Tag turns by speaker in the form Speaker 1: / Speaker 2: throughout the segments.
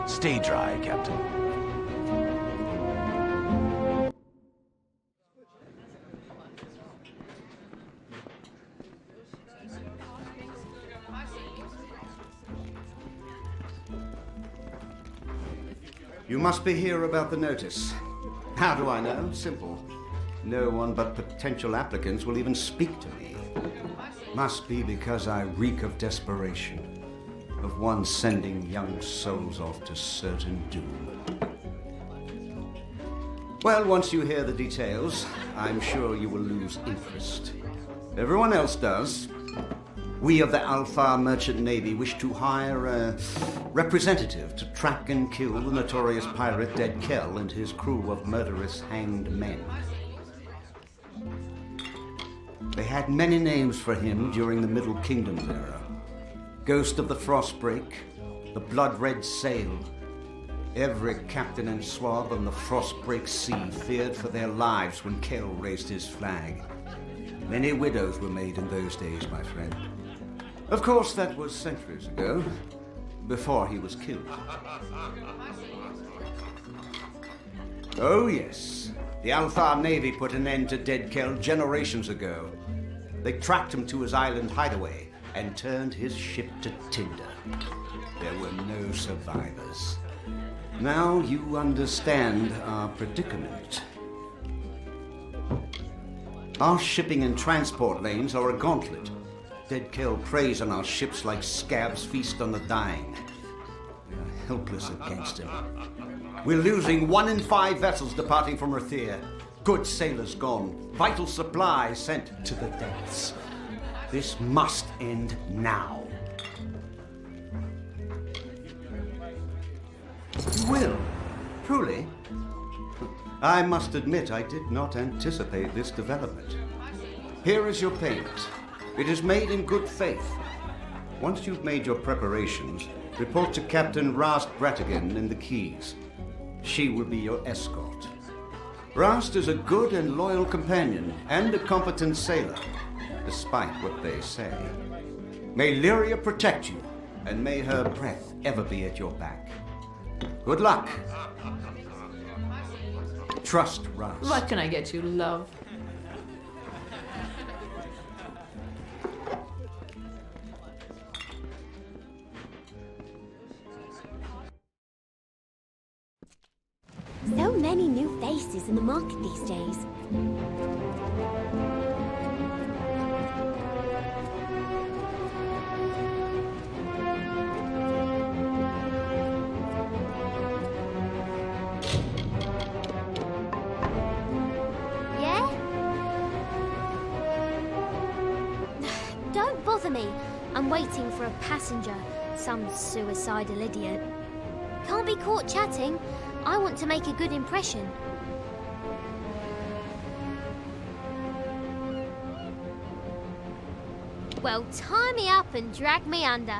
Speaker 1: Stay dry, Captain.
Speaker 2: You must be here about the notice. How do I know? Simple. No one but potential applicants will even speak to me. Must be because I reek of desperation, of one sending young souls off to certain doom. Well, once you hear the details, I'm sure you will lose interest. Everyone else does. We of the Alpha Merchant Navy wish to hire a representative to track and kill the notorious pirate Dead Kel and his crew of murderous hanged men. They had many names for him during the Middle Kingdoms era. Ghost of the Frostbreak, the Blood-Red Sail. Every captain and swab on the Frostbreak Sea feared for their lives when Kel raised his flag. Many widows were made in those days, my friend. Of course, that was centuries ago, before he was killed. Oh yes, the Alpha Navy put an end to Dead Kel generations ago. They tracked him to his island hideaway and turned his ship to tinder. There were no survivors. Now you understand our predicament. Our shipping and transport lanes are a gauntlet. Dead Kel preys on our ships like scabs feast on the dying. We are helpless against him. We're losing 1 in 5 vessels departing from Rathir. Good sailors gone. Vital supplies sent to the depths. This must end now. You will? Truly? I must admit I did not anticipate this development. Here is your payment. It is made in good faith. Once you've made your preparations, report to Captain Rast Bratigan in the Keys. She will be your escort. Rast is a good and loyal companion and a competent sailor, despite what they say. May Lyria protect you, and may her breath ever be at your back. Good luck. Trust Rast.
Speaker 3: What can I get you, love?
Speaker 4: So many new faces in the market these days. Yeah? Don't bother me. I'm waiting for a passenger, some suicidal idiot. Can't be caught chatting. I want to make a good impression. Well, tie me up and drag me under.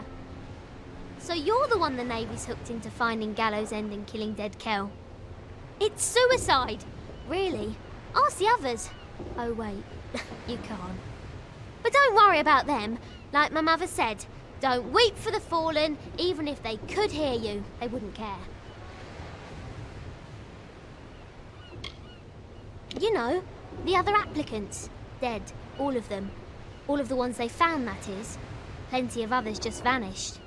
Speaker 4: So you're the one the Navy's hooked into finding Gallows End and killing Dead Kel. It's suicide! Really? Ask the others. Oh wait, you can't. But don't worry about them. Like my mother said, don't weep for the fallen. Even if they could hear you, they wouldn't care. You know, the other applicants. Dead. All of them. All of the ones they found, that is. Plenty of others just vanished.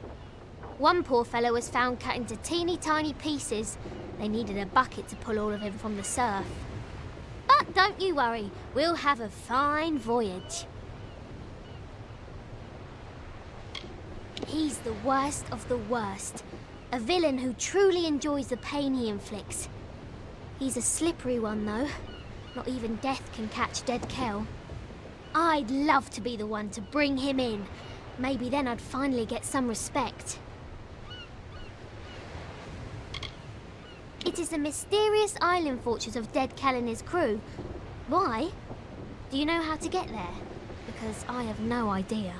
Speaker 4: One poor fellow was found cut into teeny tiny pieces. They needed a bucket to pull all of him from the surf. But don't you worry, we'll have a fine voyage. He's the worst of the worst. A villain who truly enjoys the pain he inflicts. He's a slippery one, though. Not even death can catch Dead Kel. I'd love to be the one to bring him in. Maybe then I'd finally get some respect. It is the mysterious island fortress of Dead Kel and his crew. Why? Do you know how to get there? Because I have no idea.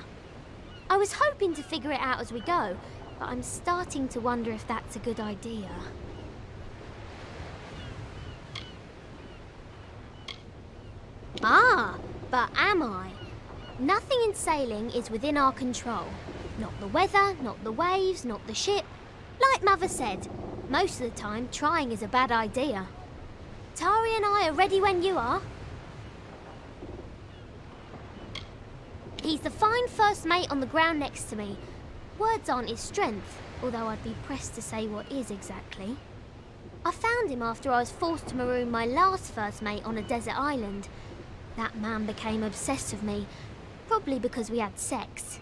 Speaker 4: I was hoping to figure it out as we go, but I'm starting to wonder if that's a good idea. Ah, but am I? Nothing in sailing is within our control. Not the weather, not the waves, not the ship. Like Mother said, most of the time trying is a bad idea. Tari and I are ready when you are. He's the fine first mate on the ground next to me. Words aren't his strength, although I'd be pressed to say what is exactly. I found him after I was forced to maroon my last first mate on a desert island. That man became obsessed with me, probably because we had sex.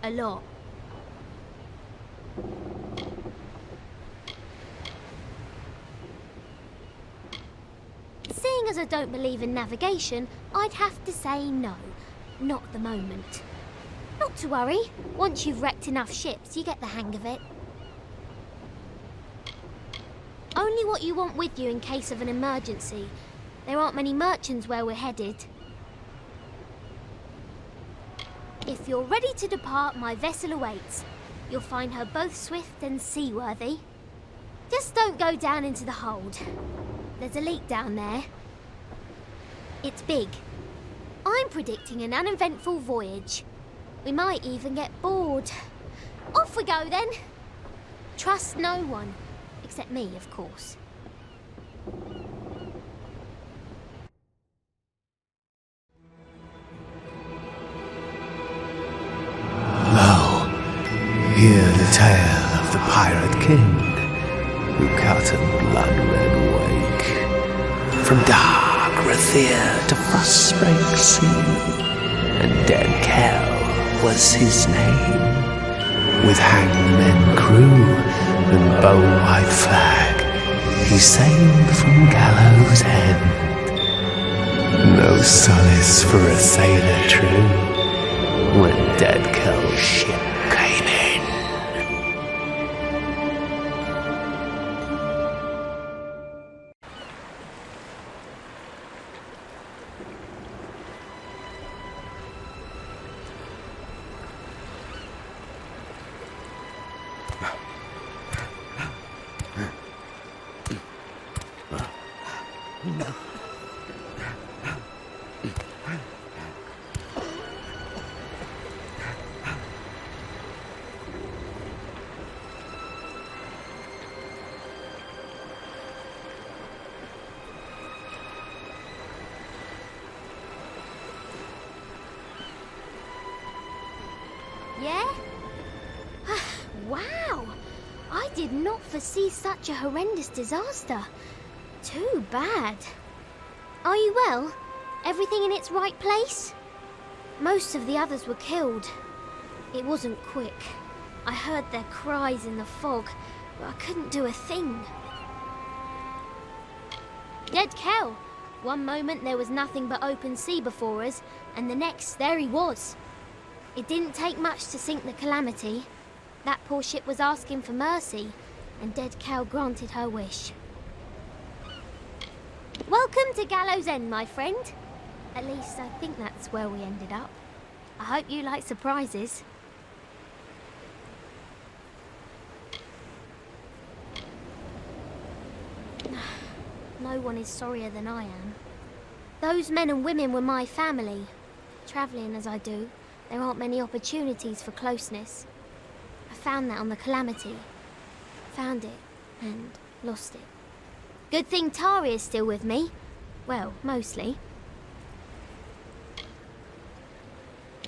Speaker 4: A lot. Seeing as I don't believe in navigation, I'd have to say no. Not at the moment. Not to worry. Once you've wrecked enough ships, you get the hang of it. Only what you want with you in case of an emergency. There aren't many merchants where we're headed. If you're ready to depart, my vessel awaits. You'll find her both swift and seaworthy. Just don't go down into the hold. There's a leak down there. It's big. I'm predicting an uneventful voyage. We might even get bored. Off we go then. Trust no one. Except me, of course.
Speaker 3: Lo, hear the tale of the Pirate King, who cut a blood-red wake from dark Rathir to frostbreak sea, and Dead Kel was his name. With hangmen crew and bow-white flag, he sailed from Gallows End. No solace for a sailor true when Dead Kel's ship came in.
Speaker 4: Yeah? Wow! I did not foresee such a horrendous disaster. Too bad. Are you well? Everything in its right place? Most of the others were killed. It wasn't quick. I heard their cries in the fog, but I couldn't do a thing. Dead Kel! One moment there was nothing but open sea before us, and the next there he was. It didn't take much to sink the Calamity. That poor ship was asking for mercy, and Dead Kel granted her wish. Welcome to Gallows End, my friend. At least I think that's where we ended up. I hope you like surprises. No one is sorrier than I am. Those men and women were my family. Travelling as I do, there aren't many opportunities for closeness. I found that on the Calamity. Found it and lost it. Good thing Tari is still with me. Well, mostly.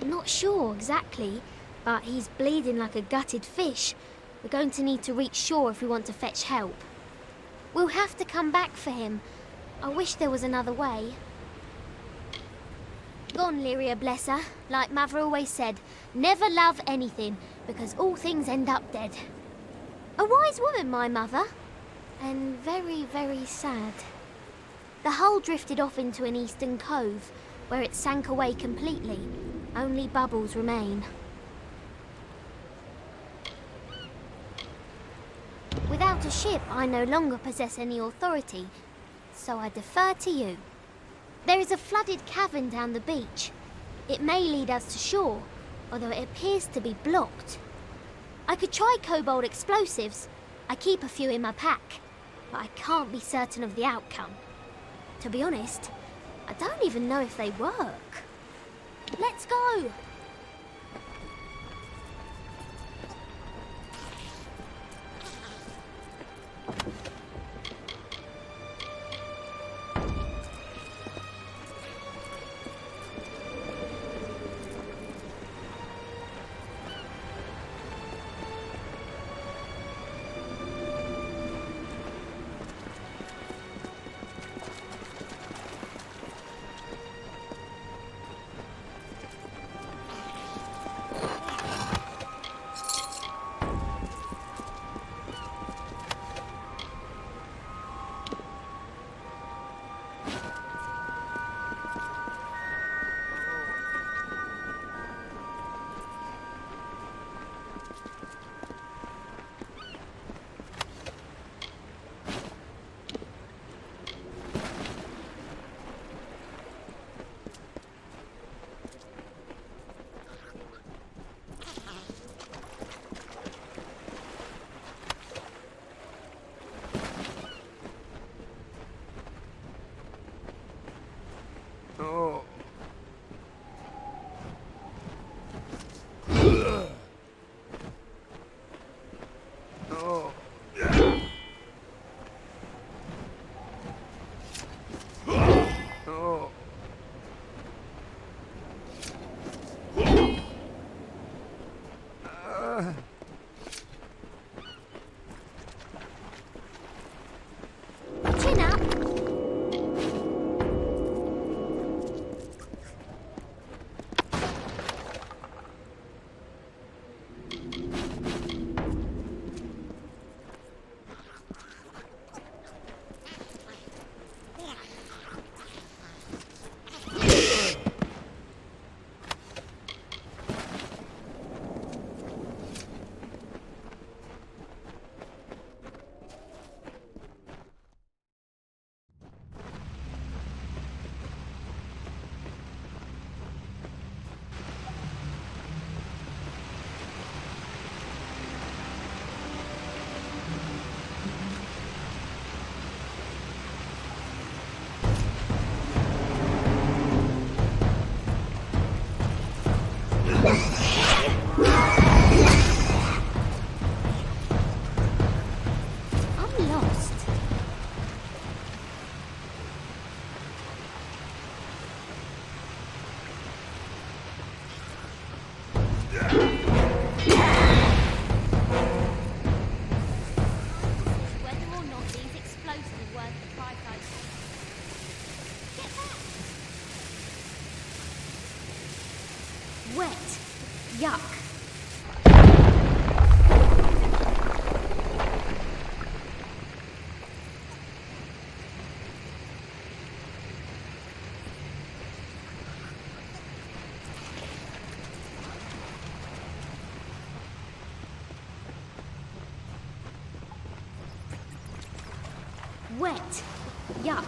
Speaker 4: Not sure exactly, But he's bleeding like a gutted fish. We're going to need to reach shore if we want to fetch help. We'll have to come back for him. I wish there was another way. Gone, Lyria, bless her. Like Mother always said, never love anything, because all things end up dead. A wise woman, my mother. And very, very sad. The hull drifted off into an eastern cove, where it sank away completely. Only bubbles remain. Without a ship, I no longer possess any authority, so I defer to you. There is a flooded cavern down the beach. It may lead us to shore, although it appears to be blocked. I could try kobold explosives. I keep a few in my pack, but I can't be certain of the outcome. To be honest, I don't even know if they work. Let's go!
Speaker 5: Wet. Yuck. Wet. Yuck.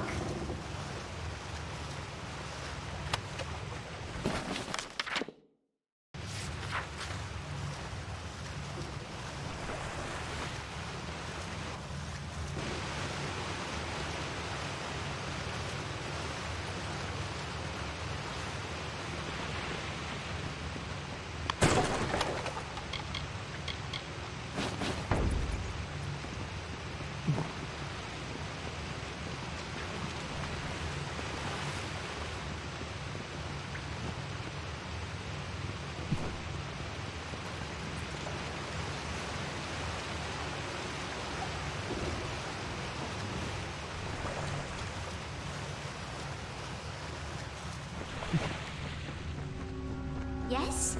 Speaker 4: Yes?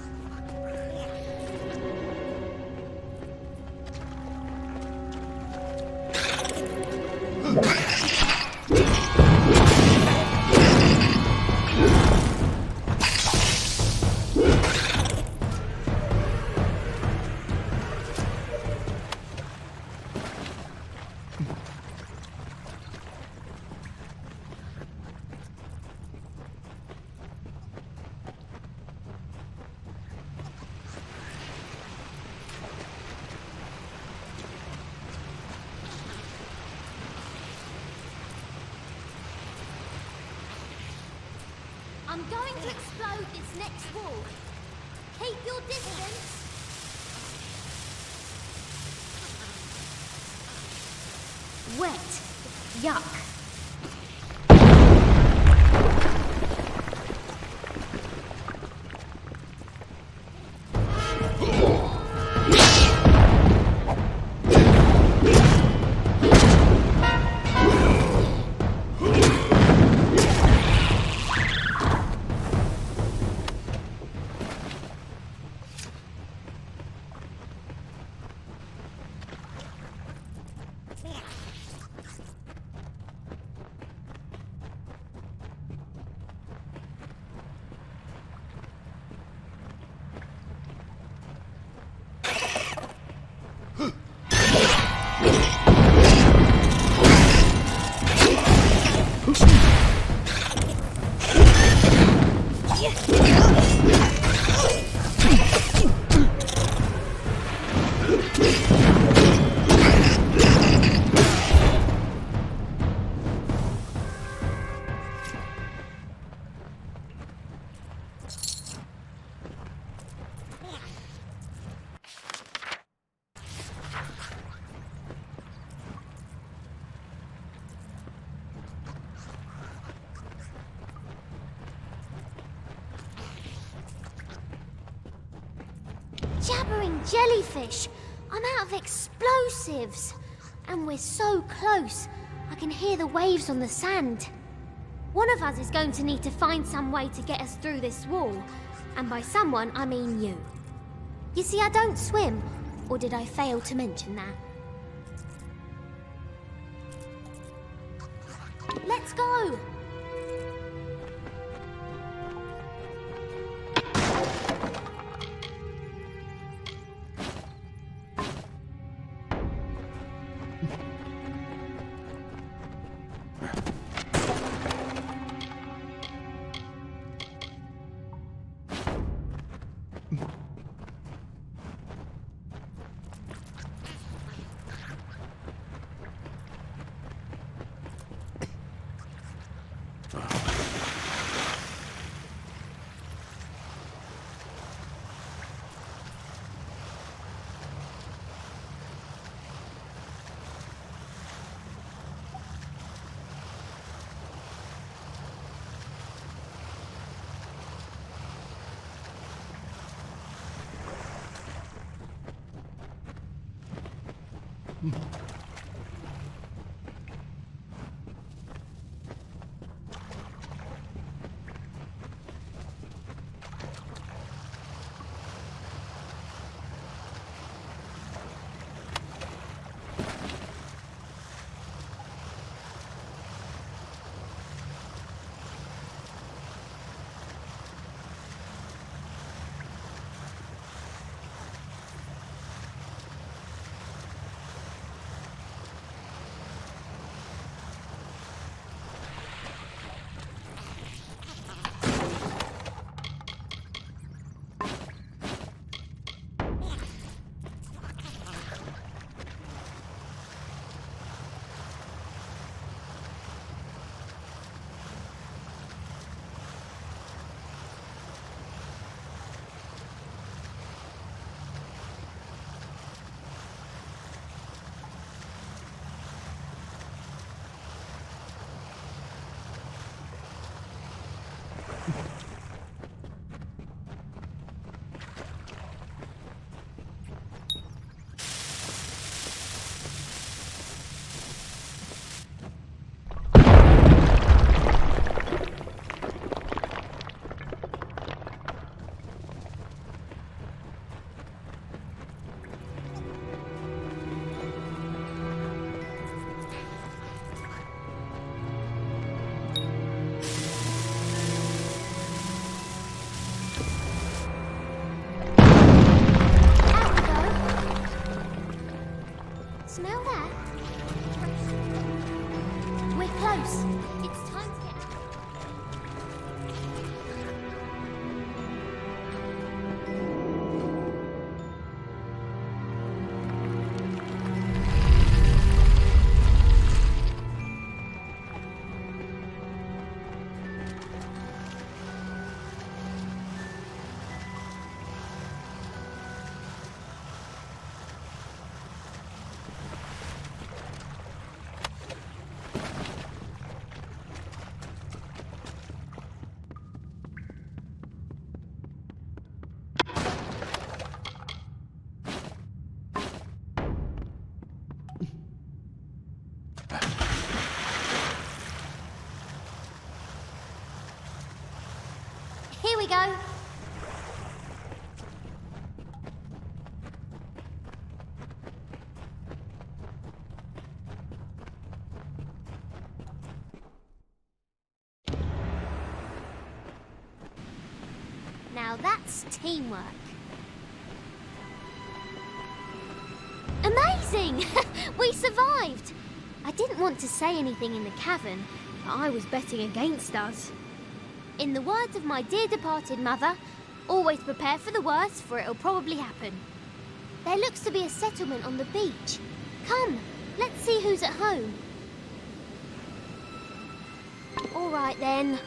Speaker 4: I'm going to explode this next wall. Keep your distance.
Speaker 5: Wet. Yuck.
Speaker 4: Jabbering jellyfish! I'm out of explosives! And we're so close, I can hear the waves on the sand. One of us is going to need to find some way to get us through this wall. And by someone, I mean you. You see, I don't swim. Or did I fail to mention that? Let's go! Smell that? We're close. It's time to get out. Here we go. Now that's teamwork. Amazing! We survived! I didn't want to say anything in the cavern, but I was betting against us. In the words of my dear departed mother, always prepare for the worst, for it'll probably happen. There looks to be a settlement on the beach. Come, let's see who's at home. All right then.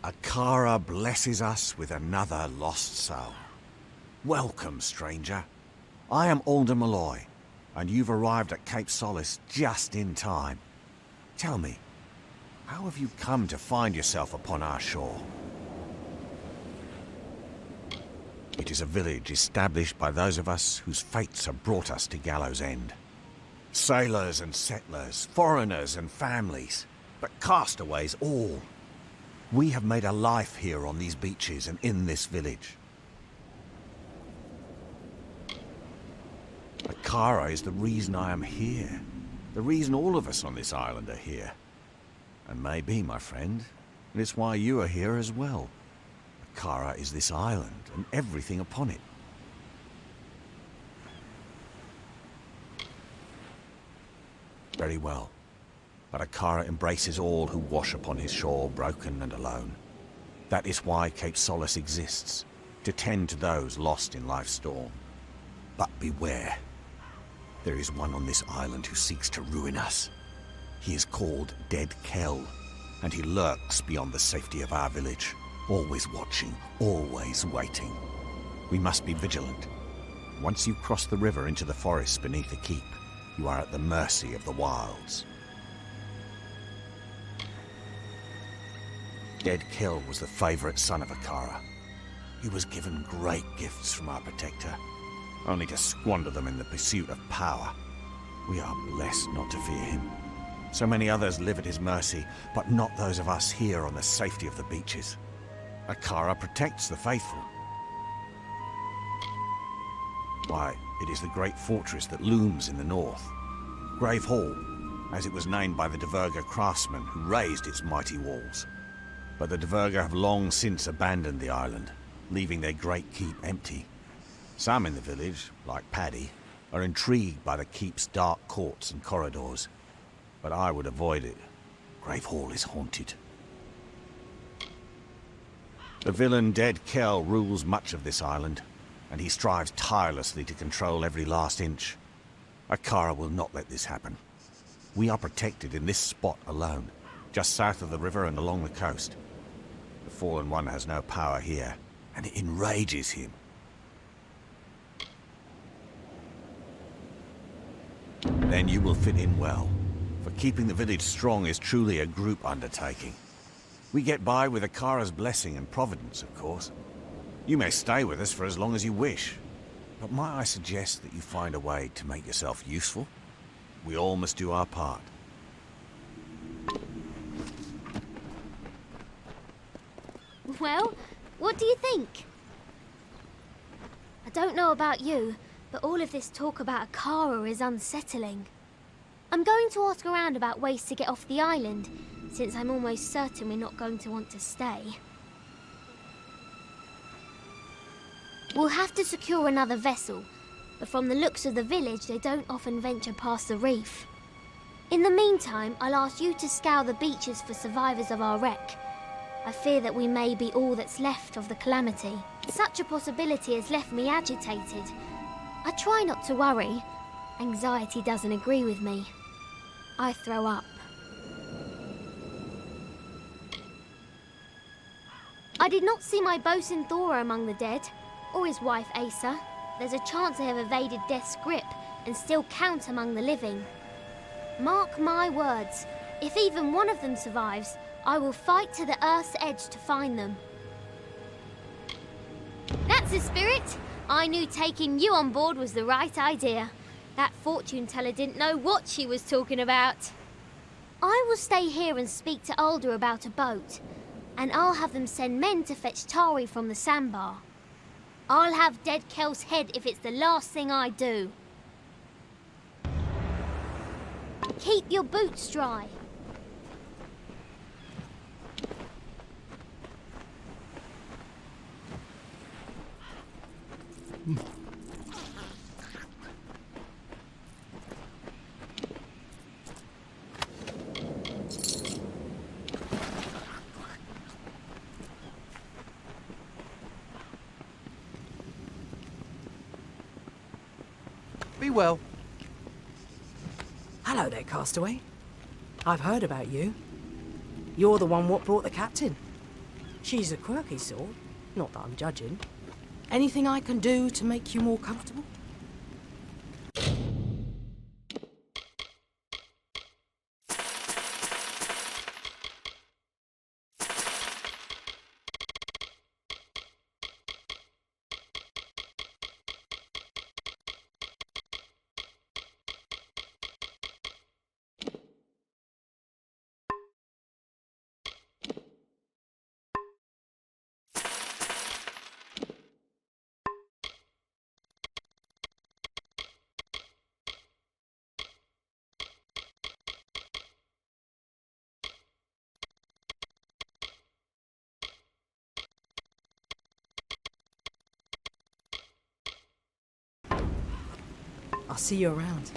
Speaker 1: Akara blesses us with another lost soul. Welcome, stranger. I am Alder Malloy, and you've arrived at Cape Solace just in time. Tell me, how have you come to find yourself upon our shore? It is a village established by those of us whose fates have brought us to Gallows End. Sailors and settlers, foreigners and families, but castaways all. We have made a life here on these beaches and in this village. Akara is the reason I am here. The reason all of us on this island are here. And maybe, my friend, it's why you are here as well. Akara is this island and everything upon it. Very well. But Akara embraces all who wash upon his shore broken and alone. That is why Cape Solace exists, to tend to those lost in life's storm. But beware. There is one on this island who seeks to ruin us. He is called Dead Kel, and he lurks beyond the safety of our village, always watching, always waiting. We must be vigilant. Once you cross the river into the forests beneath the keep, you are at the mercy of the wilds. Dead Kel was the favorite son of Akara. He was given great gifts from our protector, only to squander them in the pursuit of power. We are blessed not to fear him. So many others live at his mercy, but not those of us here on the safety of the beaches. Akara protects the faithful. Why, it is the great fortress that looms in the north. Gravehal, as it was named by the Dverga craftsmen who raised its mighty walls. But the Dverga have long since abandoned the island, leaving their great keep empty. Some in the village, like Paddy, are intrigued by the keep's dark courts and corridors. But I would avoid it. Gravehal is haunted. The villain Dead Kel rules much of this island, and he strives tirelessly to control every last inch. Akara will not let this happen. We are protected in this spot alone, just south of the river and along the coast. The Fallen One has no power here, and it enrages him. Then you will fit in well, for keeping the village strong is truly a group undertaking. We get by with Akara's blessing and providence, of course. You may stay with us for as long as you wish, but might I suggest that you find a way to make yourself useful? We all must do our part.
Speaker 4: Well, what do you think? I don't know about you, but all of this talk about Akara is unsettling. I'm going to ask around about ways to get off the island, since I'm almost certain we're not going to want to stay. We'll have to secure another vessel, but from the looks of the village, they don't often venture past the reef. In the meantime, I'll ask you to scour the beaches for survivors of our wreck. I fear that we may be all that's left of the calamity. Such a possibility has left me agitated. I try not to worry. Anxiety doesn't agree with me. I throw up. I did not see my bosun Thora among the dead, or his wife Asa. There's a chance they have evaded death's grip and still count among the living. Mark my words, if even one of them survives, I will fight to the earth's edge to find them. That's the spirit! I knew taking you on board was the right idea. That fortune teller didn't know what she was talking about. I will stay here and speak to Alder about a boat, and I'll have them send men to fetch Tari from the sandbar. I'll have Dead Kel's head if it's the last thing I do. Keep your boots dry.
Speaker 6: Be well.
Speaker 7: Hello there, castaway. I've heard about you. You're the one what brought the captain. She's a quirky sort, not that I'm judging. Anything I can do to make you more comfortable? I'll see you around.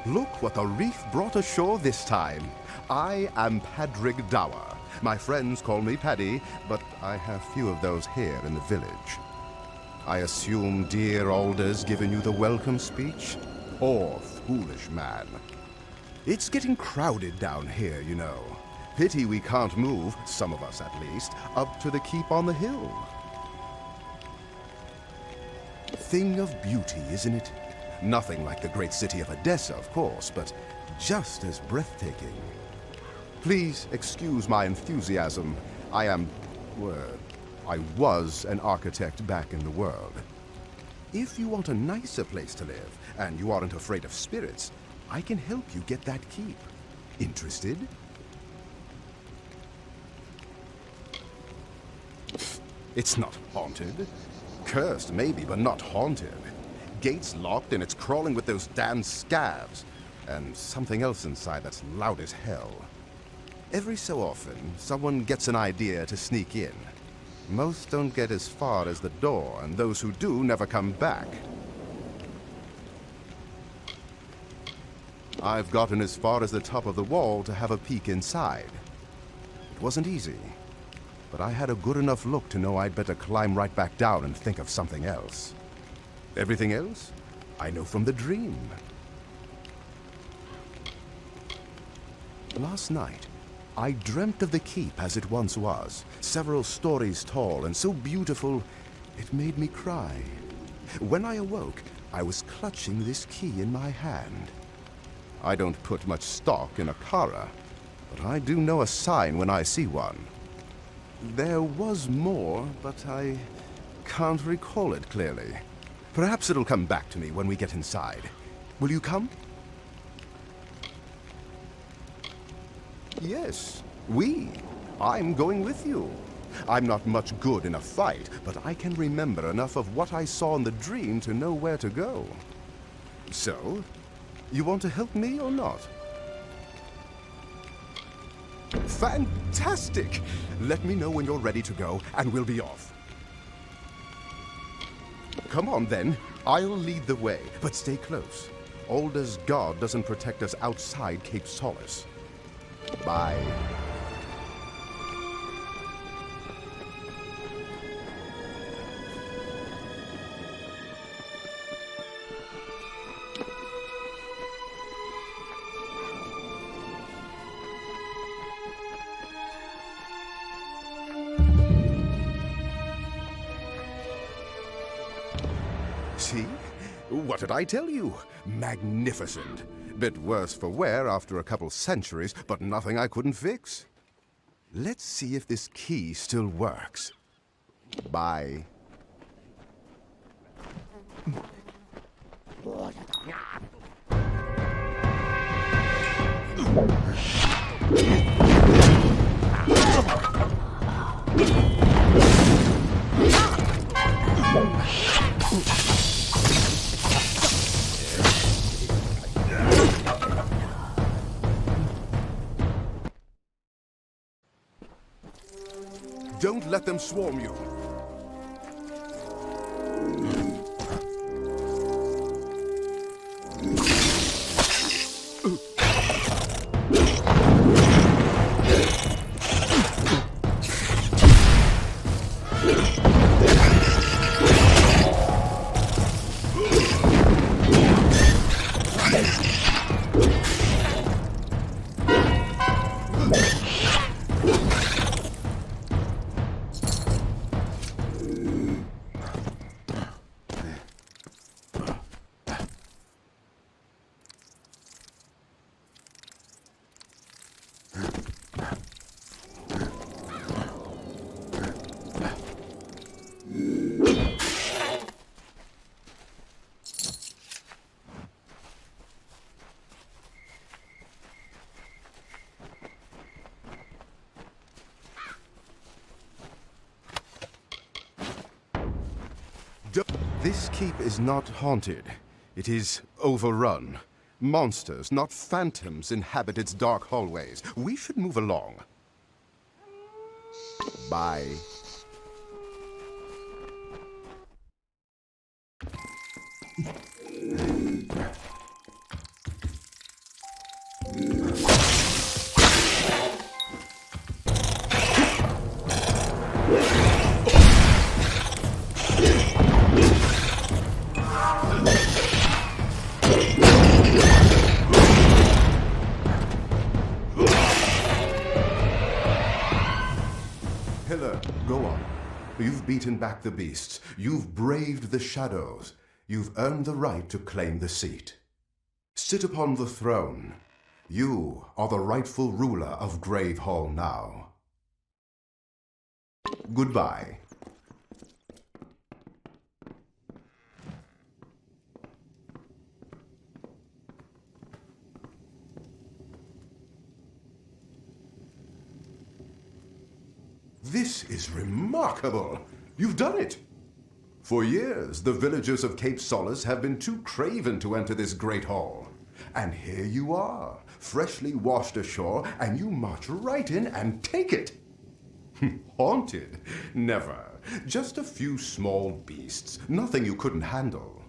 Speaker 8: Look what the reef brought ashore this time. I am Padrig Dower. My friends call me Paddy, but I have few of those here in the village. I assume dear Alder's given you the welcome speech? Poor, foolish man. It's getting crowded down here, you know. Pity we can't move, some of us at least, up to the keep on the hill. Thing of beauty, isn't it? Nothing like the great city of Odessa, of course, but just as breathtaking. Please excuse my enthusiasm. I was an architect back in the world. If you want a nicer place to live, and you aren't afraid of spirits, I can help you get that keep. Interested? It's not haunted. Cursed, maybe, but not haunted. Gates locked and it's crawling with those damn scavs. And something else inside that's loud as hell. Every so often, someone gets an idea to sneak in. Most don't get as far as the door, and those who do never come back. I've gotten as far as the top of the wall to have a peek inside. It wasn't easy, but I had a good enough look to know I'd better climb right back down and think of something else. Everything else, I know from the dream. Last night, I dreamt of the keep as it once was, several stories tall and so beautiful, it made me cry. When I awoke, I was clutching this key in my hand. I don't put much stock in a Kara, but I do know a sign when I see one. There was more, but I can't recall it clearly. Perhaps it'll come back to me when we get inside. Will you come? Yes, we. I'm going with you. I'm not much good in a fight, but I can remember enough of what I saw in the dream to know where to go. So, you want to help me or not? Fantastic! Let me know when you're ready to go, and we'll be off. Come on, then. I'll lead the way, but stay close. Alder's God doesn't protect us outside Cape Solace. Bye. See? What did I tell you? Magnificent. Bit worse for wear after a couple centuries, but nothing I couldn't fix. Let's see if this key still works. Bye. Don't let them swarm you. This keep is not haunted. It is overrun. Monsters, not phantoms, inhabit its dark hallways. We should move along. Bye. Go on. You've beaten back the beasts. You've braved the shadows. You've earned the right to claim the seat. Sit upon the throne. You are the rightful ruler of Gravehal now. Goodbye. This is remarkable! You've done it! For years, the villagers of Cape Solace have been too craven to enter this great hall. And here you are, freshly washed ashore, and you march right in and take it! Haunted? Never. Just a few small beasts. Nothing you couldn't handle.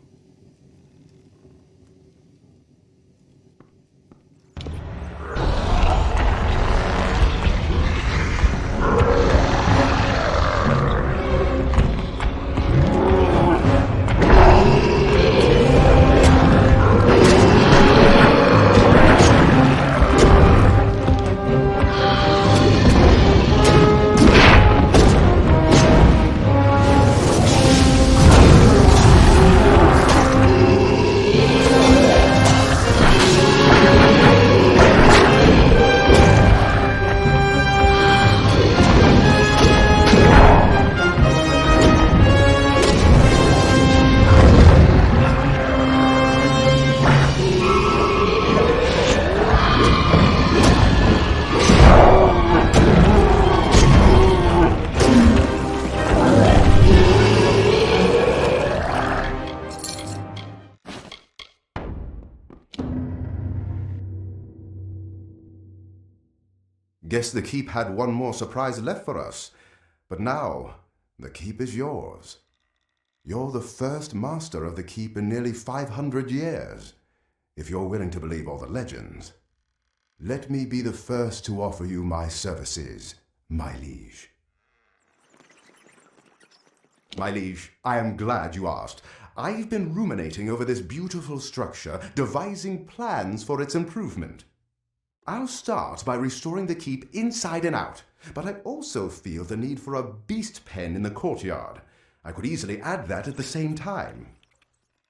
Speaker 8: Guess the keep had one more surprise left for us. But now, the keep is yours. You're the first master of the keep in nearly 500 years, if you're willing to believe all the legends. Let me be the first to offer you my services, my liege. My liege, I am glad you asked. I've been ruminating over this beautiful structure, devising plans for its improvement. I'll start by restoring the keep inside and out, but I also feel the need for a beast pen in the courtyard. I could easily add that at the same time.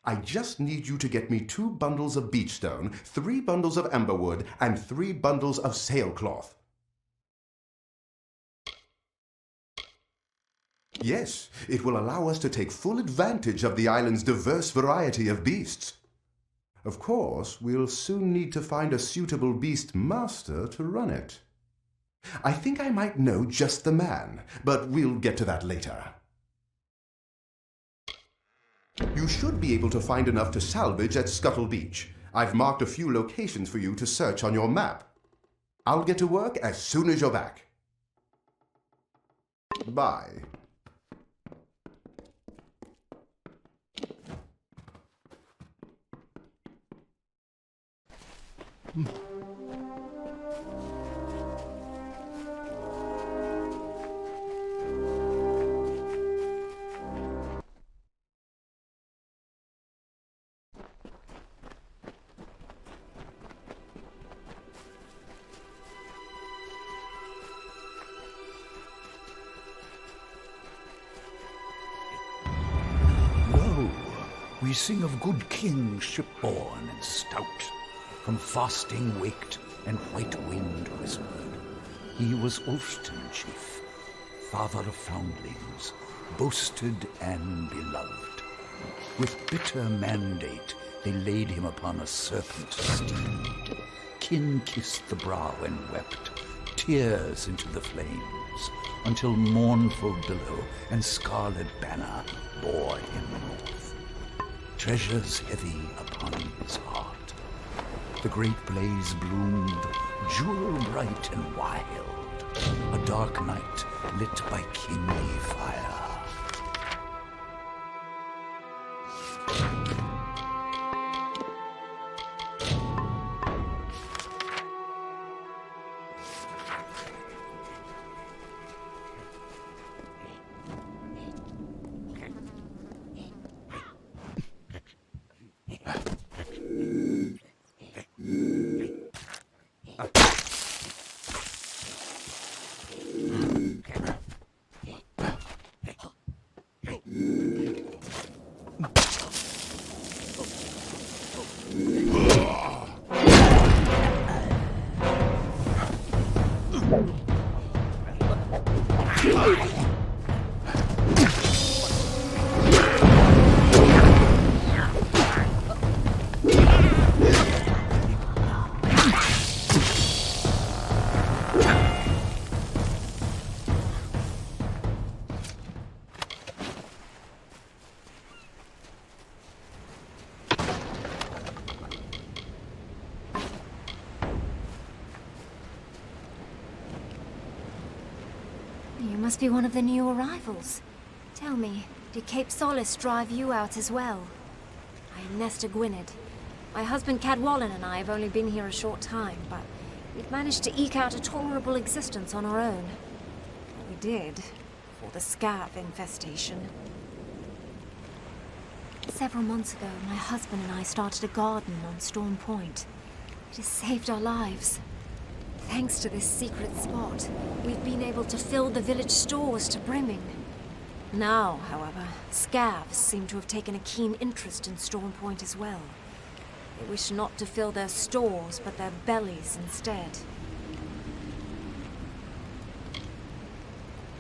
Speaker 8: I just need you to get me 2 bundles of beechstone, 3 bundles of amberwood, and 3 bundles of sailcloth. Yes, it will allow us to take full advantage of the island's diverse variety of beasts. Of course, we'll soon need to find a suitable beast master to run it. I think I might know just the man, but we'll get to that later. You should be able to find enough to salvage at Scuttle Beach. I've marked a few locations for you to search on your map. I'll get to work as soon as you're back. Bye.
Speaker 9: We sing of good kings shipborne and stout, from fasting waked and white wind whispered. He was Ulfston chief, father of foundlings, boasted and beloved. With bitter mandate they laid him upon a serpent steed. Kin kissed the brow and wept, tears into the flames, until mournful billow and scarlet banner bore him north. Treasures heavy upon his heart. The great blaze bloomed, jewel bright and wild, a dark night lit by kingly fire.
Speaker 5: You must be one of the new arrivals. Tell me, did Cape Solace drive you out as well? I am Nesta Gwynedd. My husband Cadwallon and I have only been here a short time, but we've managed to eke out a tolerable existence on our own. We did, for the scav infestation. Several months ago, my husband and I started a garden on Storm Point. It has saved our lives. Thanks to this secret spot, we've been able to fill the village stores to brimming. Now, however, scavs seem to have taken a keen interest in Storm Point as well. They wish not to fill their stores, but their bellies instead.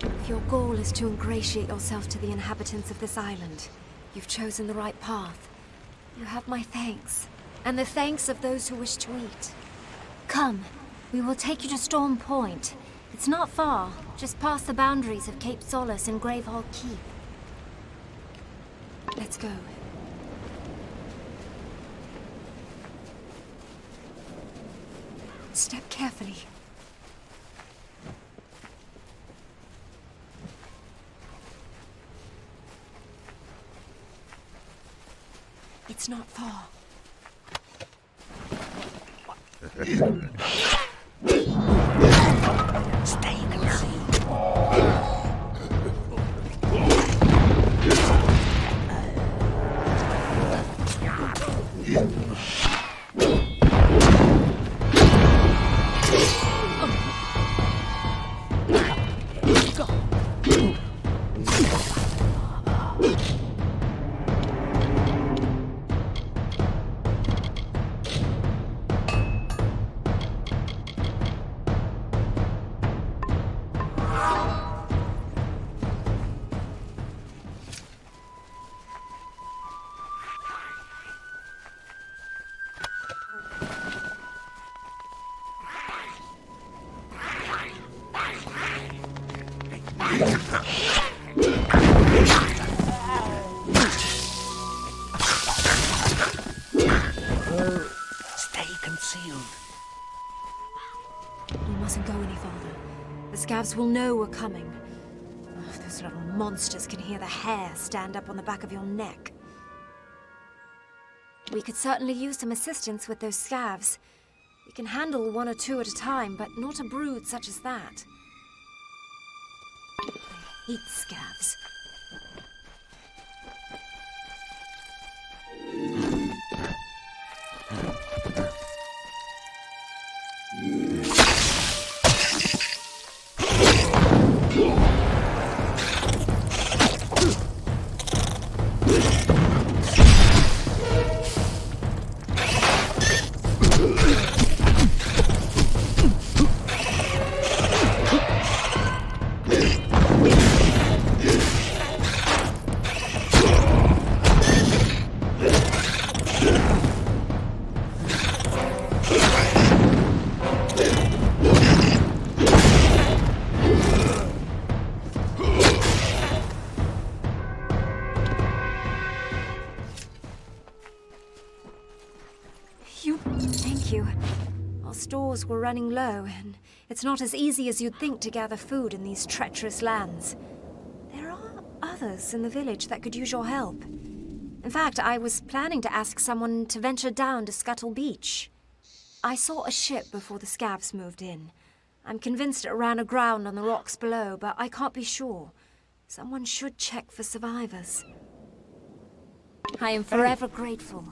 Speaker 5: If your goal is to ingratiate yourself to the inhabitants of this island, you've chosen the right path. You have my thanks, and the thanks of those who wish to eat. Come, we will take you to Storm Point. It's not far, just past the boundaries of Cape Solace and Gravehal Keep. Let's go. Step carefully. It's not far.
Speaker 3: Stay concealed. Stay concealed.
Speaker 5: You mustn't go any farther. The scavs will know we're coming. Oh, those little monsters can hear the hair stand up on the back of your neck. We could certainly use some assistance with those scavs. We can handle 1 or 2 at a time, but not a brood such as that. I hate scavs. Thank you. Our stores were running low, and it's not as easy as you'd think to gather food in these treacherous lands. There are others in the village that could use your help. In fact, I was planning to ask someone to venture down to Scuttle Beach. I saw a ship before the scavs moved in. I'm convinced it ran aground on the rocks below, but I can't be sure. Someone should check for survivors. I am forever grateful.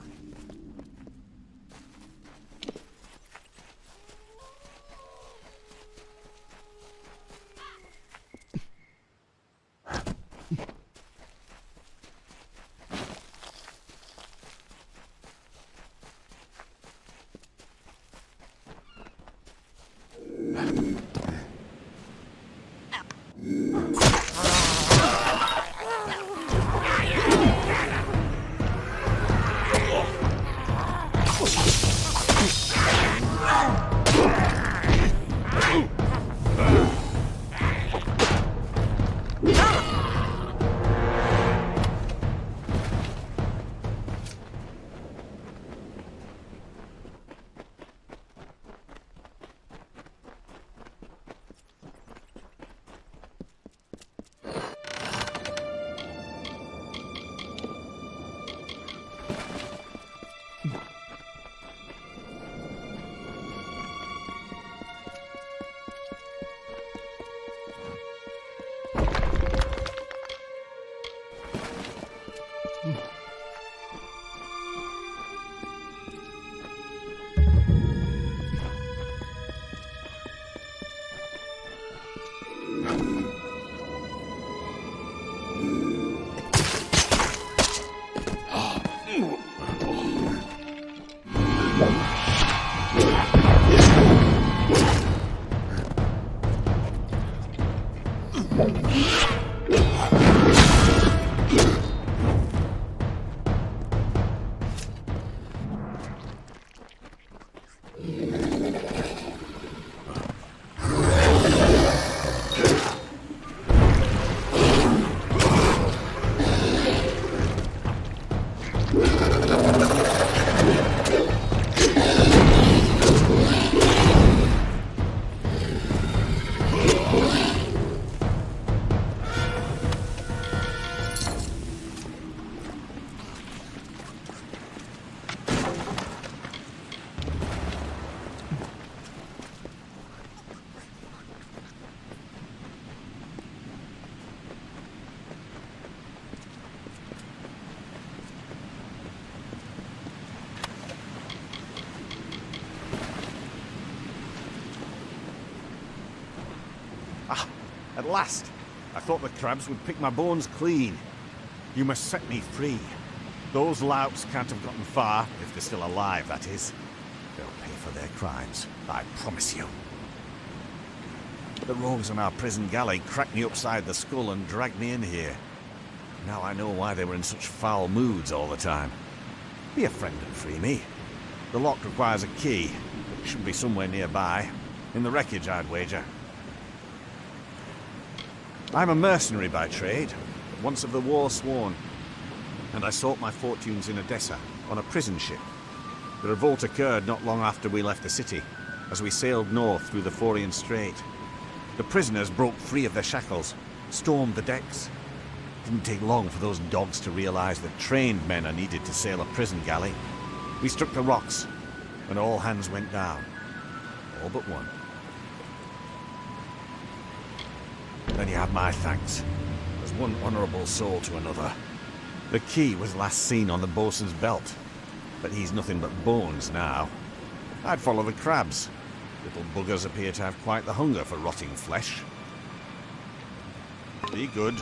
Speaker 1: Ah, at last! I thought the crabs would pick my bones clean. You must set me free. Those louts can't have gotten far, if they're still alive, that is. They'll pay for their crimes, I promise you. The rogues on our prison galley cracked me upside the skull and dragged me in here. Now I know why they were in such foul moods all the time. Be a friend and free me. The lock requires a key. It should be somewhere nearby. In the wreckage, I'd wager. I'm a mercenary by trade, once of the war sworn, and I sought my fortunes in Odessa, on a prison ship. The revolt occurred not long after we left the city, as we sailed north through the Phorian Strait. The prisoners broke free of their shackles, stormed the decks. It didn't take long for those dogs to realize that trained men are needed to sail a prison galley. We struck the rocks, and all hands went down. All but one. Then you have my thanks, as one honourable soul to another. The key was last seen on the bosun's belt, but he's nothing but bones now. I'd follow the crabs. Little buggers appear to have quite the hunger for rotting flesh. Be good.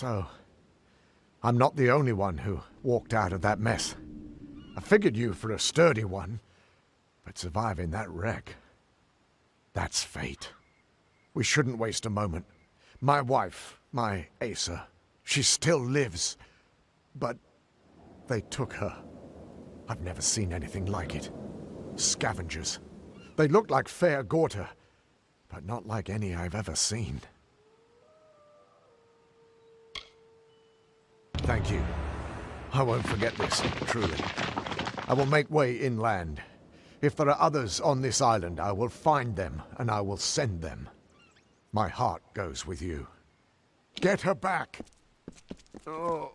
Speaker 10: So, I'm not the only one who walked out of that mess. I figured you for a sturdy one, but surviving that wreck, that's fate. We shouldn't waste a moment. My wife, my Asa, she still lives, but they took her. I've never seen anything like it. Scavengers. They look like fair Gorta, but not like any I've ever seen. Thank you. I won't forget this, truly. I will make way inland. If there are others on this island, I will find them, and I will send them. My heart goes with you. Get her back! Oh.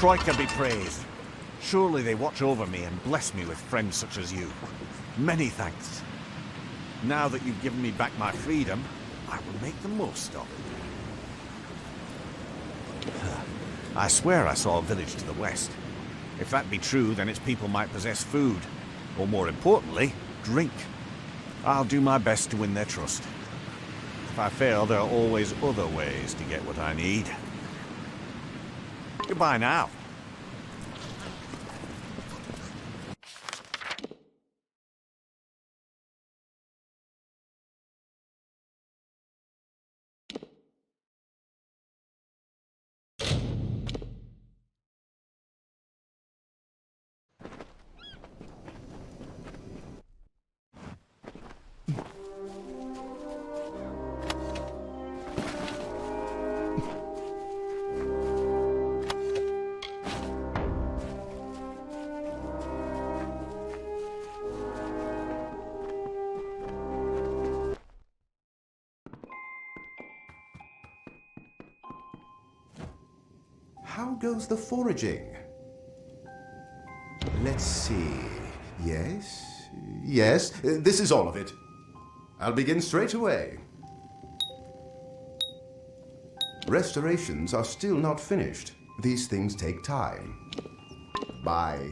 Speaker 1: Troika be praised. Surely they watch over me and bless me with friends such as you. Many thanks. Now that you've given me back my freedom, I will make the most of it. I swear I saw a village to the west. If that be true, then its people might possess food, or more importantly, drink. I'll do my best to win their trust. If I fail, there are always other ways to get what I need. Goodbye now.
Speaker 8: How goes the foraging? Let's see. Yes, this is all of it. I'll begin straight away. Restorations are still not finished. These things take time. Bye.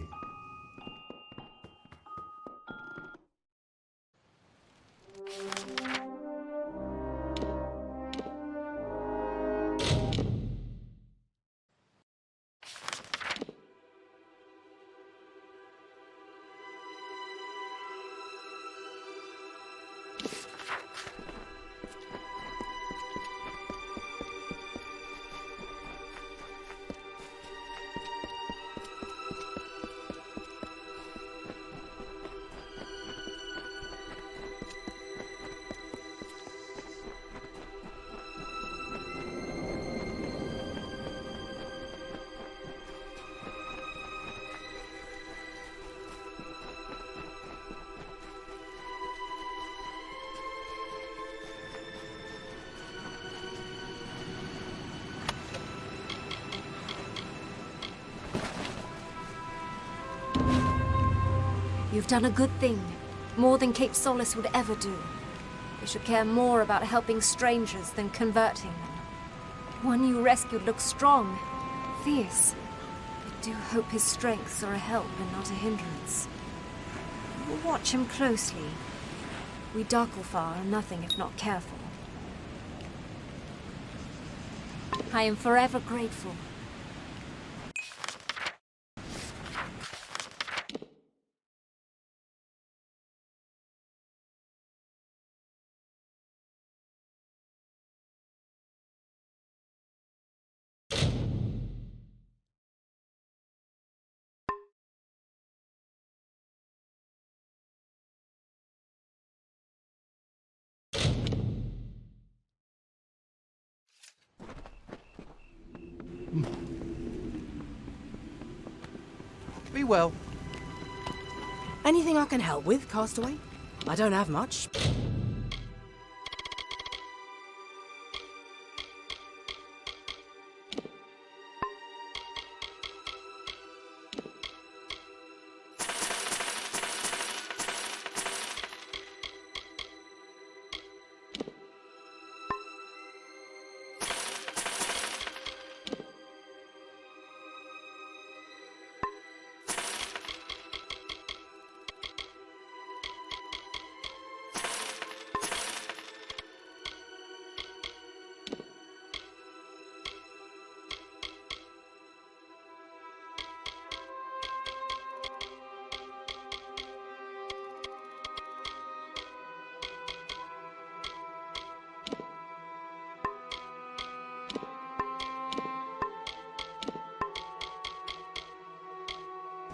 Speaker 5: You've done a good thing, more than Cape Solace would ever do. You should care more about helping strangers than converting them. The one you rescued looks strong, fierce. I do hope his strengths are a help and not a hindrance. We'll watch him closely. We Darklfar are nothing if not careful. I am forever grateful.
Speaker 6: Be well.
Speaker 7: Anything I can help with, Castaway? I don't have much.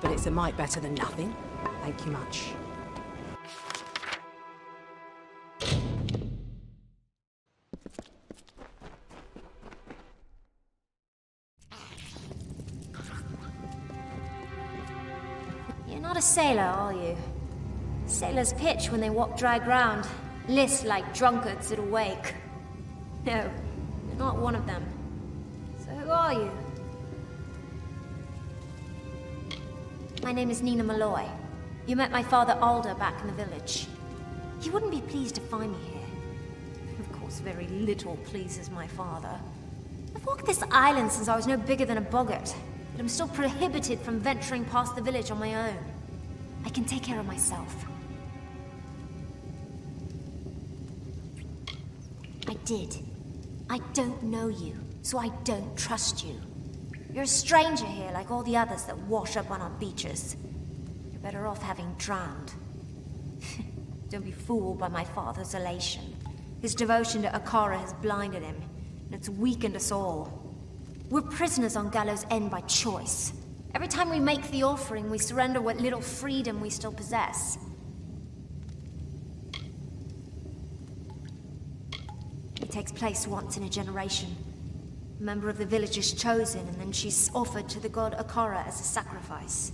Speaker 7: But it's a mite better than nothing. Thank you much.
Speaker 5: You're not a sailor, are you? Sailors pitch when they walk dry ground, list like drunkards at a wake. No, you're not one of them. So who are you? My name is Nina Malloy. You met my father Alder back in the village. He wouldn't be pleased to find me here. Of course, very little pleases my father. I've walked this island since I was no bigger than a boggart, but I'm still prohibited from venturing past the village on my own. I can take care of myself. I did. I don't know you, so I don't trust you. You're a stranger here like all the others that wash up on our beaches. You're better off having drowned. Don't be fooled by my father's elation. His devotion to Akara has blinded him, and it's weakened us all. We're prisoners on Gallows End by choice. Every time we make the offering, we surrender what little freedom we still possess. It takes place once in a generation. A member of the village is chosen, and then she's offered to the god Akara as a sacrifice.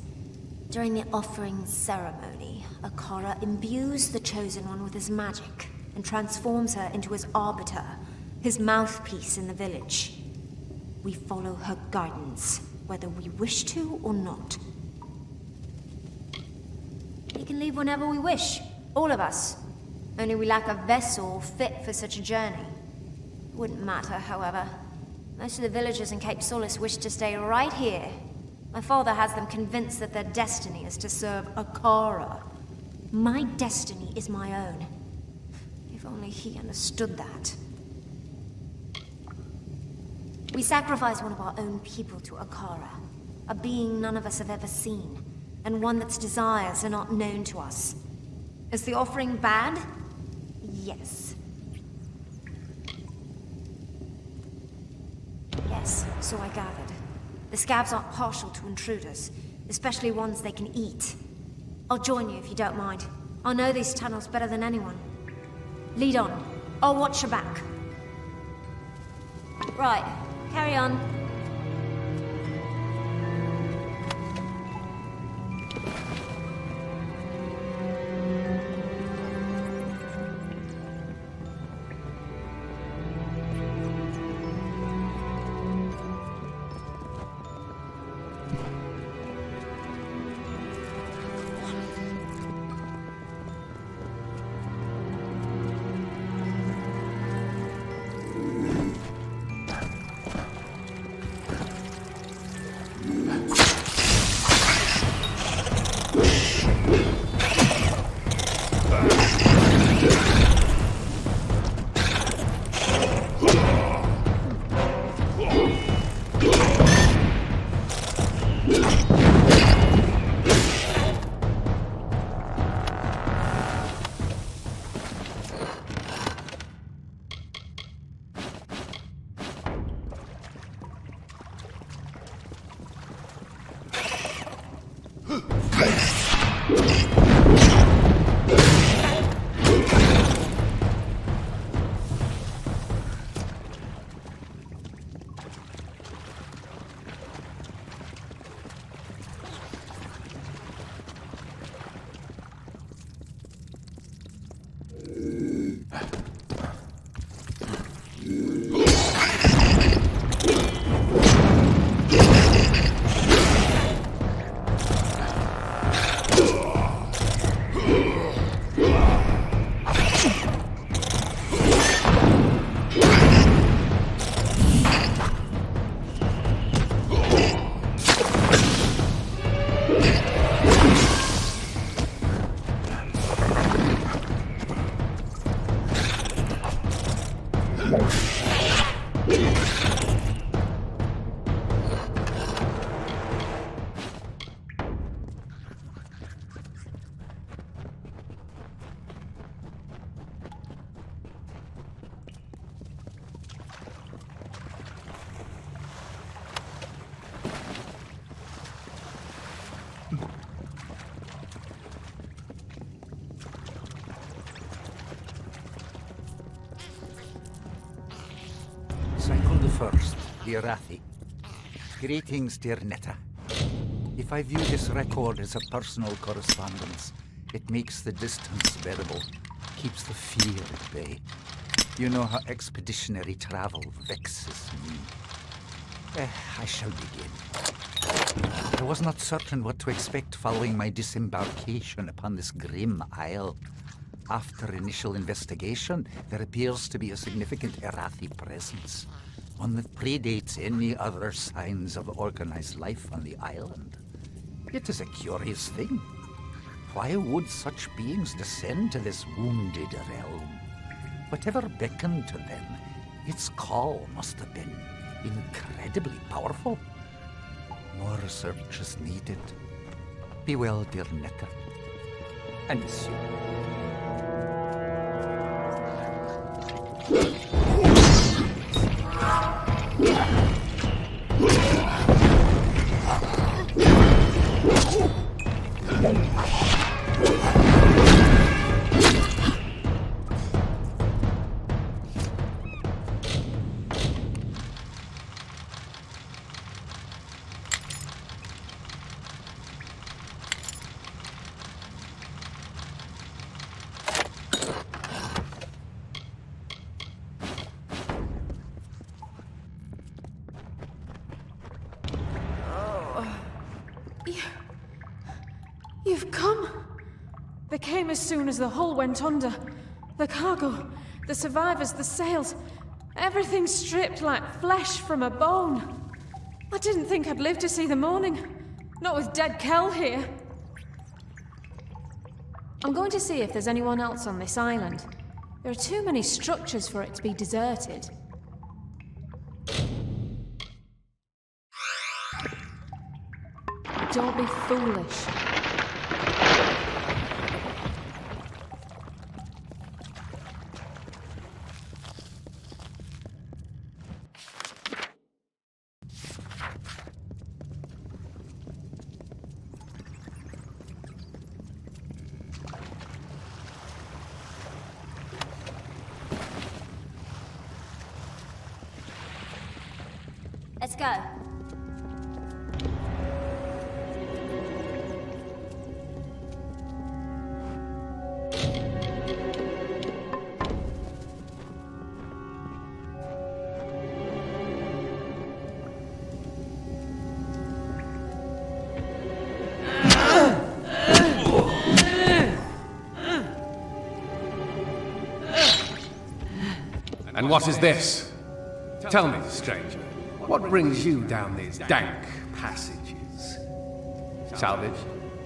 Speaker 5: During the offering ceremony, Akara imbues the chosen one with his magic and transforms her into his arbiter, his mouthpiece in the village. We follow her guidance, whether we wish to or not. We can leave whenever we wish, all of us. Only we lack a vessel fit for such a journey. It wouldn't matter, however. Most of the villagers in Cape Solace wish to stay right here. My father has them convinced that their destiny is to serve Akara. My destiny is my own. If only he understood that. We sacrifice one of our own people to Akara, a being none of us have ever seen, and one that's desires are not known to us. Is the offering bad? Yes. Yes, so I gathered. The scabs aren't partial to intruders, especially ones they can eat. I'll join you if you don't mind. I know these tunnels better than anyone. Lead on. I'll watch your back. Right, carry on.
Speaker 9: Cycle the first, dear Rathir. Greetings, dear Netta. If I view this record as a personal correspondence, it makes the distance bearable, keeps the fear at bay. You know how expeditionary travel vexes me. I shall begin. I was not certain what to expect following my disembarkation upon this grim isle. After initial investigation, there appears to be a significant Rathir presence, one that predates any other signs of organized life on the island. It is a curious thing. Why would such beings descend to this wounded realm? Whatever beckoned to them, its call must have been incredibly powerful. More research is needed. Be well, dear Netter. I miss you.
Speaker 11: You've come! They came as soon as the hull went under. The cargo, the survivors, the sails, everything stripped like flesh from a bone. I didn't think I'd live to see the morning. Not with Dead Kel here. I'm going to see if there's anyone else on this island. There are too many structures for it to be deserted. Don't be foolish.
Speaker 5: Let's go.
Speaker 12: And what is this? Tell me, stranger, what brings you down these dank passages? Salvage?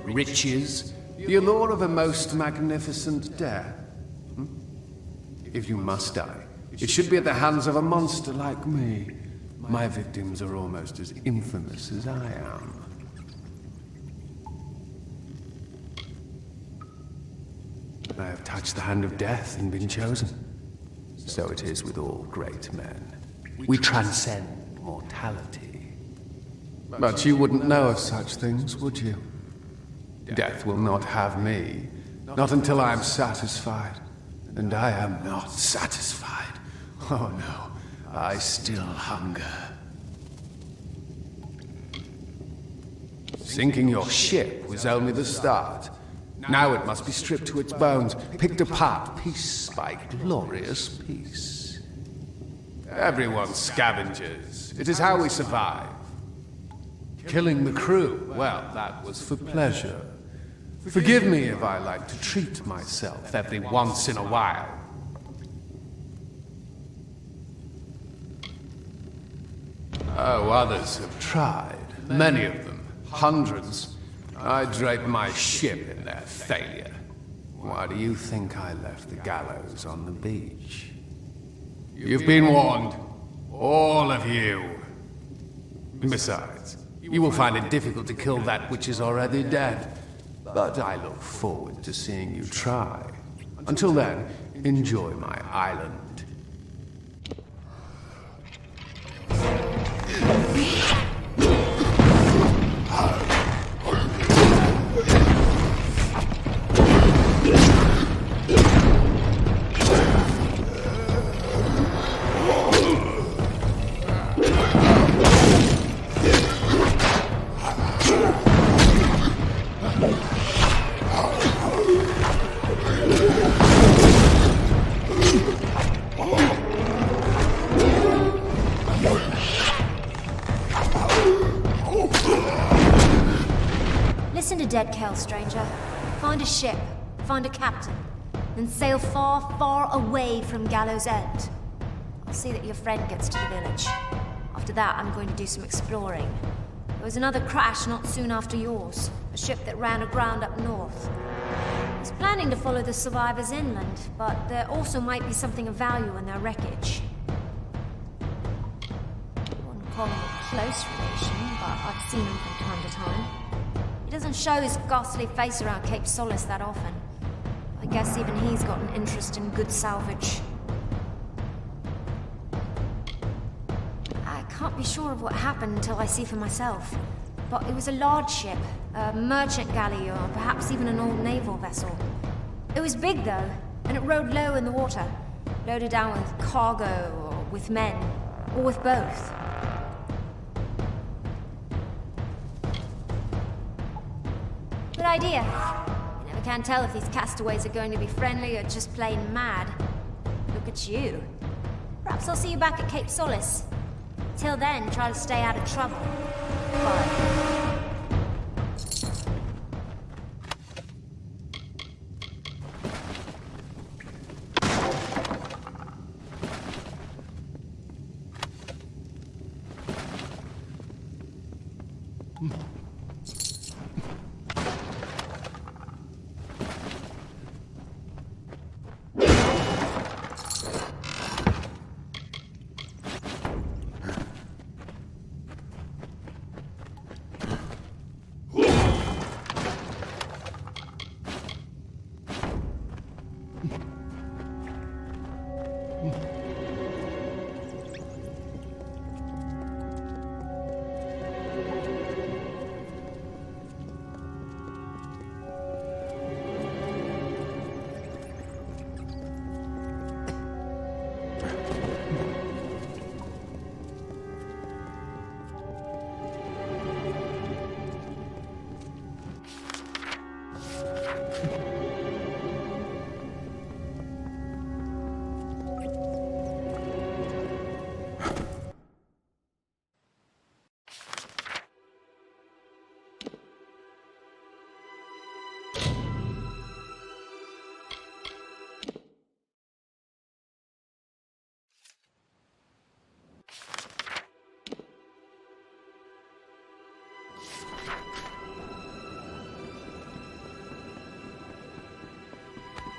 Speaker 12: Riches? The allure of a most magnificent death? If you must die, it should be at the hands of a monster like me. My victims are almost as infamous as I am. I have touched the hand of death and been chosen. So it is with all great men. We transcend mortality. But you wouldn't know of such things, would you? Death will not have me, not until I am satisfied. And I am not satisfied. Oh no, I still hunger. Sinking your ship was only the start. Now it must be stripped to its bones, picked apart piece by glorious piece. Everyone's scavengers. It is how we survive. Killing the crew, well, that was for pleasure. Forgive me if I like to treat myself every once in a while. Oh, others have tried. Many of them. Hundreds. I draped my ship in their failure. Why do you think I left the gallows on the beach? You've been warned. All of you. Besides, you will find it difficult to kill that which is already dead. But I look forward to seeing you try. Until then, enjoy my island.
Speaker 5: Dead Kel, stranger. Find a ship, find a captain, then sail far, far away from Gallows End. I'll see that your friend gets to the village. After that, I'm going to do some exploring. There was another crash not soon after yours, a ship that ran aground up north. I was planning to follow the survivors inland, but there also might be something of value in their wreckage. I wouldn't call him a close relation, but I've seen him from time to time. He doesn't show his ghastly face around Cape Solace that often. I guess even he's got an interest in good salvage. I can't be sure of what happened until I see for myself. But it was a large ship, a merchant galley, or perhaps even an old naval vessel. It was big though, and it rode low in the water, loaded down with cargo, or with men, or with both. Good idea. You never can tell if these castaways are going to be friendly or just plain mad. Look at you. Perhaps I'll see you back at Cape Solace. Till then, try to stay out of trouble. Bye.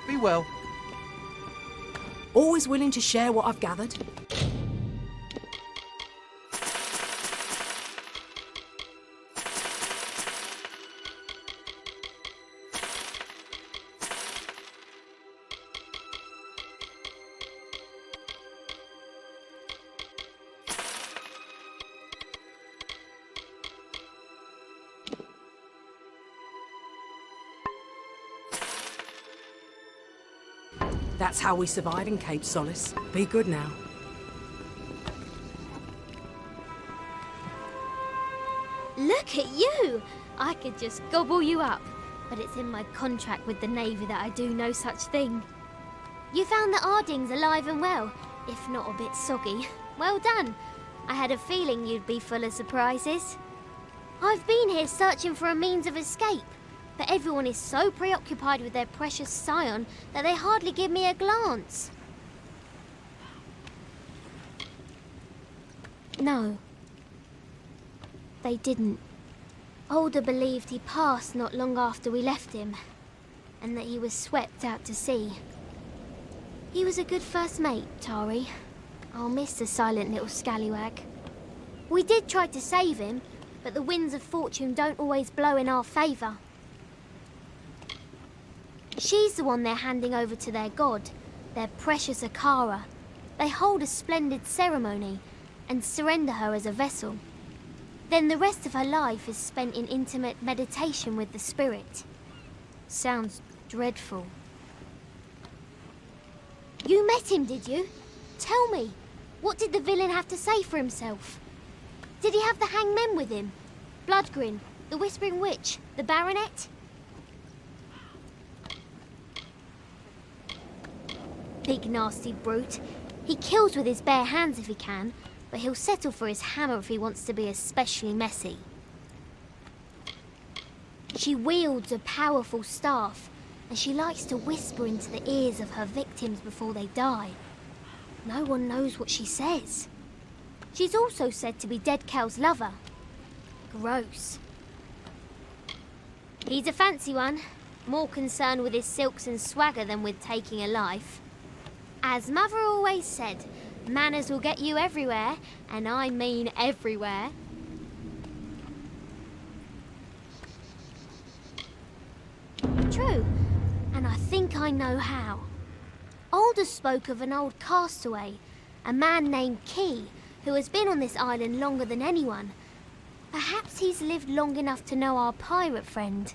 Speaker 6: Be well.
Speaker 7: Always willing to share what I've gathered? That's how we survive in Cape Solace. Be good now.
Speaker 4: Look at you! I could just gobble you up, but it's in my contract with the Navy that I do no such thing. You found the Ardings alive and well, if not a bit soggy. Well done. I had a feeling you'd be full of surprises. I've been here searching for a means of escape, but everyone is so preoccupied with their precious scion that they hardly give me a glance. No. They didn't. Alder believed he passed not long after we left him, and that he was swept out to sea. He was a good first mate, Tari. I'll miss the silent little scallywag. We did try to save him, but the winds of fortune don't always blow in our favour. She's the one they're handing over to their god, their precious Akara. They hold a splendid ceremony and surrender her as a vessel. Then the rest of her life is spent in intimate meditation with the spirit. Sounds dreadful. You met him, did you? Tell me, what did the villain have to say for himself? Did he have the hanged men with him? Bloodgrin, the Whispering Witch, the Baronet? Big nasty brute. He kills with his bare hands if he can, but he'll settle for his hammer if he wants to be especially messy. She wields a powerful staff, and she likes to whisper into the ears of her victims before they die. No one knows what she says. She's also said to be Dead Kel's lover. Gross. He's a fancy one, more concerned with his silks and swagger than with taking a life. As Mother always said, manners will get you everywhere, and I mean everywhere. True, and I think I know how. Aldous spoke of an old castaway, a man named Key, who has been on this island longer than anyone. Perhaps he's lived long enough to know our pirate friend.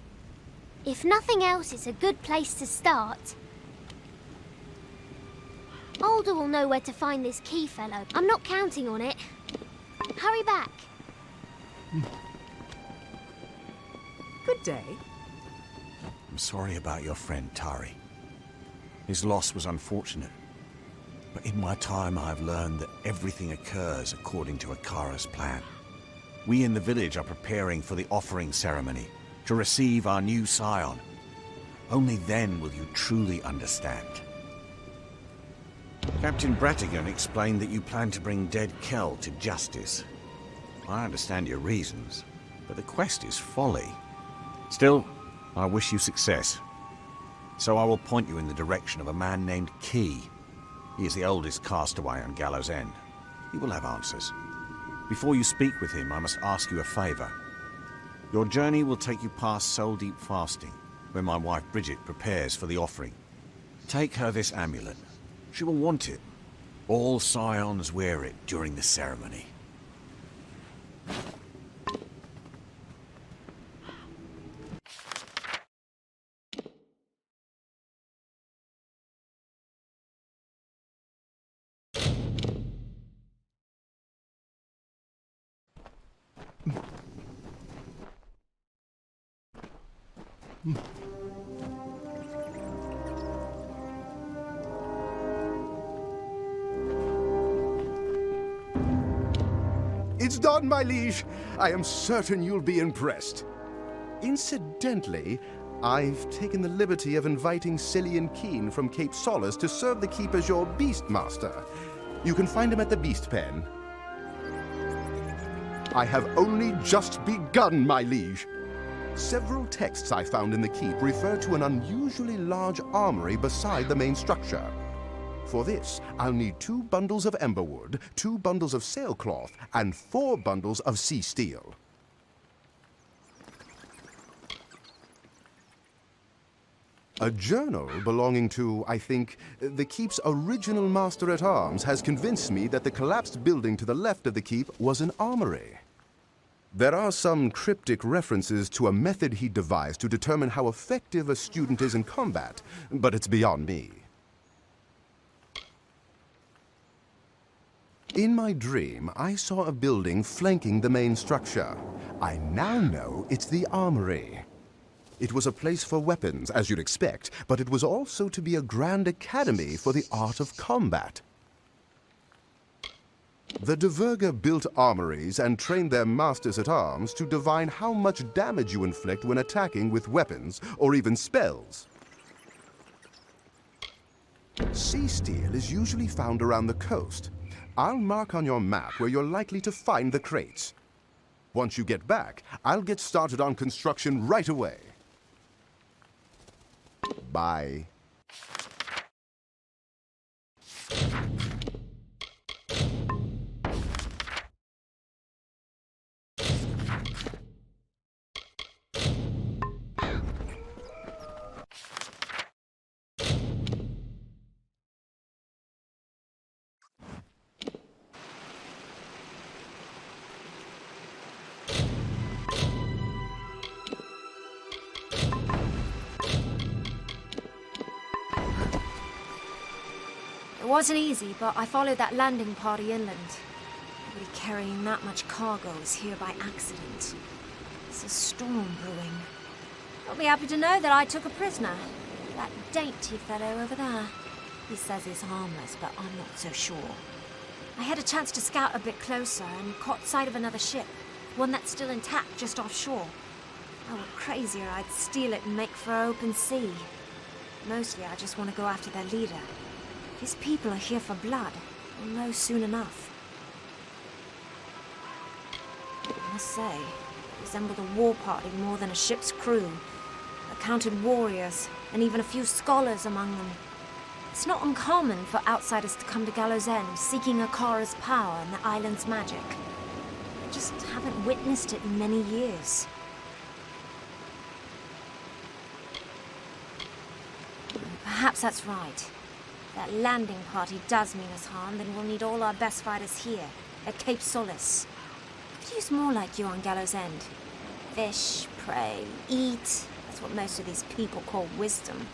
Speaker 4: If nothing else, it's a good place to start. Alder will know where to find this Key fellow. I'm not counting on it. Hurry back.
Speaker 7: Good day.
Speaker 1: I'm sorry about your friend, Tari. His loss was unfortunate. But in my time, I've learned that everything occurs according to Akara's plan. We in the village are preparing for the offering ceremony to receive our new scion. Only then will you truly understand. Captain Bratigan explained that you plan to bring Dead Kel to justice. I understand your reasons, but the quest is folly. Still, I wish you success. So I will point you in the direction of a man named Key. He is the oldest castaway on Gallows End. He will have answers. Before you speak with him, I must ask you a favor. Your journey will take you past Soul Deep Fasting, where my wife Bridget prepares for the offering. Take her this amulet. She will want it. All scions wear it during the ceremony.
Speaker 8: It's done, my liege. I am certain you'll be impressed. Incidentally, I've taken the liberty of inviting Cillian Keen from Cape Solace to serve the keep as your beast master. You can find him at the Beast Pen. I have only just begun, my liege. Several texts I found in the keep refer to an unusually large armory beside the main structure. For this, I'll need 2 bundles of emberwood, 2 bundles of sailcloth, and 4 bundles of sea steel. A journal belonging to, I think, the keep's original master-at-arms has convinced me that the collapsed building to the left of the keep was an armory. There are some cryptic references to a method he devised to determine how effective a student is in combat, but it's beyond me. In my dream, I saw a building flanking the main structure. I now know it's the armory. It was a place for weapons, as you'd expect, but it was also to be a grand academy for the art of combat. The Diverga built armories and trained their masters-at-arms to divine how much damage you inflict when attacking with weapons or even spells. Sea steel is usually found around the coast. I'll mark on your map where you're likely to find the crates. Once you get back, I'll get started on construction right away. Bye.
Speaker 5: It wasn't easy, but I followed that landing party inland. Nobody carrying that much cargo is here by accident. There's a storm brewing. You'll be happy to know that I took a prisoner. That dainty fellow over there. He says he's harmless, but I'm not so sure. I had a chance to scout a bit closer and caught sight of another ship. One that's still intact just offshore. I were crazier, I'd steal it and make for open sea. Mostly, I just want to go after their leader. His people are here for blood. We'll know soon enough. I must say, they resembled a war party more than a ship's crew. I counted warriors, and even a few scholars among them. It's not uncommon for outsiders to come to Gallows End, seeking Akara's power and the island's magic. I just haven't witnessed it in many years. Perhaps that's right. That landing party does mean us harm, then we'll need all our best fighters here, at Cape Solace. I could use more like you on Gallows End. Fish, pray, eat. That's what most of these people call wisdom.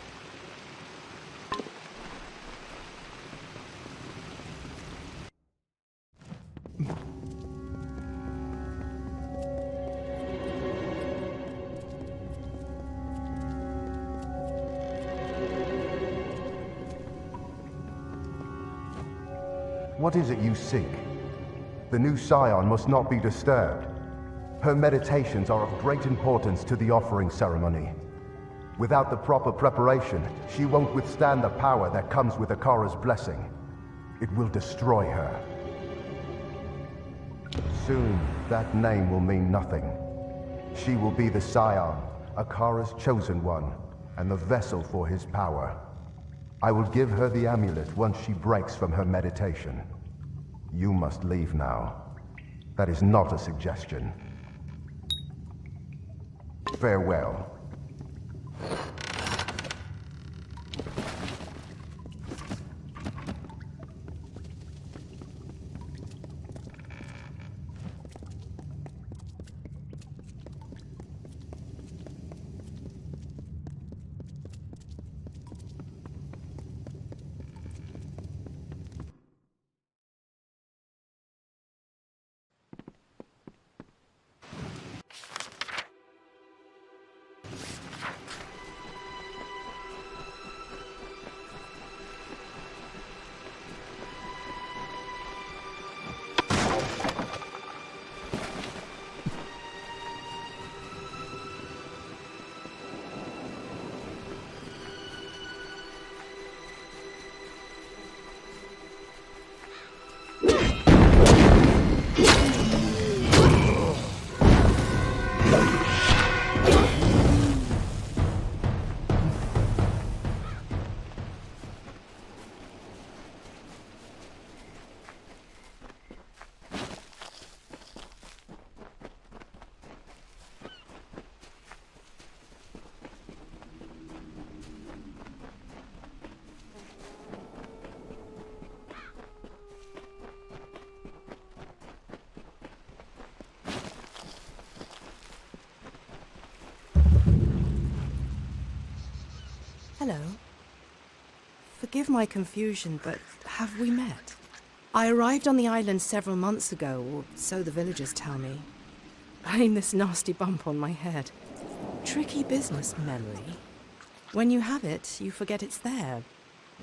Speaker 8: What is it you seek? The new scion must not be disturbed. Her meditations are of great importance to the offering ceremony. Without the proper preparation, she won't withstand the power that comes with Akara's blessing. It will destroy her. Soon, that name will mean nothing. She will be the scion, Akara's chosen one, and the vessel for his power. I will give her the amulet once she breaks from her meditation. You must leave now. That is not a suggestion. Farewell.
Speaker 7: Hello. Forgive my confusion, but have we met? I arrived on the island several months ago, or so the villagers tell me. I mean, this nasty bump on my head. Tricky business, memory. When you have it, you forget it's there.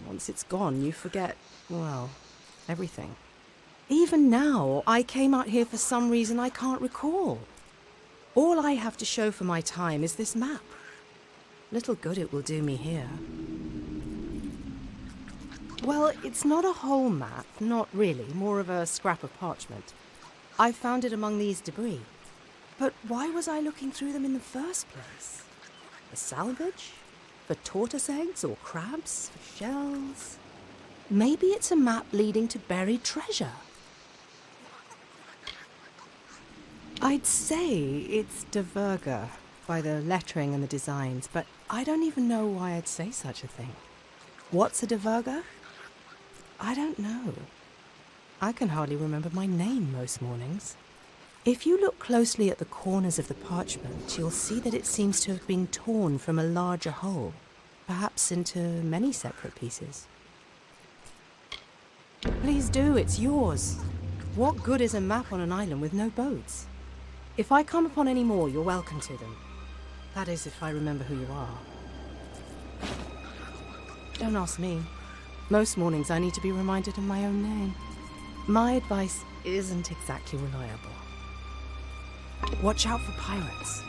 Speaker 7: Once it's gone, you forget, well, everything. Even now, I came out here for some reason I can't recall. All I have to show for my time is this map. Little good it will do me here. Well, it's not a whole map, not really, more of a scrap of parchment. I found it among these debris. But why was I looking through them in the first place? For salvage? For tortoise eggs or crabs? For shells? Maybe it's a map leading to buried treasure. I'd say it's Diverga by the lettering and the designs, but I don't even know why I'd say such a thing. What's a Diverga? I don't know. I can hardly remember my name most mornings. If you look closely at the corners of the parchment, you'll see that it seems to have been torn from a larger whole, perhaps into many separate pieces. Please do, it's yours. What good is a map on an island with no boats? If I come upon any more, you're welcome to them. That is, if I remember who you are. Don't ask me. Most mornings I need to be reminded of my own name. My advice isn't exactly reliable. Watch out for pirates.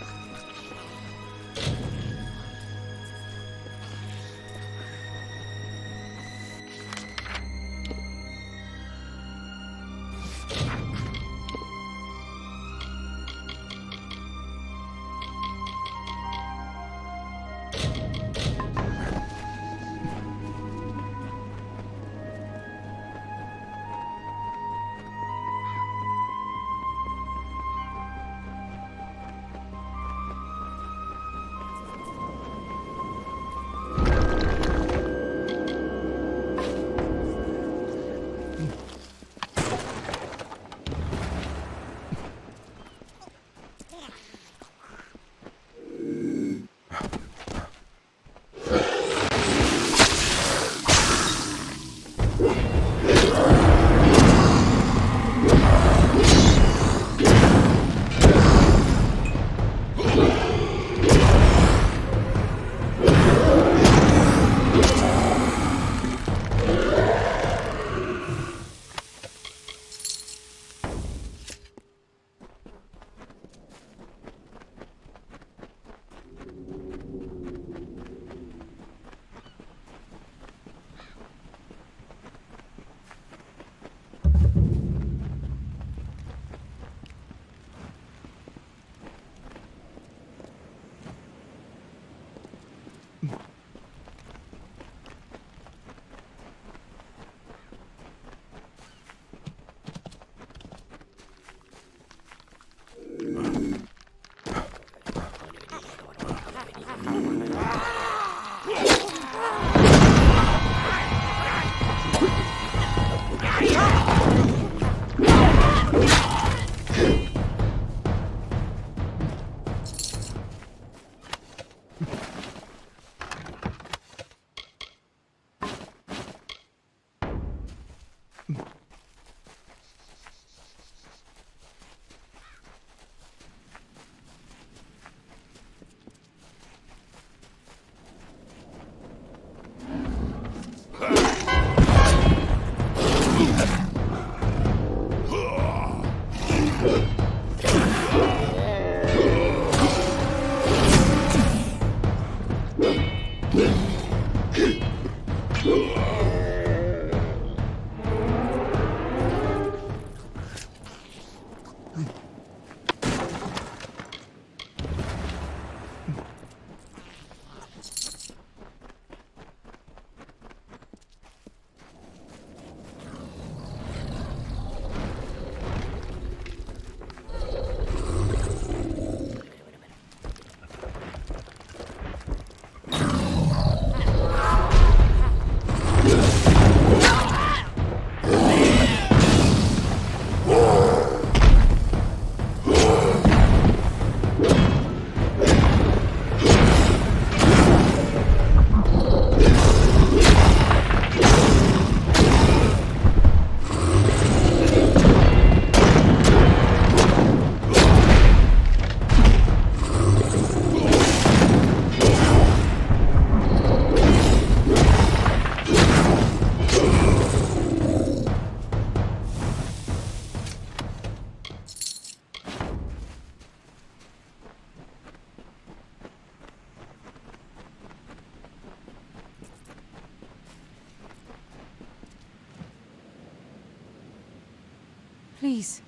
Speaker 11: Please,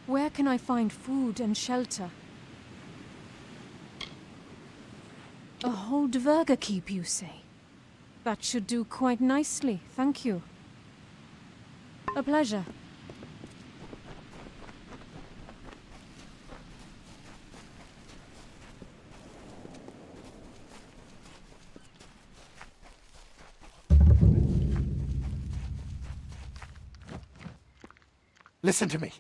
Speaker 11: where can I find food and shelter? A whole Dverga keep, you say? That should do quite nicely, thank you. A pleasure.
Speaker 13: Listen to me.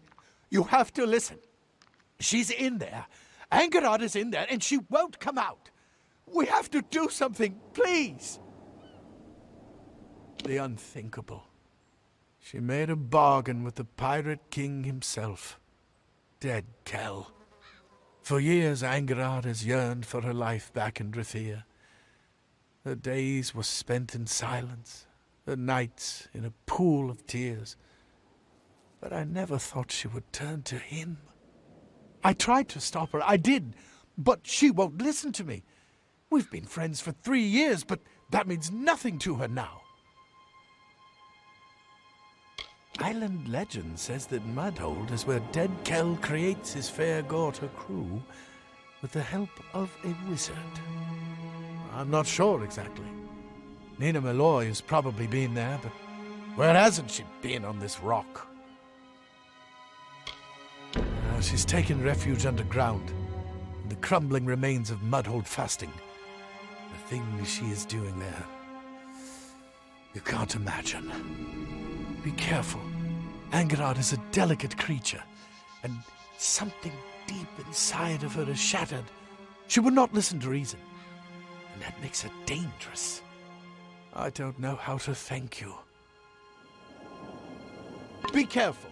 Speaker 13: You have to listen. She's in there. Angarada's in there, and she won't come out. We have to do something, please. The unthinkable. She made a bargain with the pirate king himself, Dead Kel. For years, Angarada's yearned for her life back in Rathir. Her days were spent in silence, her nights in a pool of tears. But I never thought she would turn to him. I tried to stop her, I did, but she won't listen to me. We've been friends for 3 years, but that means nothing to her now. Island legend says that Mudhold is where Dead Kel creates his fair Gorta crew with the help of a wizard. I'm not sure exactly. Nina Malloy has probably been there, but where hasn't she been on this rock? She's taken refuge underground, in the crumbling remains of Mudhold fasting. The things she is doing there, you can't imagine. Be careful. Angerard is a delicate creature, and something deep inside of her is shattered. She would not listen to reason, and that makes her dangerous. I don't know how to thank you. Be careful.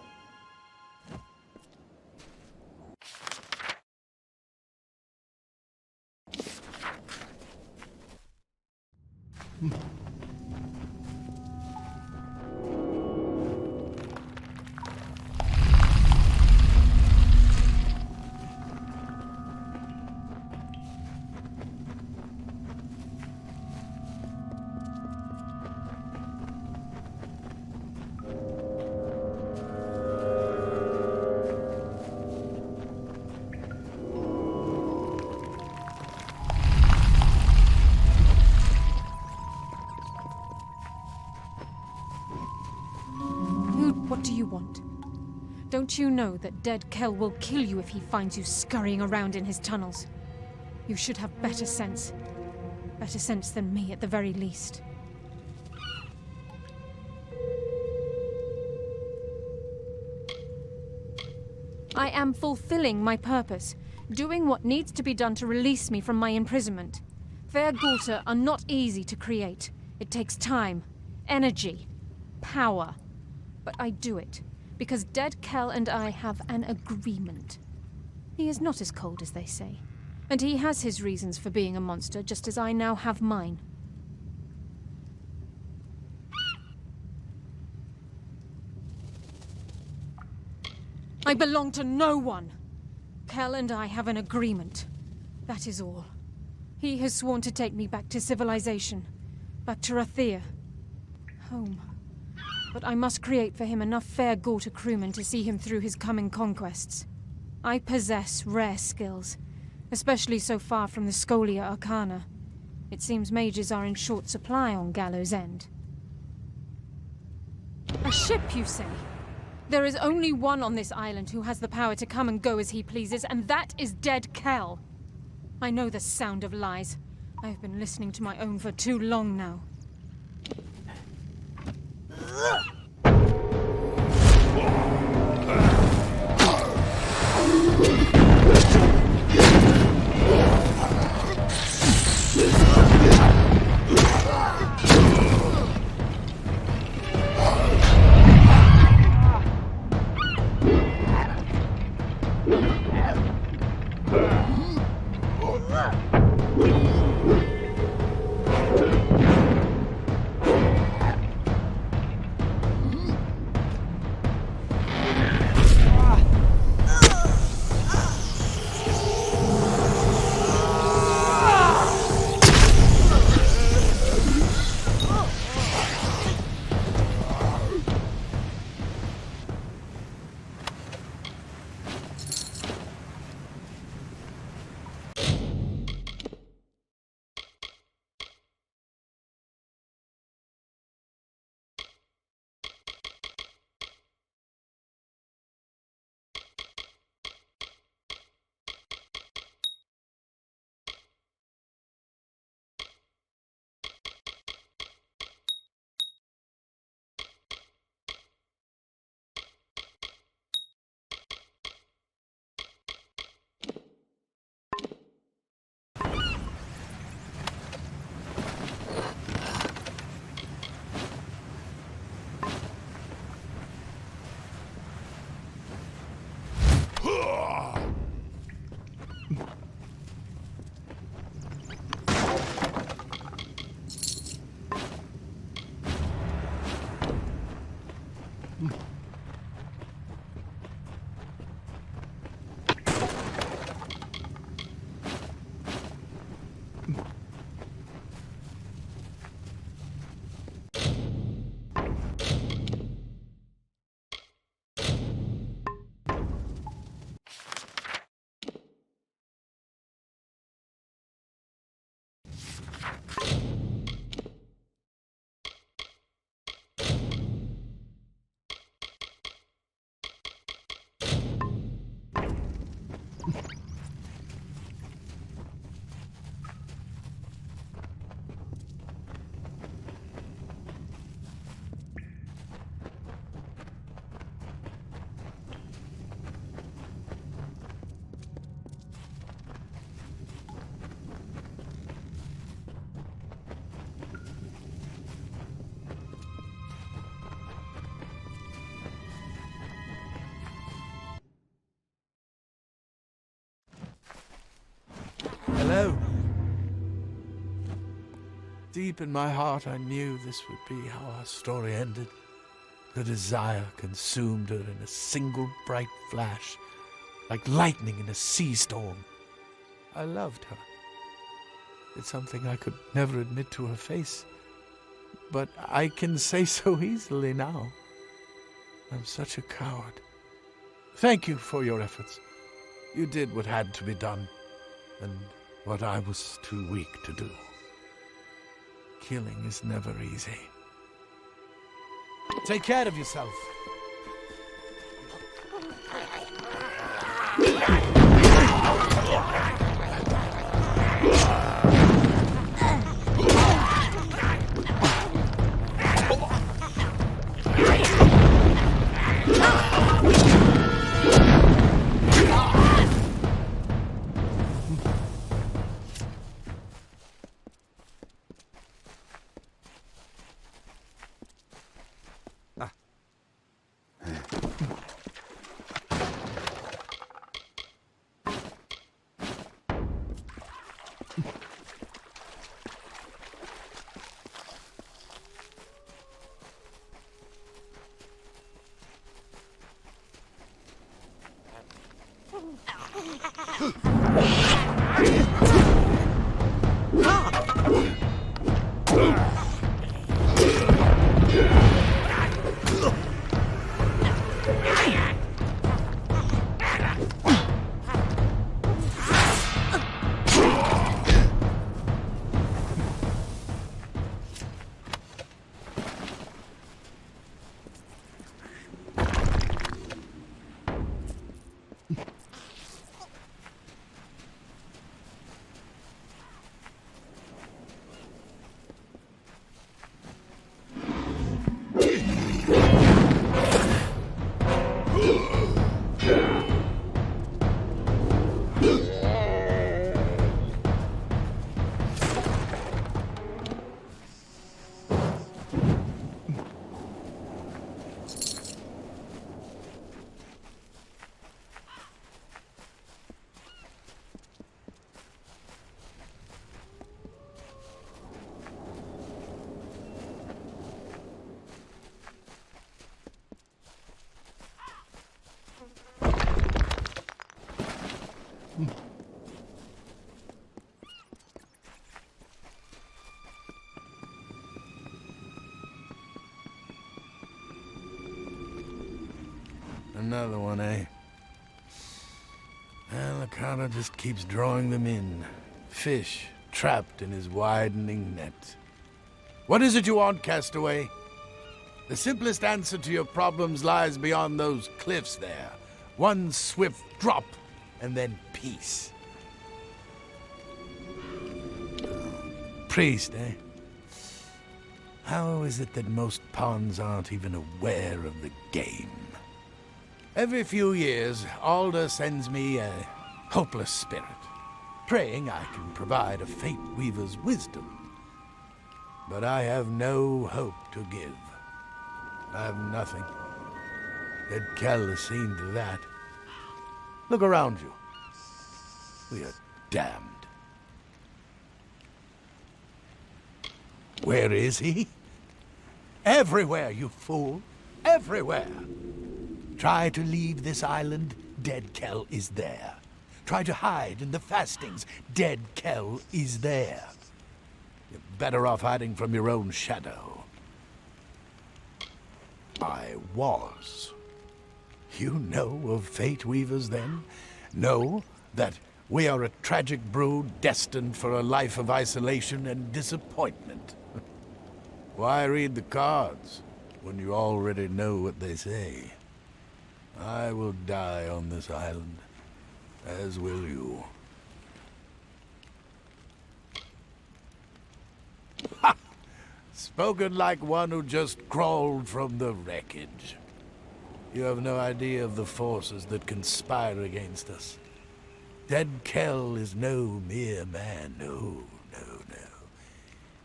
Speaker 11: What do you want? Don't you know that Dead Kel will kill you if he finds you scurrying around in his tunnels? You should have better sense. Better sense than me, at the very least. I am fulfilling my purpose, doing what needs to be done to release me from my imprisonment. Fair Gulta are not easy to create. It takes time, energy, power. But I do it, because Dead Kel and I have an agreement. He is not as cold as they say, and he has his reasons for being a monster, just as I now have mine. I belong to no one. Kel and I have an agreement. That is all. He has sworn to take me back to civilization, back to Rathir, home. But I must create for him enough fair Gulta crewmen to see him through his coming conquests. I possess rare skills, especially so far from the Scholia Arcana. It seems mages are in short supply on Gallows End. A ship, you say? There is only one on this island who has the power to come and go as he pleases, and that is Dead Kel. I know the sound of lies. I have been listening to my own for too long now.
Speaker 13: No. Deep in my heart, I knew this would be how our story ended. The desire consumed her in a single bright flash, like lightning in a sea storm. I loved her. It's something I could never admit to her face, but I can say so easily now. I'm such a coward. Thank you for your efforts. You did what had to be done, and what I was too weak to do. Killing is never easy. Take care of yourself. Another one, eh? Well, the carter just keeps drawing them in. Fish trapped in his widening net. What is it you want, castaway? The simplest answer to your problems lies beyond those cliffs there. One swift drop, and then peace. Priest, eh? How is it that most pawns aren't even aware of the game? Every few years, Alder sends me a hopeless spirit, praying I can provide a Fate Weaver's wisdom. But I have no hope to give. I have nothing. Dead Kel has seen to that. Look around you. We are damned. Where is he? Everywhere, you fool. Everywhere. Try to leave this island, Dead Kel is there. Try to hide in the fastings, Dead Kel is there. You're better off hiding from your own shadow. I was. You know of Fate Weavers, then? Know that we are a tragic brood destined for a life of isolation and disappointment. Why read the cards when you already know what they say? I will die on this island, as will you. Ha! Spoken like one who just crawled from the wreckage. You have no idea of the forces that conspire against us. Dead Kel is no mere man, no.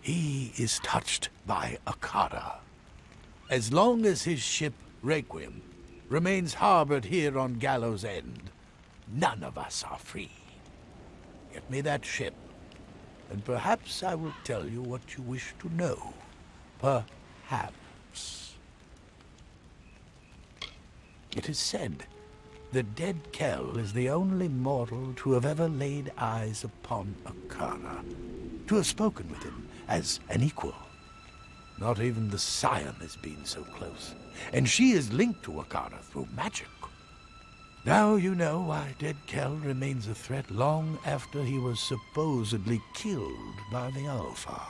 Speaker 13: He is touched by a Kara. As long as his ship, Requiem, remains harbored here on Gallows End, none of us are free. Get me that ship, and perhaps I will tell you what you wish to know. Perhaps. It is said that Dead Kel is the only mortal to have ever laid eyes upon a Kara, to have spoken with him as an equal. Not even the Scion has been so close, and she is linked to Akara through magic. Now you know why Dead Kel remains a threat long after he was supposedly killed by the Alpha.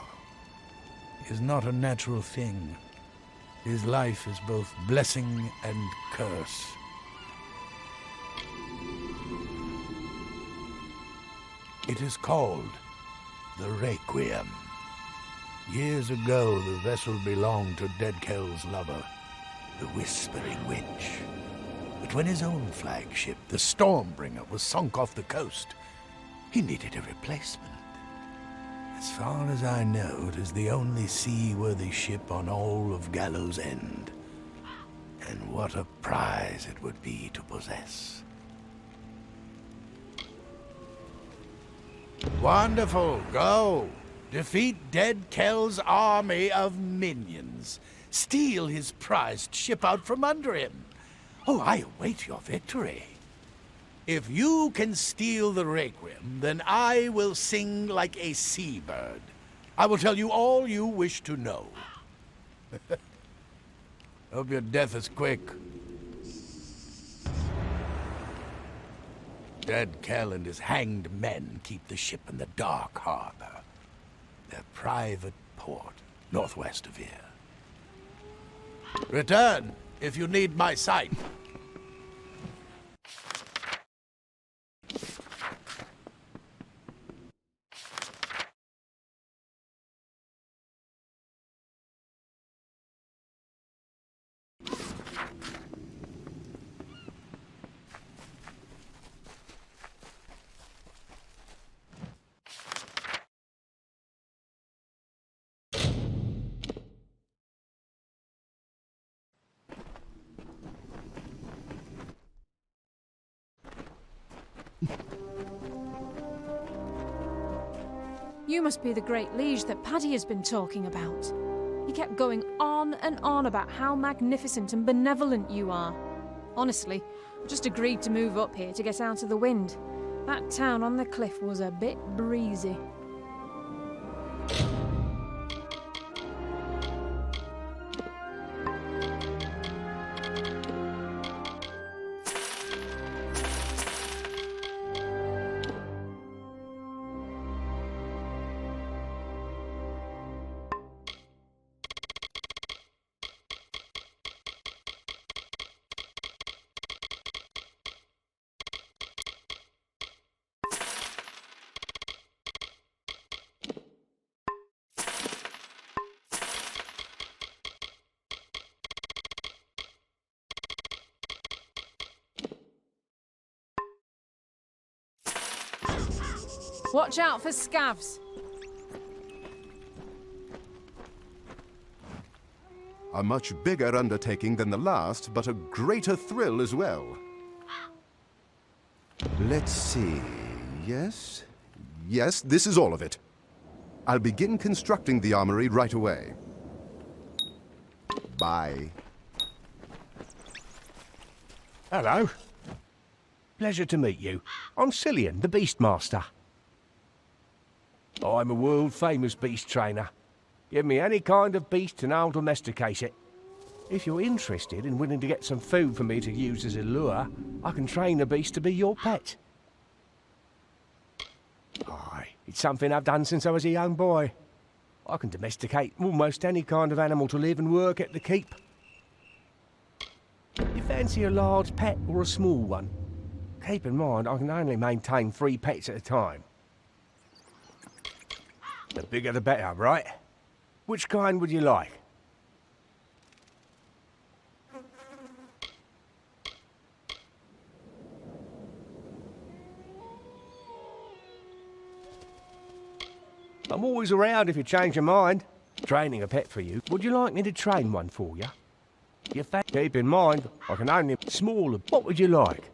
Speaker 13: He is not a natural thing. His life is both blessing and curse. It is called the Requiem. Years ago, the vessel belonged to Dead Kel's lover, the Whispering Witch. But when his own flagship, the Stormbringer, was sunk off the coast, he needed a replacement. As far as I know, it is the only seaworthy ship on all of Gallows End. And what a prize it would be to possess. Wonderful, go! Defeat Dead Kel's army of minions. Steal his prized ship out from under him. Oh, I await your victory. If you can steal the Requiem, then I will sing like a seabird. I will tell you all you wish to know. Hope your death is quick. Dead Kel and his hanged men keep the ship in the Dark Harbor, their private port northwest of here. Return if you need my sight.
Speaker 11: You must be the great liege that Paddy has been talking about. He kept going on and on about how magnificent and benevolent you are. Honestly, I just agreed to move up here to get out of the wind. That town on the cliff was a bit breezy. Watch out for scavs.
Speaker 8: A much bigger undertaking than the last, but a greater thrill as well. Let's see. Yes? Yes, this is all of it. I'll begin constructing the armory right away. Bye.
Speaker 3: Hello. Pleasure to meet you. I'm Cillian, the Beastmaster. I'm a world-famous beast trainer. Give me any kind of beast and I'll domesticate it. If you're interested and willing to get some food for me to use as a lure, I can train the beast to be your pet. Aye, it's something I've done since I was a young boy. I can domesticate almost any kind of animal to live and work at the keep. You fancy a large pet or a small one? Keep in mind, I can only maintain 3 pets at a time. The bigger the better, right? Which kind would you like? I'm always around if you change your mind. Training a pet for you. Would you like me to train one for you? Keep in mind, I can only smaller. What would you like?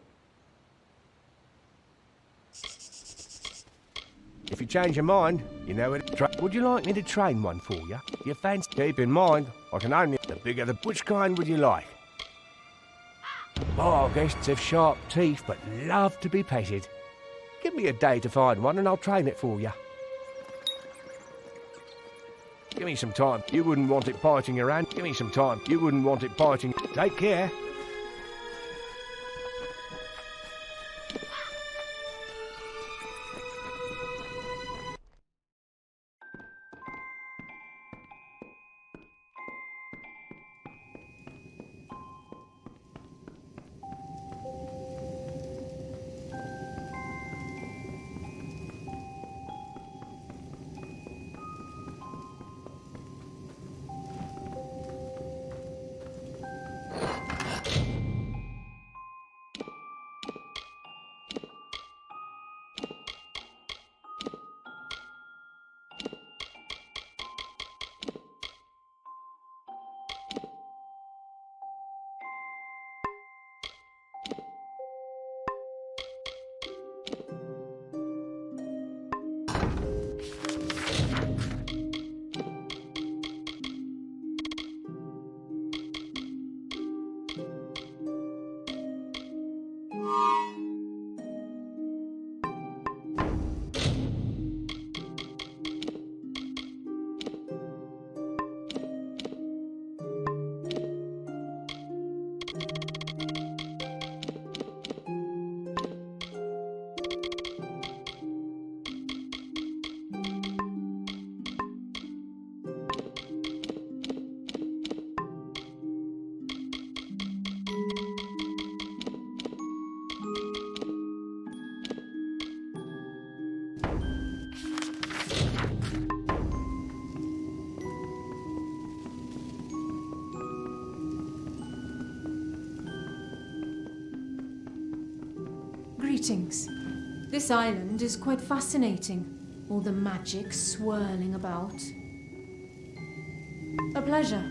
Speaker 3: If you change your mind, you know it. Would you like me to train one for you? You fancy? Keep in mind, I can only... The bigger the... Which kind would you like? Our guests have sharp teeth, but love to be petted. Give me a day to find one and I'll train it for you. Give me some time. You wouldn't want it biting your hand. Give me some time. You wouldn't want it biting... Take care.
Speaker 11: Greetings. This island is quite fascinating. All the magic swirling about. A pleasure.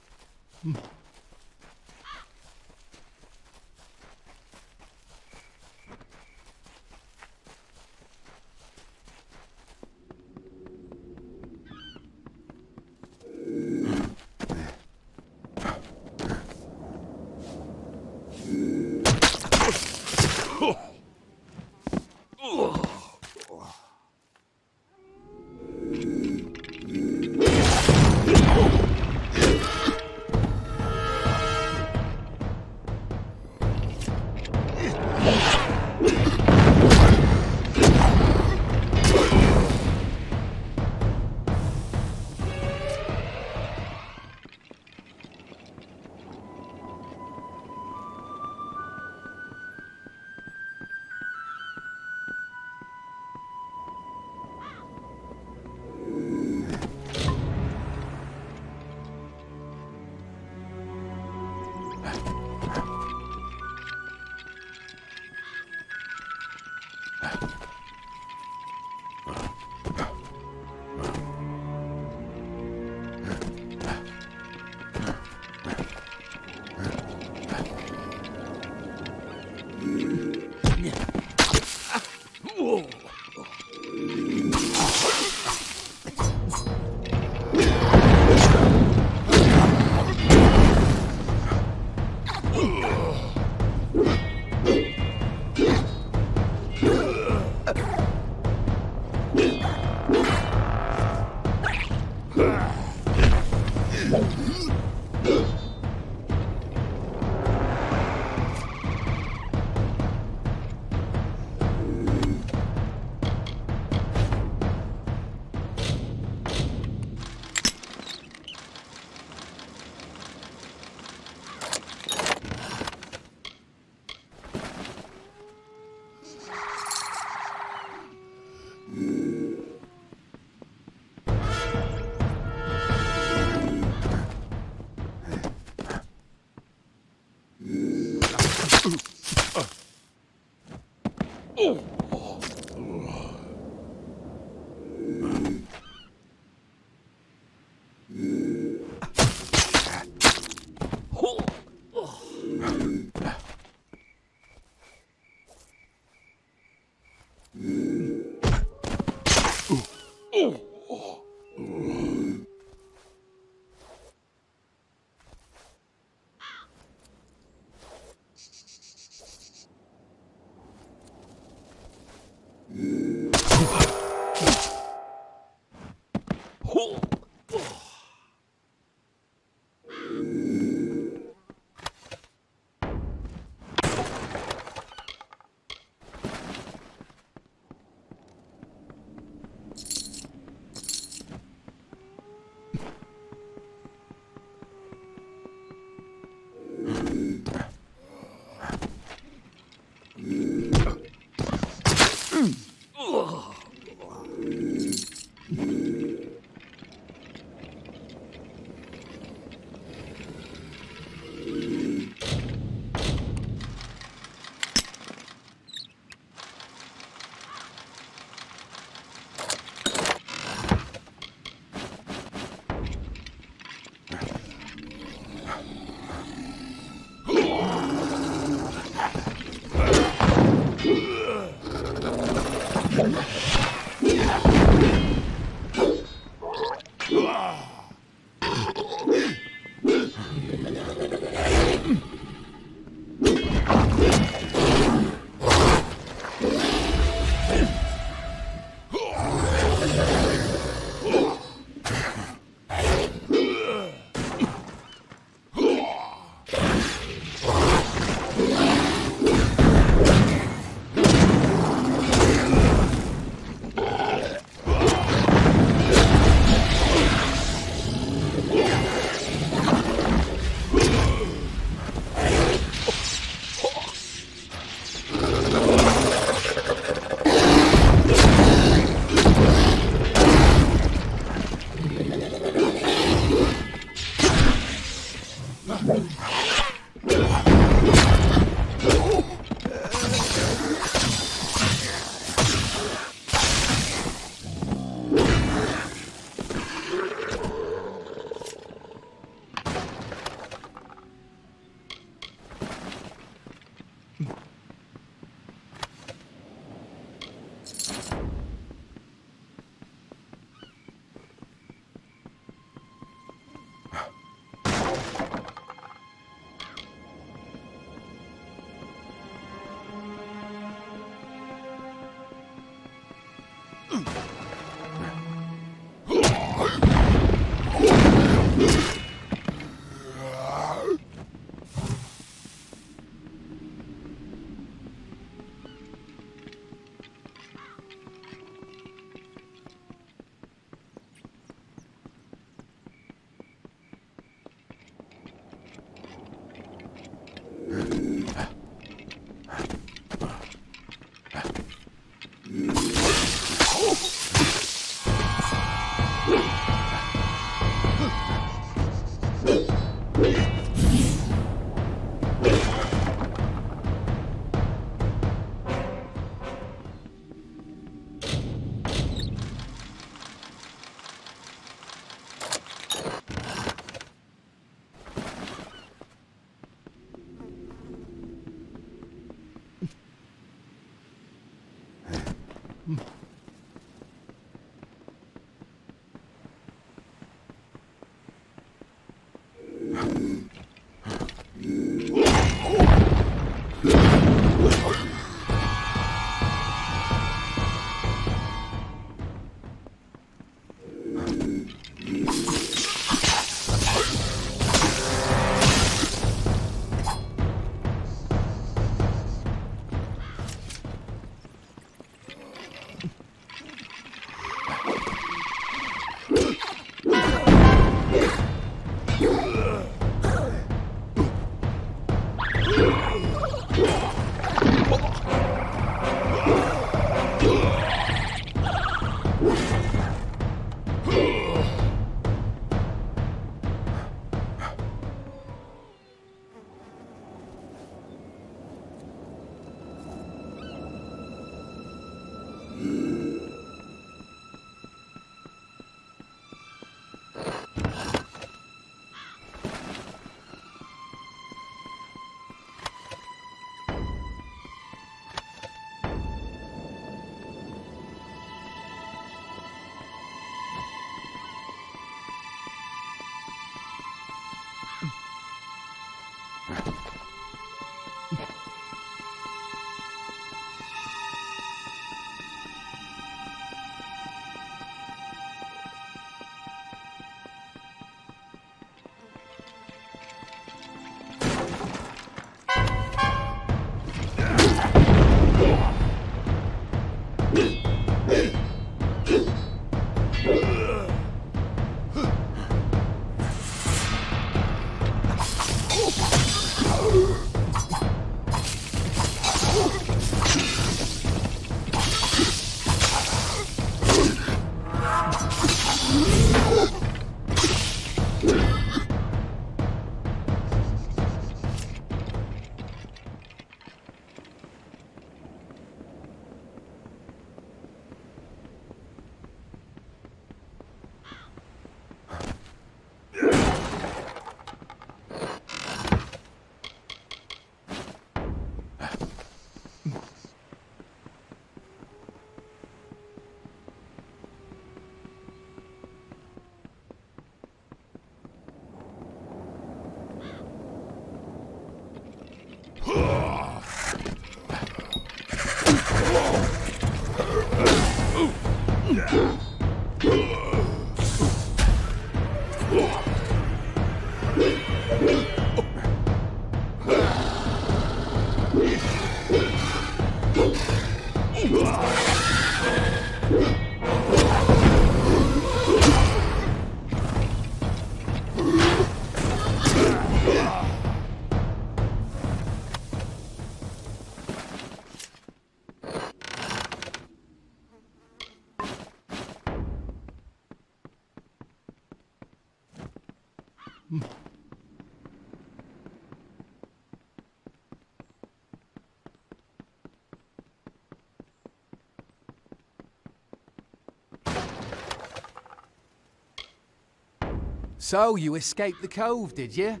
Speaker 12: So, you escaped the cove, did you?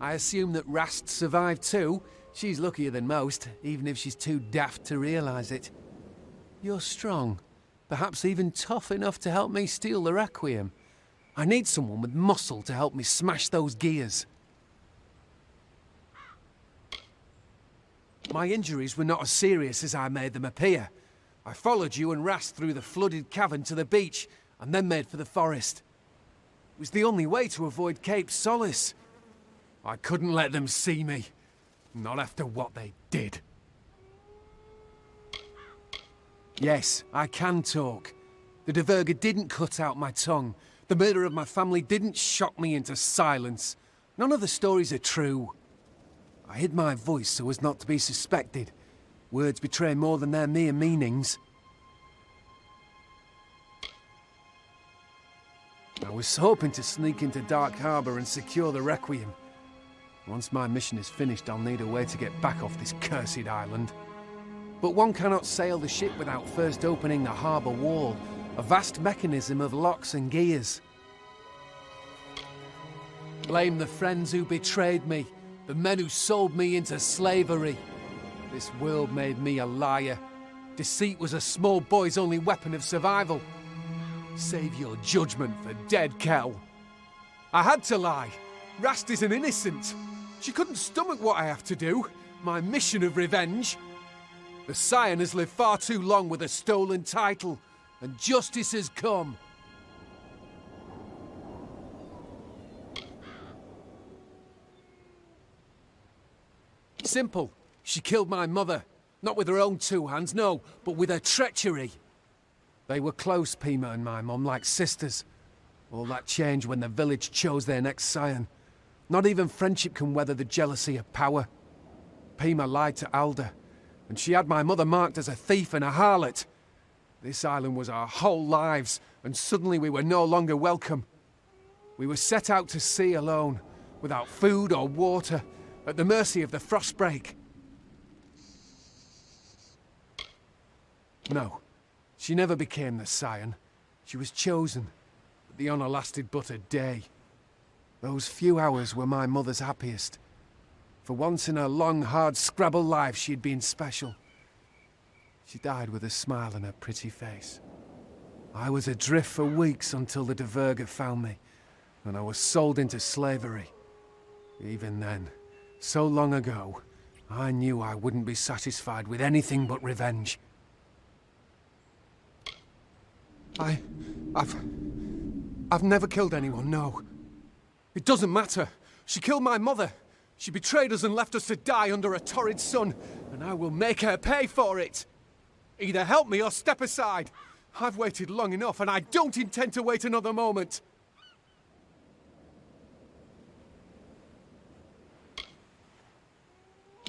Speaker 12: I assume that Rast survived too. She's luckier than most, even if she's too daft to realise it. You're strong. Perhaps even tough enough to help me steal the Requiem. I need someone with muscle to help me smash those gears. My injuries were not as serious as I made them appear. I followed you and Rast through the flooded cavern to the beach, and then made for the forest. It was the only way to avoid Cape Solace. I couldn't let them see me. Not after what they did. Yes, I can talk. The Diverger didn't cut out my tongue. The murder of my family didn't shock me into silence. None of the stories are true. I hid my voice so as not to be suspected. Words betray more than their mere meanings. I was hoping to sneak into Dark Harbour and secure the Requiem. Once my mission is finished, I'll need a way to get back off this cursed island. But one cannot sail the ship without first opening the harbour wall, a vast mechanism of locks and gears. Blame the friends who betrayed me, the men who sold me into slavery. This world made me a liar. Deceit was a small boy's only weapon of survival. Save your judgment for Dead Kel. I had to lie. Rast is an innocent. She couldn't stomach what I have to do. My mission of revenge. The Scion has lived far too long with a stolen title, and justice has come. Simple. She killed my mother. Not with her own two hands, no, but with her treachery. They were close, Pima and my mum, like sisters. All that changed when the village chose their next scion. Not even friendship can weather the jealousy of power. Pima lied to Alda, and she had my mother marked as a thief and a harlot. This island was our whole lives, and suddenly we were no longer welcome. We were set out to sea alone, without food or water, at the mercy of the frostbreak. No. She never became the Scion. She was chosen, but the honour lasted but a day. Those few hours were my mother's happiest. For once in her long, hard Scrabble life, she had been special. She died with a smile on her pretty face. I was adrift for weeks until the Diverger found me, and I was sold into slavery. Even then, so long ago, I knew I wouldn't be satisfied with anything but revenge. I've never killed anyone, no. It doesn't matter. She killed my mother. She betrayed us and left us to die under a torrid sun, and I will make her pay for it. Either help me or step aside. I've waited long enough, and I don't intend to wait another moment.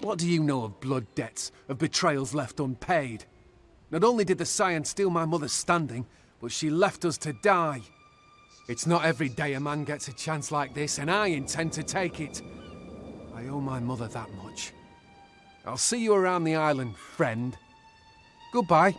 Speaker 12: What do you know of blood debts, of betrayals left unpaid? Not only did the Scion steal my mother's standing, but she left us to die. It's not every day a man gets a chance like this, and I intend to take it. I owe my mother that much. I'll see you around the island, friend. Goodbye.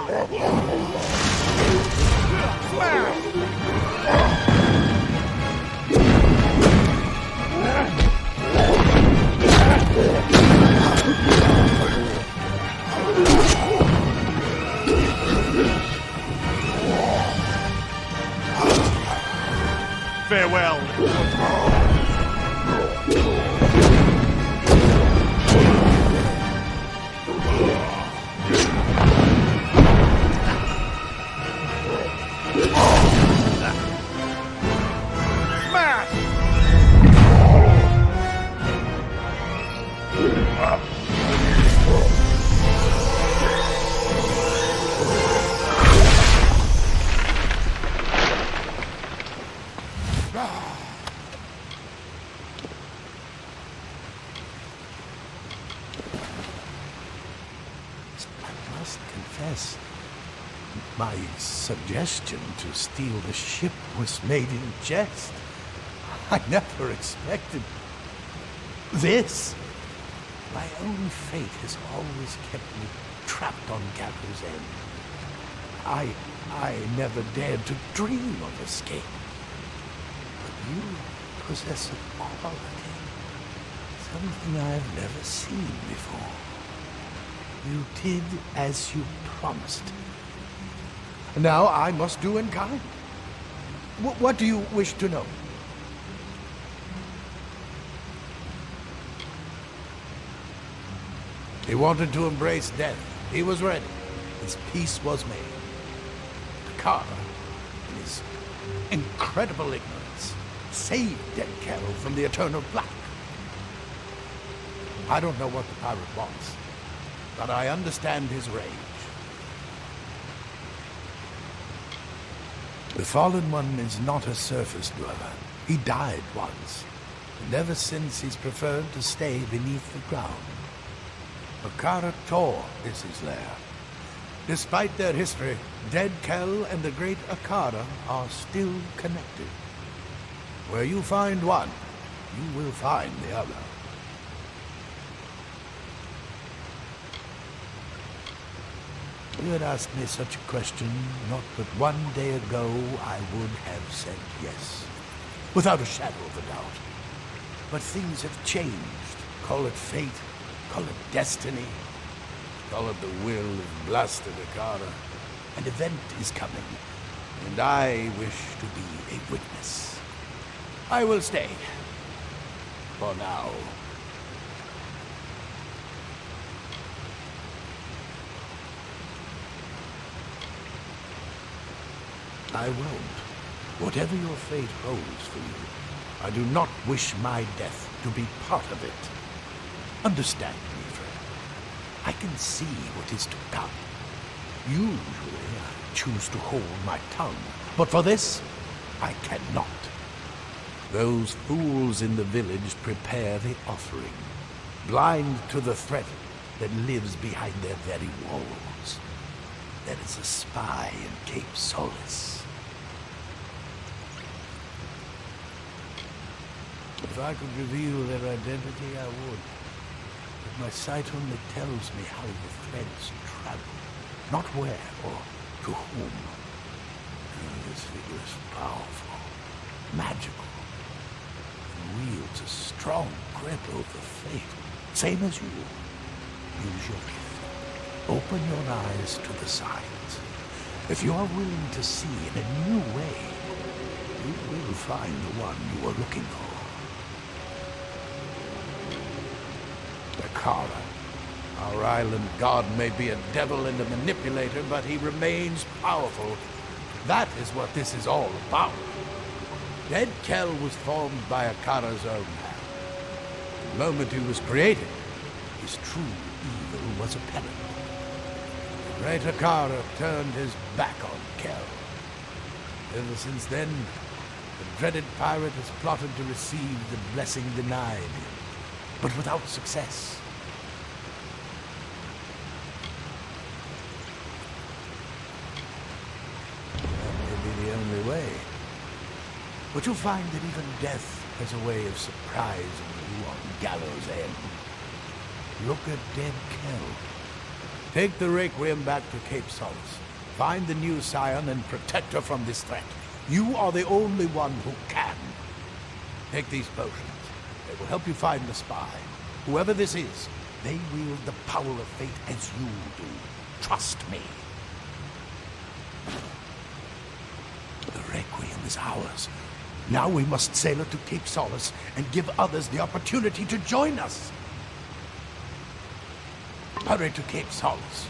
Speaker 3: kill him. Smash!
Speaker 1: Farewell.
Speaker 13: My suggestion to steal the ship was made in jest. I never expected this. My own fate has always kept me trapped on Gallows End. I never dared to dream of escape. But you possess a quality, something I've never seen before. You did as you promised. Now I must do in kind. What do you wish to know? He wanted to embrace death. He was ready. His peace was made. Akara, in his incredible ignorance, saved Dead Kel from the eternal black. I don't know what the pirate wants, but I understand his rage. The Fallen One is not a surface dweller. He died once, and ever since he's preferred to stay beneath the ground. Akara Tor is his lair. Despite their history, Dead Kel and the great Akara are still connected. Where you find one, you will find the other. You had asked me such a question not but 1 day ago, I would have said yes. Without a shadow of a doubt. But things have changed. Call it fate, call it destiny, call it the will of blasted Akara. An event is coming, and I wish to be a witness. I will stay. For now. I won't. Whatever your fate holds for you, I do not wish my death to be part of it. Understand me, friend. I can see what is to come. Usually, I choose to hold my tongue, but for this, I cannot. Those fools in the village prepare the offering, blind to the threat that lives behind their very walls. There is a spy in Cape Solace. If I could reveal their identity, I would. But my sight only tells me how the threads travel, not where or to whom. This figure is powerful, magical, and wields a strong grip over fate, same as you. Use your gift. Open your eyes to the signs. If you are willing to see in a new way, you will find the one you are looking for. Akara. Our island god may be a devil and a manipulator, but he remains powerful. That is what this is all about. Dead Kel was formed by Akara's own hand. The moment he was created, his true evil was apparent. The great Akara turned his back on Kel. Ever since then, the dreaded pirate has plotted to receive the blessing denied him, but without success. Way. But you'll find that even death has a way of surprising you on Gallows End. Look at Dead Kel. Take the Requiem back to Cape Solace. Find the new Scion and protect her from this threat. You are the only one who can. Take these potions. They will help you find the spy. Whoever this is, they wield the power of fate as you do. Trust me. The Requiem is ours. Now we must sail her to Cape Solace and give others the opportunity to join us. Hurry to Cape Solace.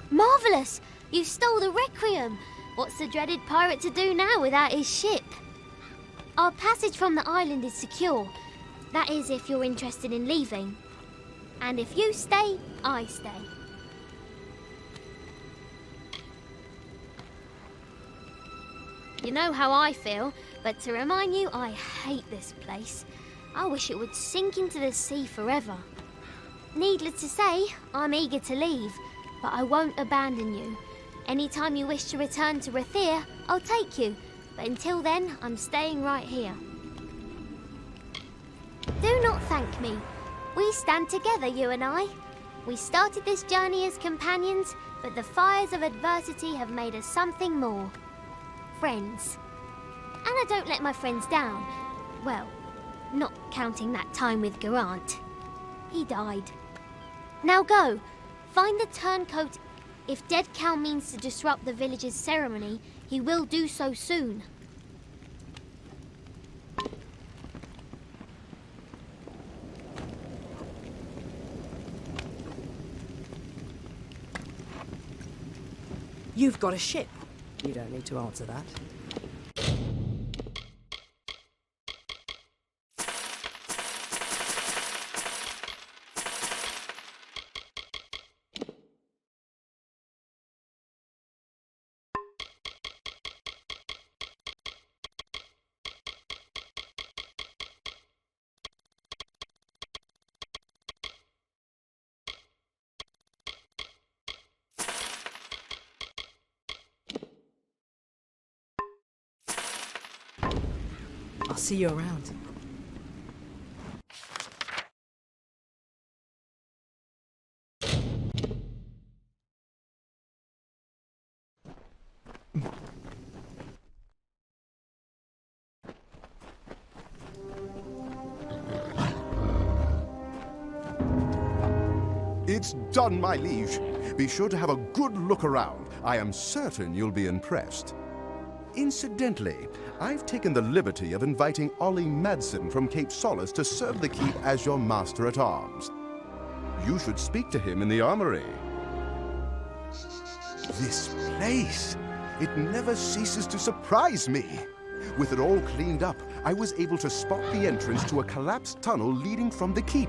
Speaker 4: Marvellous! You stole the Requiem! What's the dreaded pirate to do now without his ship? Our passage from the island is secure. That is, if you're interested in leaving. And if you stay, I stay. You know how I feel, but to remind you, I hate this place. I wish it would sink into the sea forever. Needless to say, I'm eager to leave, but I won't abandon you. Anytime you wish to return to Rathir, I'll take you. But until then, I'm staying right here. Do not thank me. We stand together, you and I. We started this journey as companions, but the fires of adversity have made us something more. Friends. And I don't let my friends down. Well, not counting that time with Geraint. He died. Now go. Find the turncoat. If Dead Kel means to disrupt the village's ceremony, he will do so soon.
Speaker 7: You've got a ship. You don't need to answer that. I'll see you around.
Speaker 8: It's done, my liege. Be sure to have a good look around. I am certain you'll be impressed. Incidentally, I've taken the liberty of inviting Ollie Madsen from Cape Solace to serve the keep as your master-at-arms. You should speak to him in the armory. This place, it never ceases to surprise me. With it all cleaned up, I was able to spot the entrance to a collapsed tunnel leading from the keep.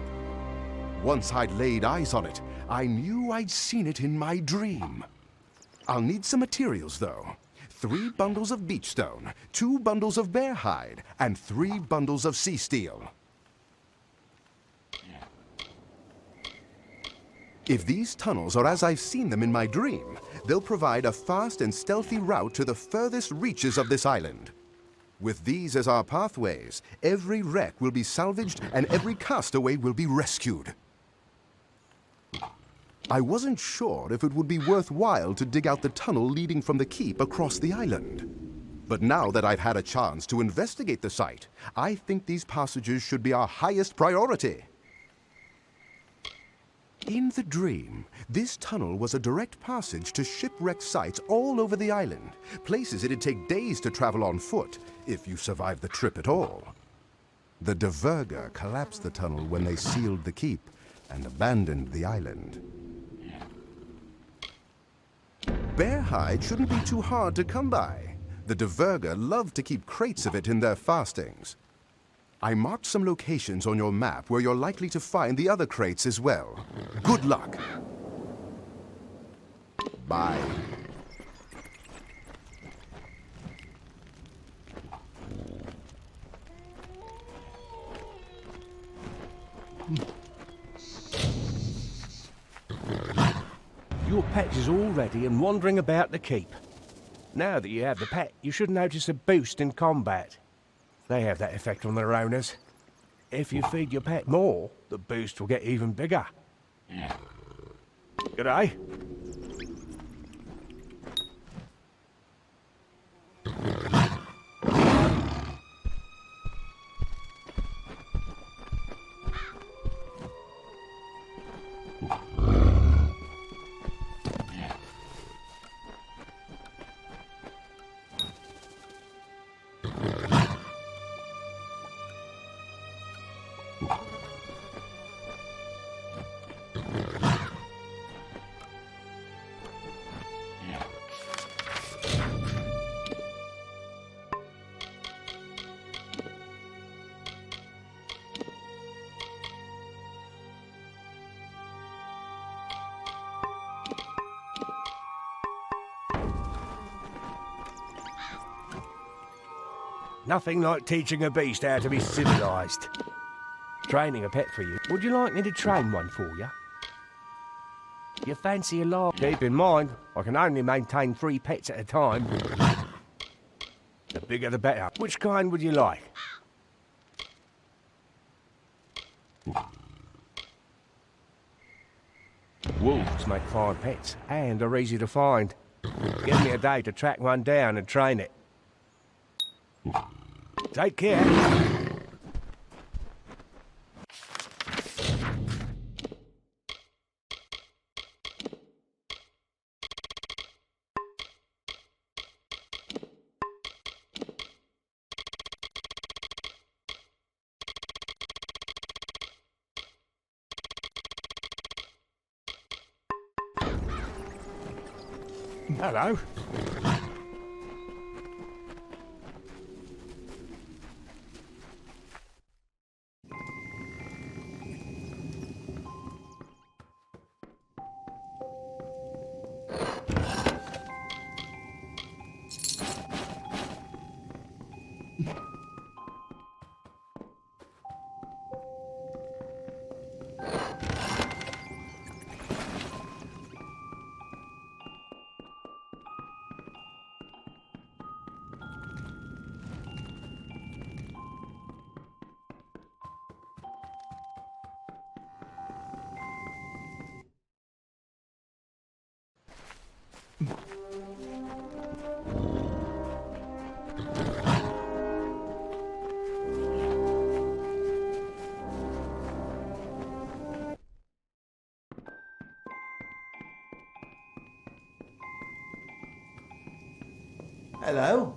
Speaker 8: Once I'd laid eyes on it, I knew I'd seen it in my dream. I'll need some materials, though. 3 bundles of beach stone, 2 bundles of bear hide, and 3 bundles of sea steel. If these tunnels are as I've seen them in my dream, they'll provide a fast and stealthy route to the furthest reaches of this island. With these as our pathways, every wreck will be salvaged and every castaway will be rescued. I wasn't sure if it would be worthwhile to dig out the tunnel leading from the keep across the island. But now that I've had a chance to investigate the site, I think these passages should be our highest priority. In the dream, this tunnel was a direct passage to shipwreck sites all over the island, places it'd take days to travel on foot, if you survived the trip at all. The Deverga collapsed the tunnel when they sealed the keep and abandoned the island. Bear hide shouldn't be too hard to come by. The Deverga love to keep crates of it in their fastings. I marked some locations on your map where you're likely to find the other crates as well. Good luck. Bye.
Speaker 3: Your pet is all ready and wandering about the keep. Now that you have the pet, you should notice a boost in combat. They have that effect on their owners. If you feed your pet more, the boost will get even bigger. G'day. Nothing like teaching a beast how to be civilized. Training a pet for you. Would you like me to train one for you? You fancy a large? Keep in mind, I can only maintain 3 pets at a time. The bigger the better. Which kind would you like? Wolves make fine pets and are easy to find. Give me a day to track one down and train it. Take care. Hello.
Speaker 13: Hello?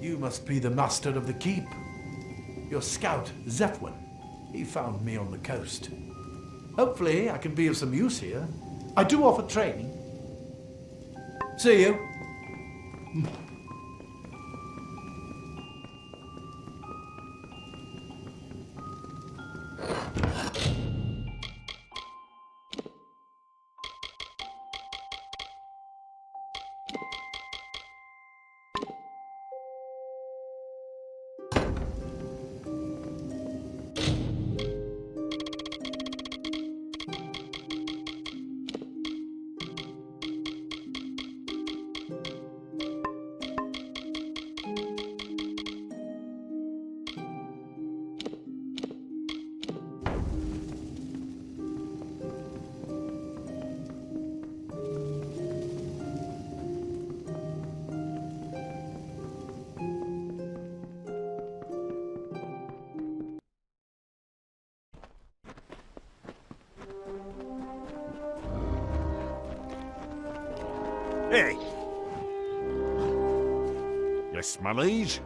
Speaker 13: You must be the master of the keep. Your scout, Zephwin. He found me on the coast. Hopefully I can be of some use here. I do offer training. See you.
Speaker 1: Hey! Yes, my liege?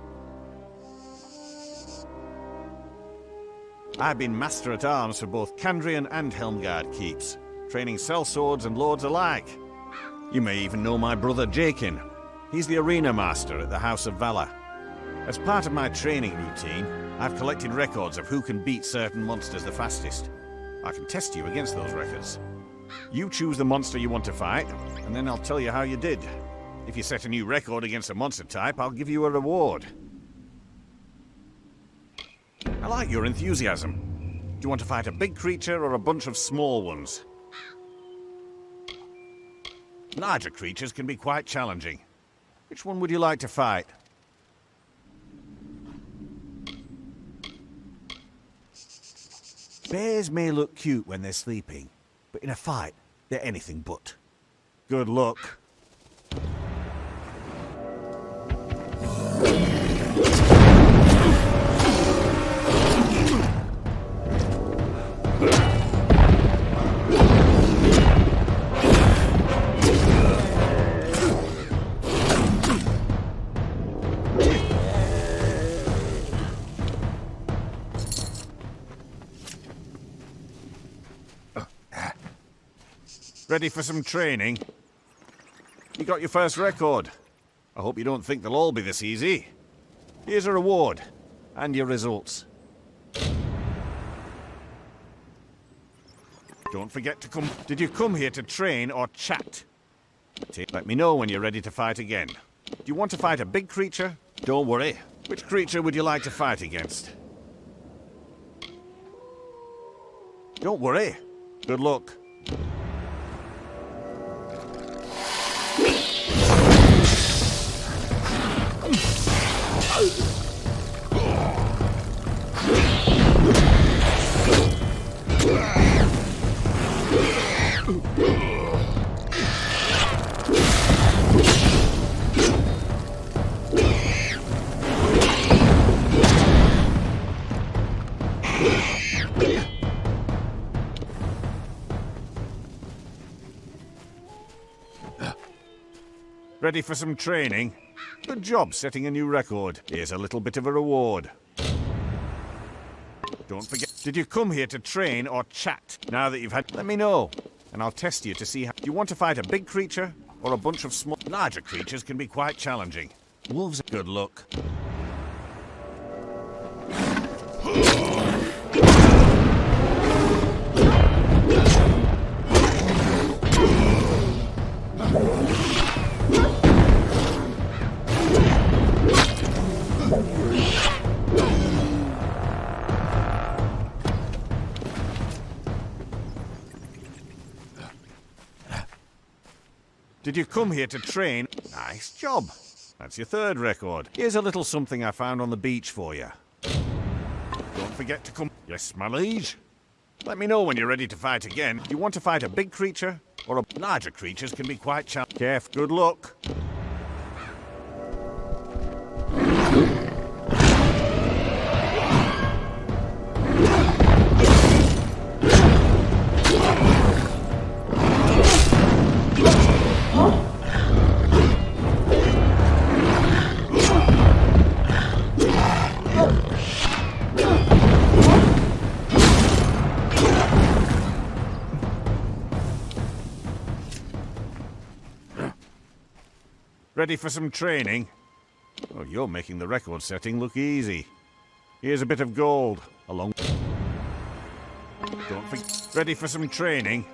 Speaker 1: I've been Master at Arms for both Candrian and Helmgard keeps, training sellswords and lords alike. You may even know my brother Jakin. He's the arena master at the House of Valor. As part of my training routine, I've collected records of who can beat certain monsters the fastest. I can test you against those records. You choose the monster you want to fight, and then I'll tell you how you did. If you set a new record against a monster type, I'll give you a reward. I like your enthusiasm. Do you want to fight a big creature or a bunch of small ones? Larger creatures can be quite challenging. Which one would you like to fight? Bears may look cute when they're sleeping, but in a fight, they're anything but. Good luck. Ready for some training? You got your first record. I hope you don't think they'll all be this easy. Here's a reward, and your results. Don't forget to come... Did you come here to train or chat? Let me know when you're ready to fight again. Do you want to fight a big creature? Don't worry. Which creature would you like to fight against? Don't worry. Good luck. Ready for some training? Good job setting a new record. Here's a little bit of a reward. Don't forget, did you come here to train or chat? Now that you've had... Let me know, and I'll test you to see how... Do you want to fight a big creature or a bunch of small... Larger creatures can be quite challenging. Wolves... Good luck. Did you come here to train? Nice job. That's your third record. Here's a little something I found on the beach for you. Don't forget to come... Yes, my liege? Let me know when you're ready to fight again. Do you want to fight a big creature? Or a... Larger creatures can be quite challenging. Careful. Good luck. Ready for some training? Oh, you're making the record setting look easy. Here's a bit of gold, along... Don't forget... Ready for some training?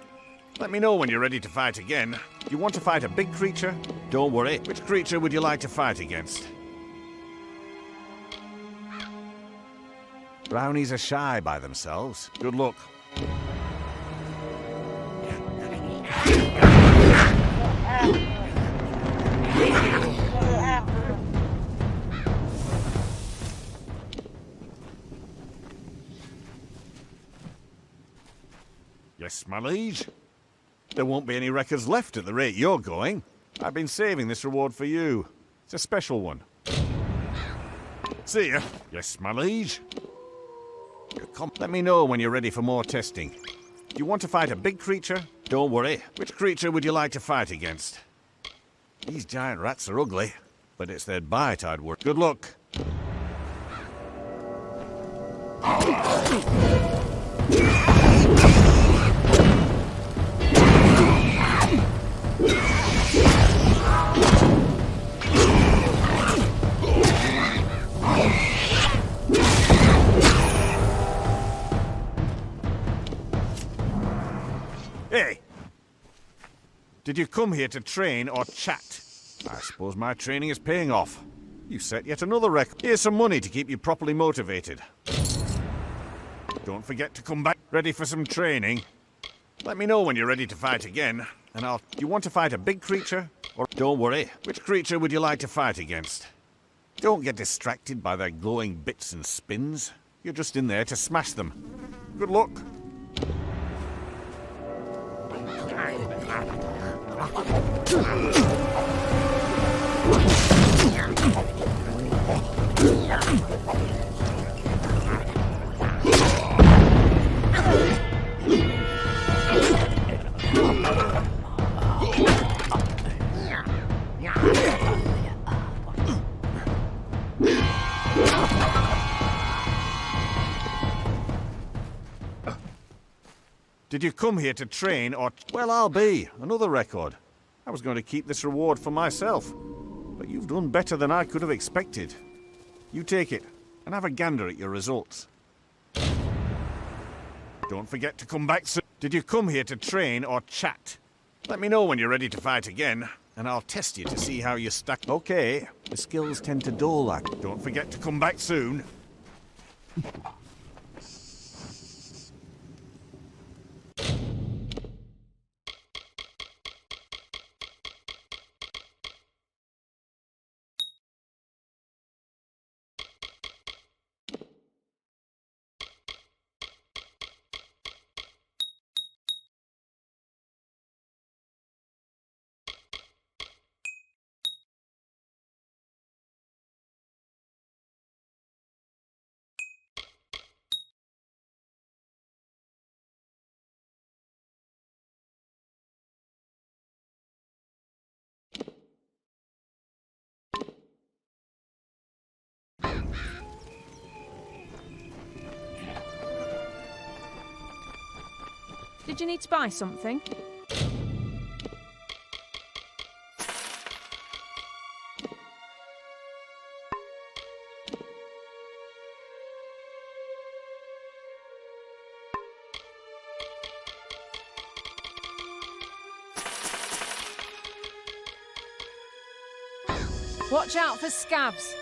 Speaker 1: Let me know when you're ready to fight again. Do you want to fight a big creature? Don't worry. Which creature would you like to fight against? Brownies are shy by themselves. Good luck. Yes, my liege. There won't be any records left at the rate you're going. I've been saving this reward for you. It's a special one. See ya. Yes, my liege. Let me know when you're ready for more testing. Do you want to fight a big creature? Don't worry. Which creature would you like to fight against? These giant rats are ugly, but it's their bite I'd work. Good luck. Hey! Did you come here to train or chat? I suppose my training is paying off. You set yet another record. Here's some money to keep you properly motivated. Don't forget to come back ready for some training. Let me know when you're ready to fight again, and I'll... Do you want to fight a big creature? Or don't worry, which creature would you like to fight against? Don't get distracted by their glowing bits and spins. You're just in there to smash them. Good luck. Did you come here to train or... Well, I'll be. Another record. I was going to keep this reward for myself. But you've done better than I could have expected. You take it, and have a gander at your results. Don't forget to come back soon. Did you come here to train or chat? Let me know when you're ready to fight again, and I'll test you to see how you stack. Okay, the skills tend to dull that. Don't forget to come back soon.
Speaker 11: Did you need to buy something? Watch out for scabs.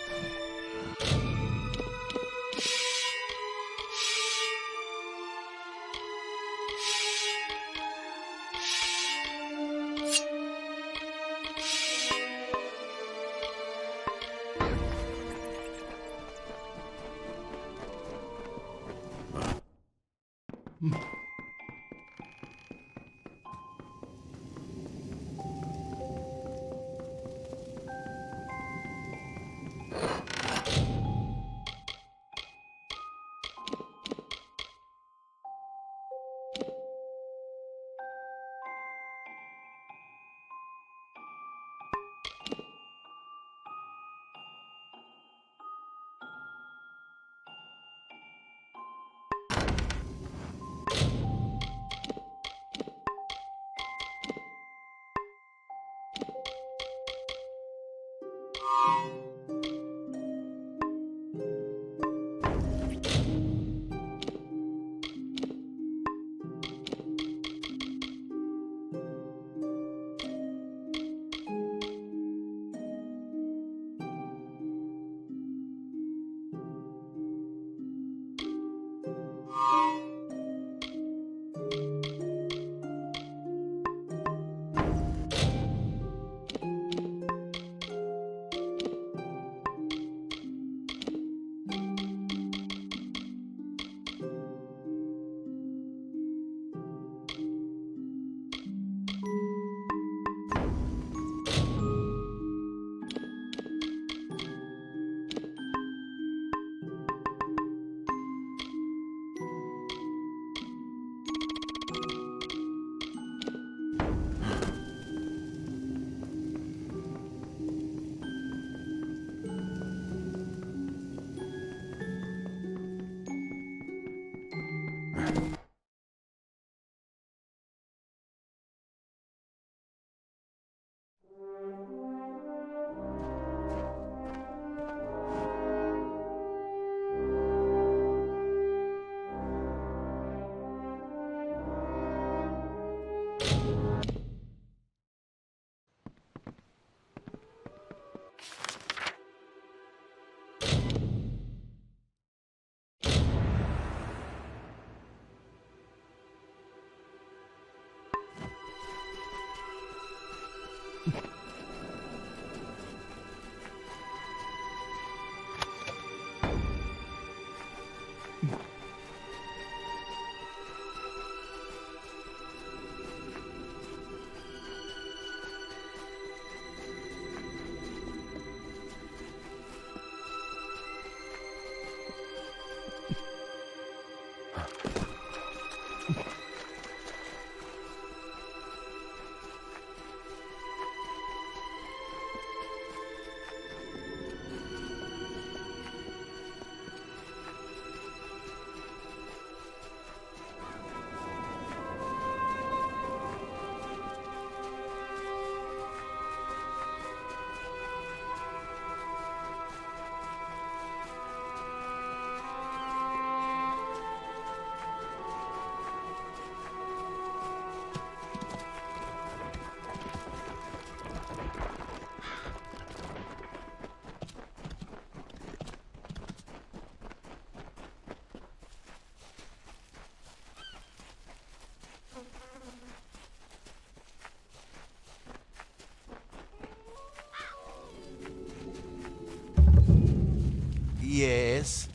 Speaker 13: Yes?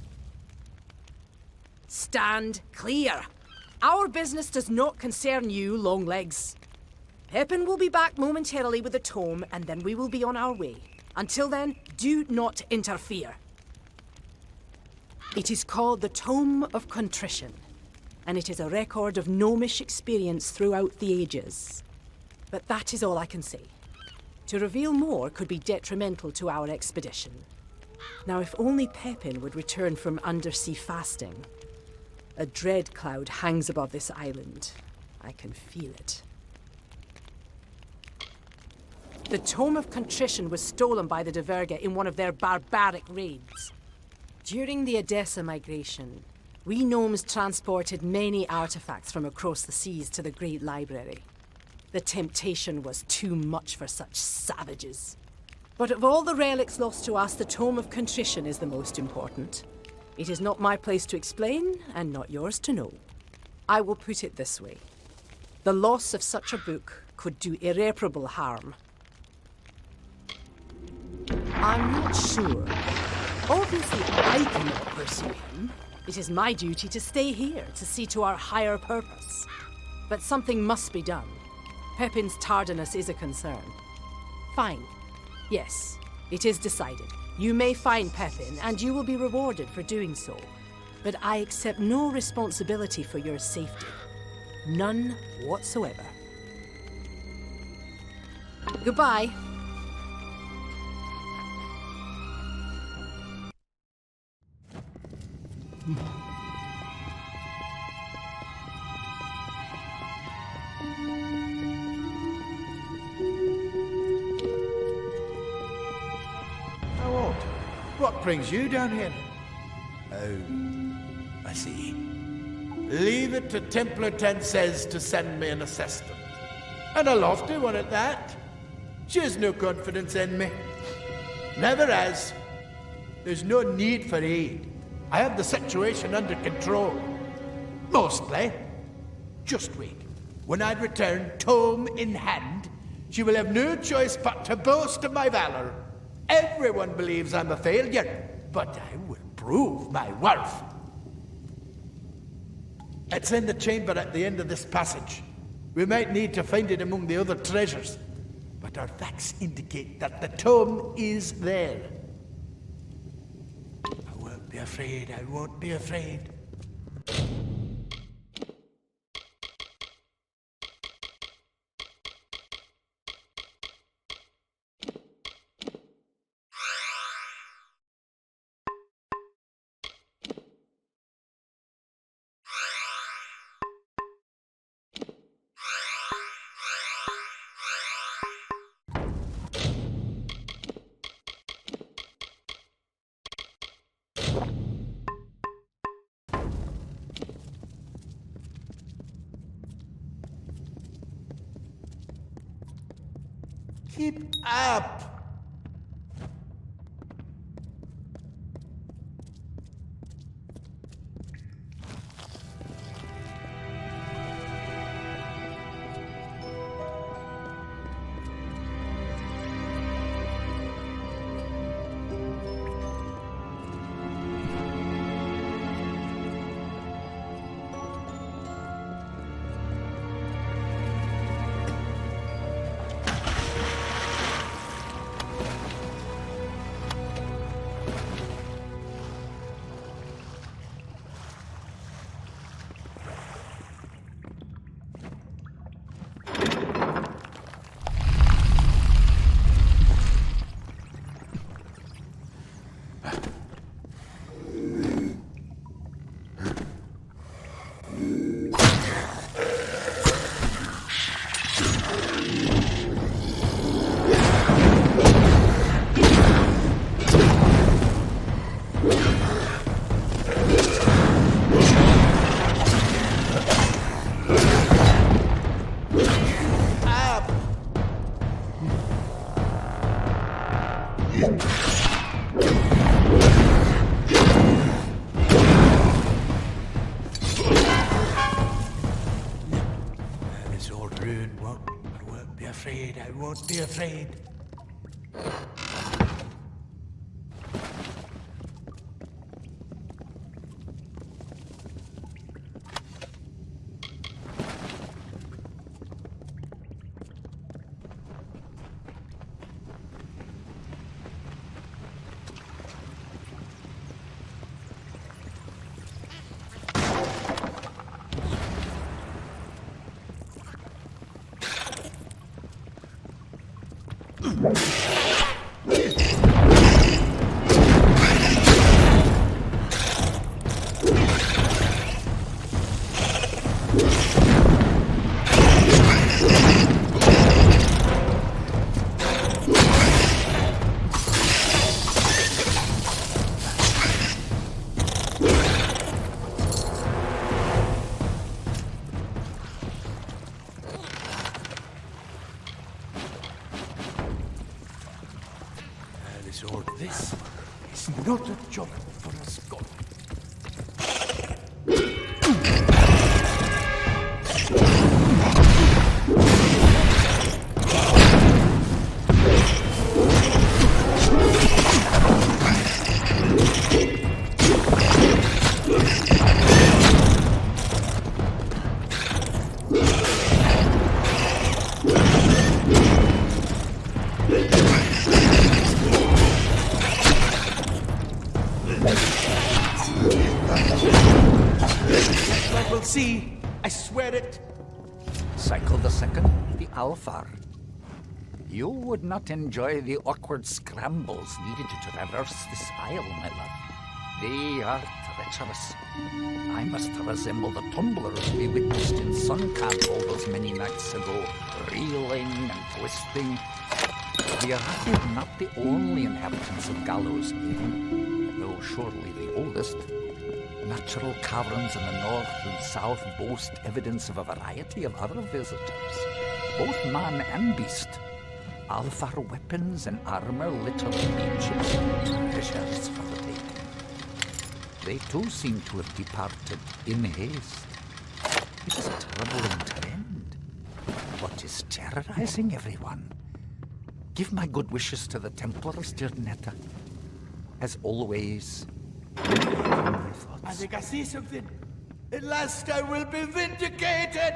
Speaker 7: Stand clear. Our business does not concern you, Longlegs. Pepin will be back momentarily with the tome, and then we will be on our way. Until then, do not interfere. It is called the Tome of Contrition, and it is a record of gnomish experience throughout the ages. But that is all I can say. To reveal more could be detrimental to our expedition. Now, if only Pepin would return from undersea fasting. A dread cloud hangs above this island. I can feel it. The Tome of Contrition was stolen by the Diverga in one of their barbaric raids. During the Edessa migration, we gnomes transported many artifacts from across the seas to the Great Library. The temptation was too much for such savages. But of all the relics lost to us, the Tome of Contrition is the most important. It is not my place to explain, and not yours to know. I will put it this way. The loss of such a book could do irreparable harm. I'm not sure. Obviously, I cannot pursue him. It is my duty to stay here, to see to our higher purpose. But something must be done. Pepin's tardiness is a concern. Fine. Yes, it is decided. You may find Pepin, and you will be rewarded for doing so. But I accept no responsibility for your safety. None whatsoever. Goodbye.
Speaker 13: What brings you down here? Oh, I see. Leave it to Templar Tensez to send me an assistant. And a lofty one at that. She has no confidence in me. Never has. There's no need for aid. I have the situation under control. Mostly. Just wait. When I return, tome in hand, she will have no choice but to boast of my valor. Everyone believes I'm a failure, but I will prove my worth. It's in the chamber at the end of this passage. We might need to find it among the other treasures, but our facts indicate that the tome is there. I won't be afraid, I won't be afraid. Keep up! I won't be afraid.
Speaker 9: This is not a job for a Scot. We'll see. I swear it.
Speaker 14: Cycle the second, the Alfar. You would not enjoy the awkward scrambles needed to traverse this isle, my love. They are treacherous. I must resemble the tumblers we witnessed in Suncamp all those many nights ago, reeling and twisting. The Rathir are not the only inhabitants of Gallows End, though surely the oldest. Natural caverns in the north and south boast evidence of a variety of other visitors, both man and beast. Alfar weapons and armor litter the beaches, treasures for the taking. They too seem to have departed in haste. It is a troubling trend. What is terrorizing everyone? Give my good wishes to the Templars, dear Netta. As always,
Speaker 13: I think I see something. At last I will be vindicated!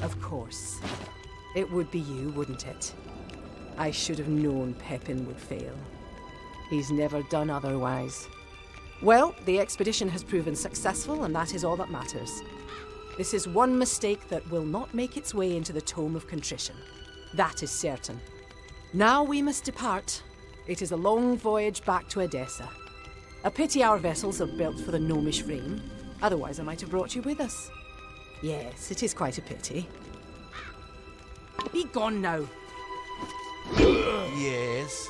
Speaker 7: Of course. It would be you, wouldn't it? I should have known Pepin would fail. He's never done otherwise. Well, the expedition has proven successful, and that is all that matters. This is one mistake that will not make its way into the Tome of Contrition. That is certain. Now we must depart. It is a long voyage back to Edessa. A pity our vessels are built for the gnomish frame. Otherwise I might have brought you with us. Yes, it is quite a pity. Be gone now.
Speaker 13: Yes.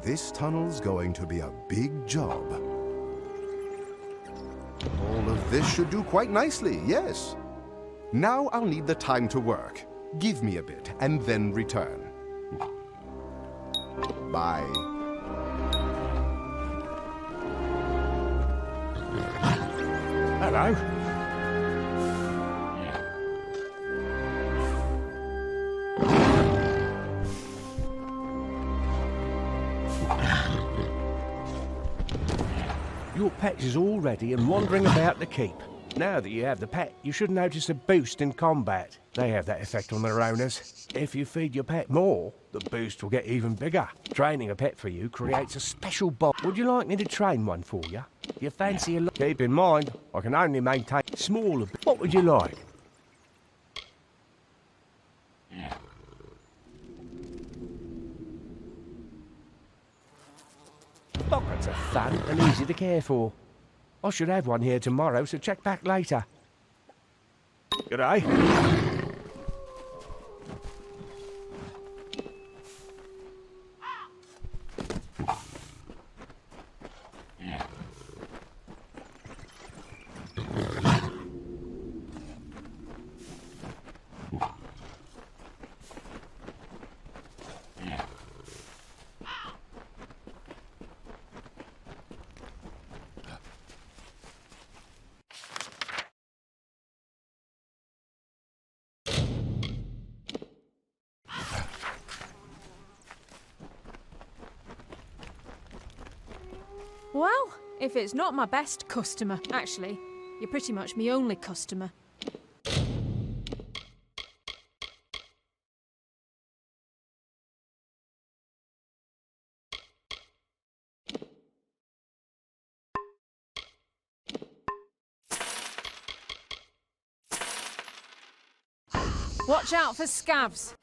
Speaker 8: This tunnel's going to be a big job. All of this should do quite nicely, yes. Now I'll need the time to work. Give me a bit, and then return. Bye.
Speaker 3: Hello. Your pet is all ready and wandering about the keep. Now that you have the pet, you should notice a boost in combat. They have that effect on their owners. If you feed your pet more, the boost will get even bigger. Training a pet for you creates a special bond. Would you like me to train one for you? You fancy a lot? Keep in mind, I can only maintain smaller. What would you like? Pockets are fun and easy to care for. I should have one here tomorrow, so check back later. G'day.
Speaker 11: Well, if it's not my best customer, actually, you're pretty much my only customer. Watch out for scavs.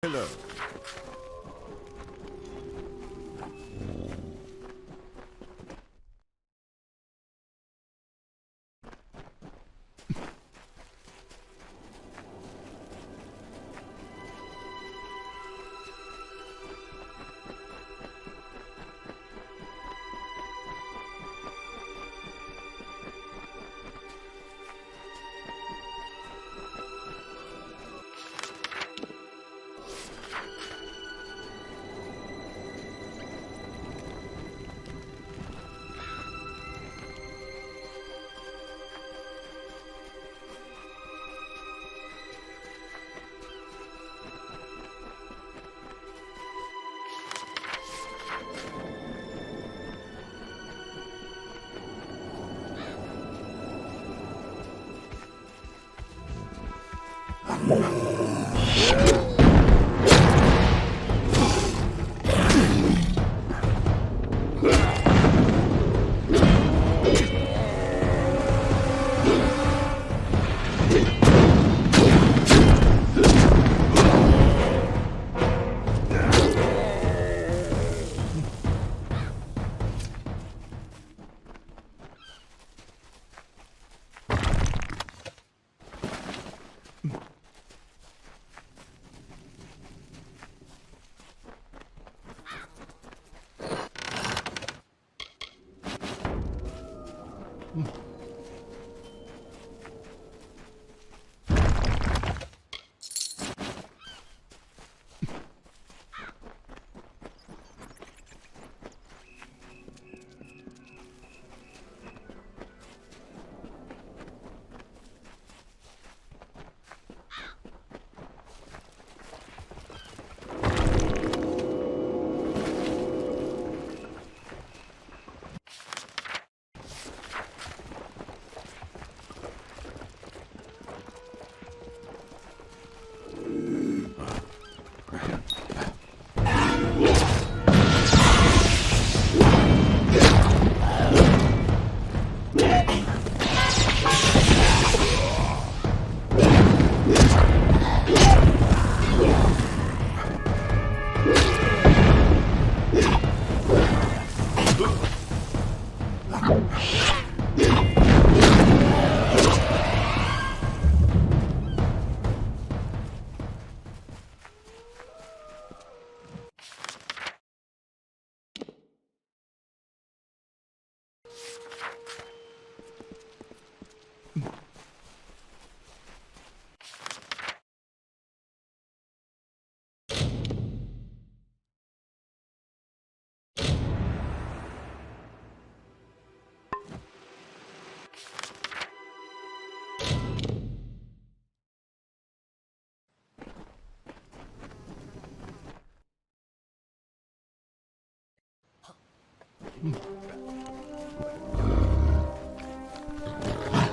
Speaker 8: Hello.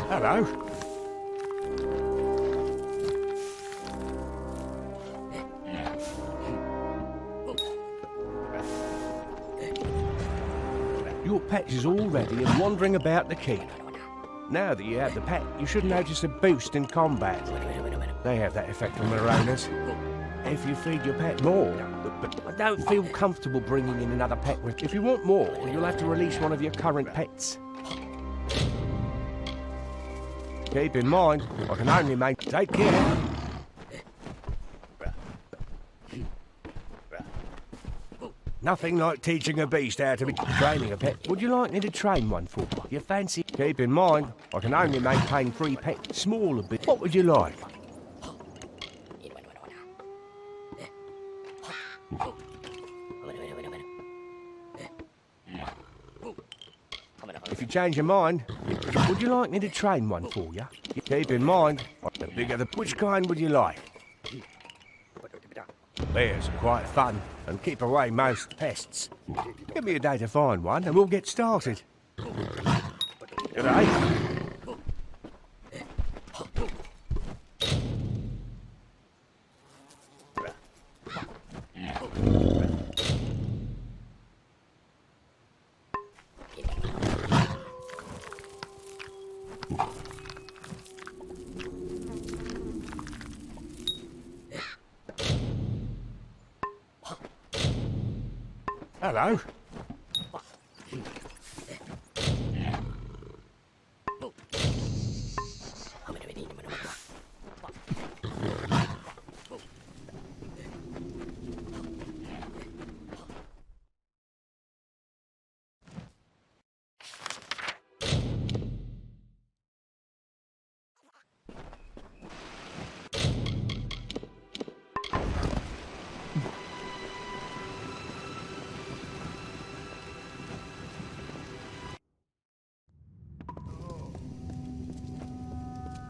Speaker 3: Hello. Your pet is all ready and wandering about the keep. Now that you have the pet, you should notice a boost in combat. They have that effect on their owners. If you feed your pet more, but I don't feel comfortable bringing in another pet with. If you want more, you'll have to release one of your current pets. Keep in mind, I can only make. Take care. Nothing like teaching a beast how to be training a pet. Would you like me to train one for you? You fancy? Keep in mind, I can only maintain 3 pets. Smaller bit. What would you like? If you change your mind, would you like me to train one for you? Keep in mind, the bigger the... Which kind would you like? Bears are quite fun and keep away most pests. Give me a day to find one and we'll get started. Good day. Hello.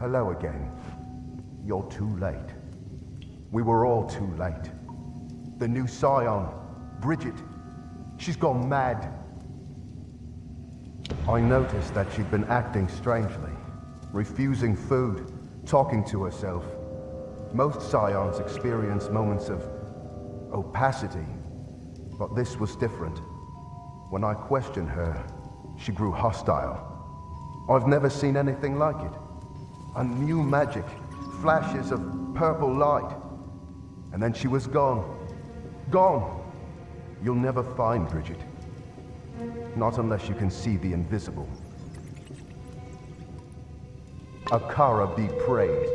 Speaker 8: Hello again. You're too late. We were all too late. The new scion, Bridget, she's gone mad. I noticed that she'd been acting strangely, refusing food, talking to herself. Most scions experience moments of opacity, but this was different. When I questioned her, she grew hostile. I've never seen anything like it. A new magic, flashes of purple light. And then she was gone. Gone! You'll never find Bridget. Not unless you can see the invisible. Akara be praised.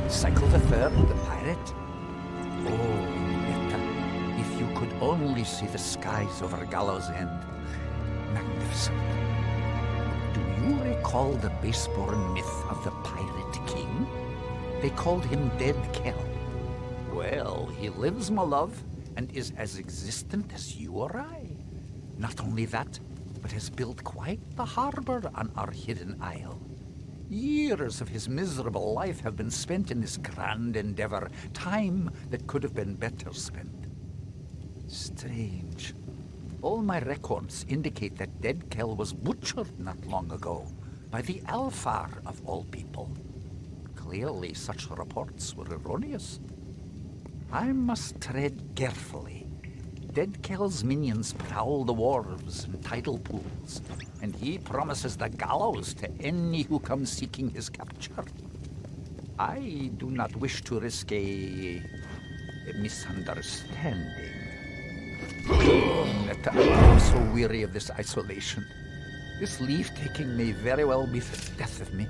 Speaker 14: Cycle the Third, the pirate? Oh, Netta, if you could only see the skies over Gallows End. Magnificent. Do you recall the base-born myth of the Pirate King? They called him Dead Kel. Well, he lives, my love, and is as existent as you or I. Not only that, but has built quite the harbor on our hidden isle. Years of his miserable life have been spent in this grand endeavor, time that could have been better spent. Strange. All my records indicate that Dead Kel was butchered not long ago by the Alfar of all people. Clearly, such reports were erroneous. I must tread carefully. Dead Kel's minions prowl the wharves and tidal pools, and he promises the gallows to any who come seeking his capture. I do not wish to risk a misunderstanding. I'm so weary of this isolation. This leave-taking may very well be the death of me.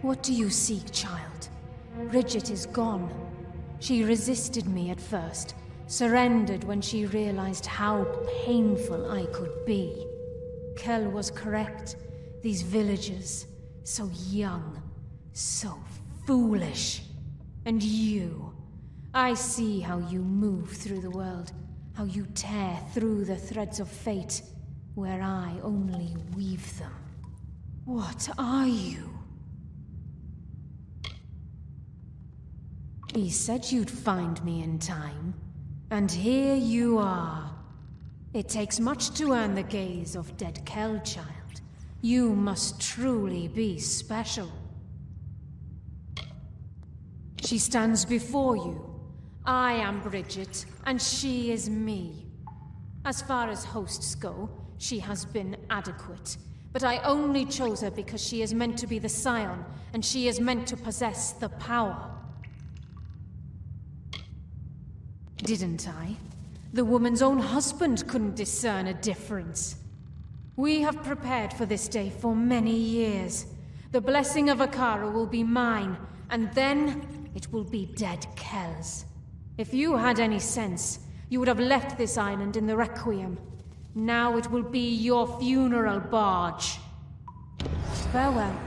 Speaker 11: What do you seek, child? Bridget is gone. She resisted me at first, surrendered when she realized how painful I could be. Kel was correct. These villagers, so young, so foolish. And you, I see how you move through the world, how you tear through the threads of fate, where I only weave them. What are you? He said you'd find me in time, and here you are. It takes much to earn the gaze of Dead Kel, child. You must truly be special. She stands before you. I am Bridget, and she is me. As far as hosts go, she has been adequate. But I only chose her because she is meant to be the scion, and she is meant to possess the power. Didn't I? The woman's own husband couldn't discern a difference. We have prepared for this day for many years. The blessing of Akara will be mine, and then it will be Dead Kel's. If you had any sense, you would have left this island in the Requiem. Now it will be your funeral barge. Farewell.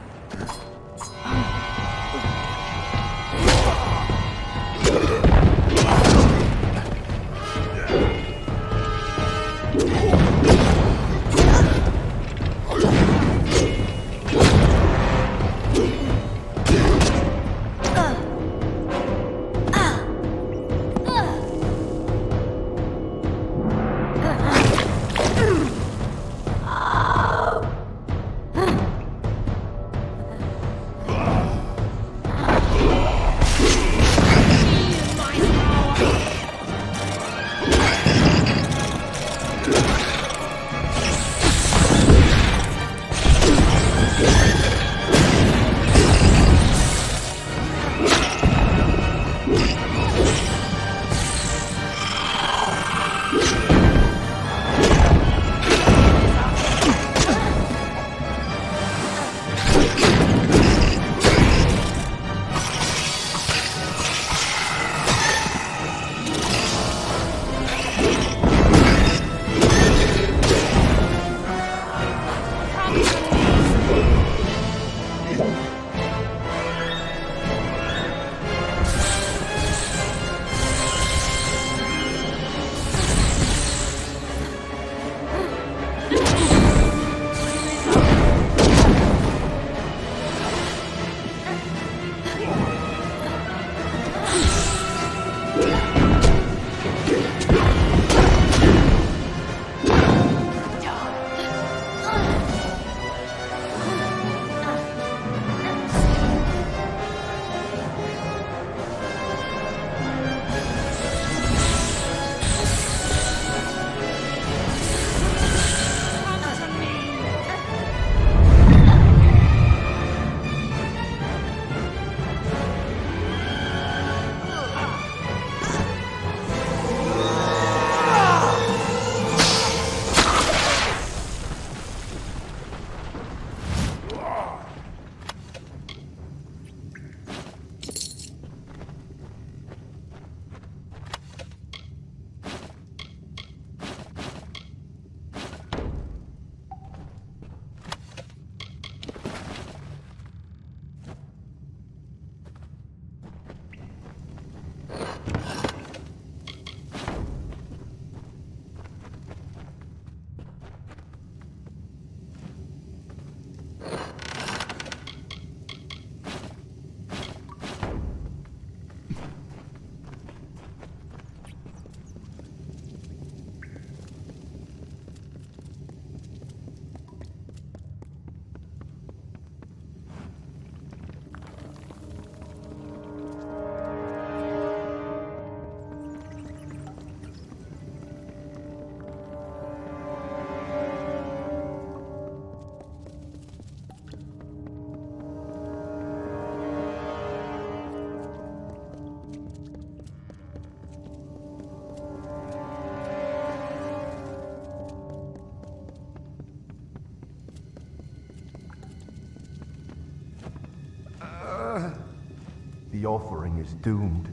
Speaker 8: The offering is doomed.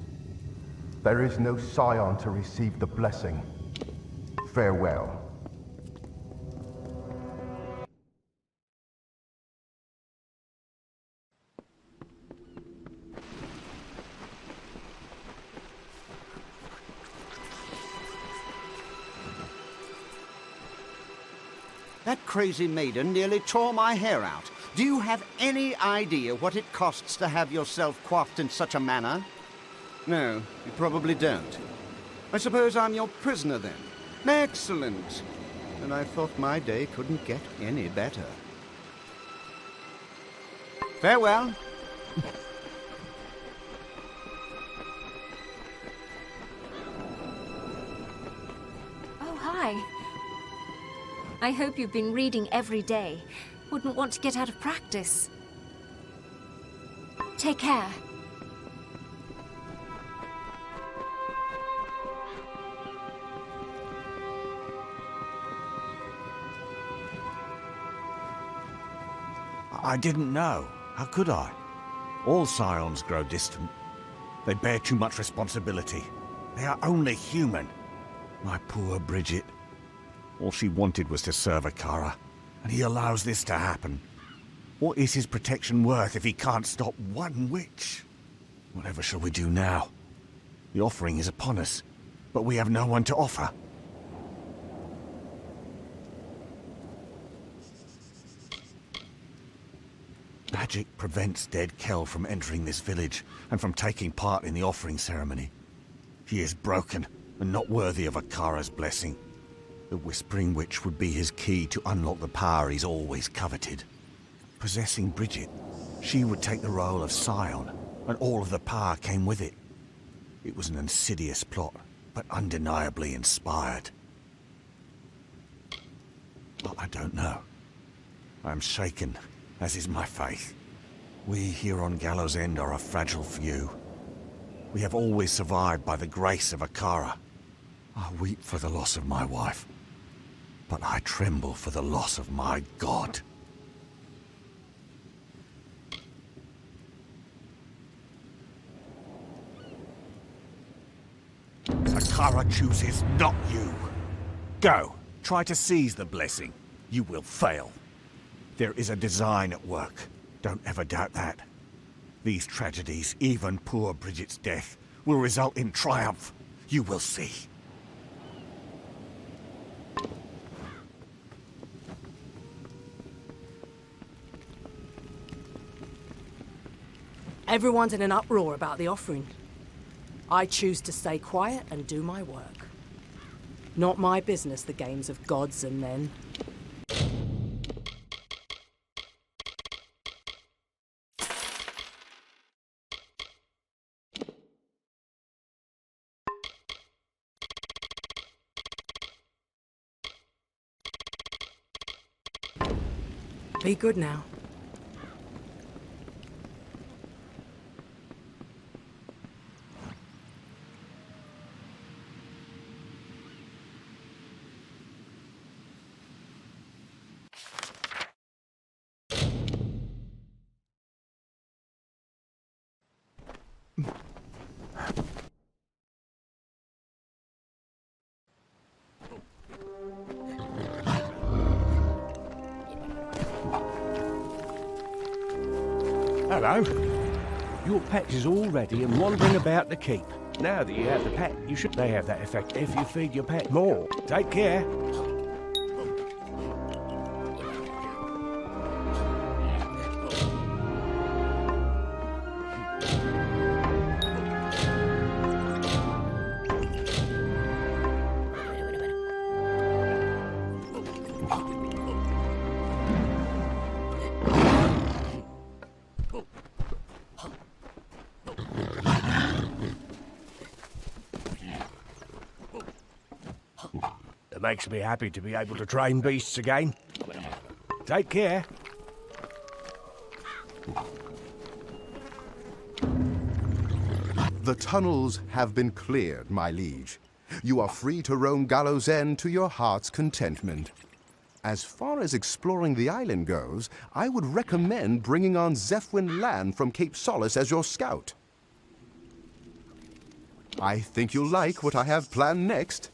Speaker 8: There is no scion to receive the blessing. Farewell.
Speaker 2: That crazy maiden nearly tore my hair out. Do you have any idea what it costs to have yourself coiffed in such a manner? No, you probably don't. I suppose I'm your prisoner then. Excellent. And I thought my day couldn't get any better. Farewell.
Speaker 5: Oh, hi. I hope you've been reading every day. Wouldn't want to get out of practice. Take care.
Speaker 1: I didn't know. How could I? All scions grow distant. They bear too much responsibility. They are only human. My poor Bridget. All she wanted was to serve Akara, and he allows this to happen. What is his protection worth if he can't stop one witch? Whatever shall we do now? The offering is upon us, but we have no one to offer. Magic prevents Dead Kel from entering this village and from taking part in the offering ceremony. He is broken and not worthy of Akara's blessing. The Whispering Witch would be his key to unlock the power he's always coveted. Possessing Bridget, she would take the role of scion, and all of the power came with it. It was an insidious plot, but undeniably inspired. But I don't know. I am shaken, as is my faith. We here on Gallows End are a fragile few. We have always survived by the grace of Akara. I weep for the loss of my wife, but I tremble for the loss of my god. Akara chooses not you. Go, try to seize the blessing. You will fail. There is a design at work. Don't ever doubt that. These tragedies, even poor Bridget's death, will result in triumph. You will see.
Speaker 7: Everyone's in an uproar about the offering. I choose to stay quiet and do my work. Not my business, the games of gods and men. Be good now.
Speaker 3: Hello. Your pet is all ready and wandering about the keep. Now that you have the pet, you should may have that effect if you feed your pet more. Take care. It makes me happy to be able to train beasts again. Take care.
Speaker 8: The tunnels have been cleared, my liege. You are free to roam Gallows End to your heart's contentment. As far as exploring the island goes, I would recommend bringing on Zephwin Land from Cape Solace as your scout. I think you'll like what I have planned next.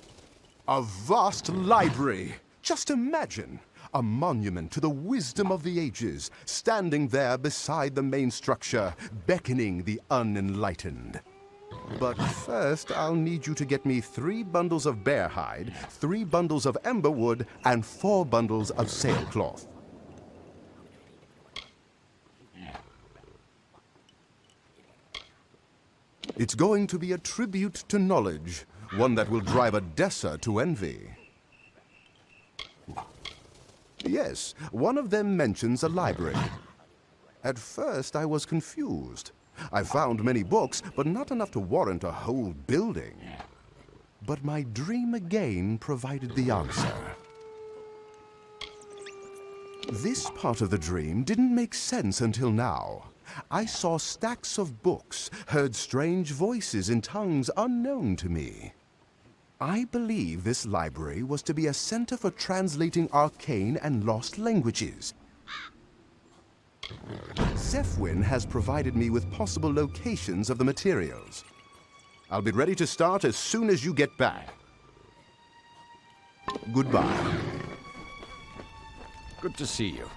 Speaker 8: A vast library. Just imagine. A monument to the wisdom of the ages, standing there beside the main structure, beckoning the unenlightened. But first, I'll need you to get me 3 bundles of bear hide, 3 bundles of ember wood, and 4 bundles of sailcloth. It's going to be a tribute to knowledge, one that will drive a Dessa to envy. Yes, one of them mentions a library. At first, I was confused. I found many books, but not enough to warrant a whole building. But my dream again provided the answer. This part of the dream didn't make sense until now. I saw stacks of books, heard strange voices in tongues unknown to me. I believe this library was to be a center for translating arcane and lost languages. Zephwin has provided me with possible locations of the materials. I'll be ready to start as soon as you get back. Goodbye.
Speaker 3: Good to see you.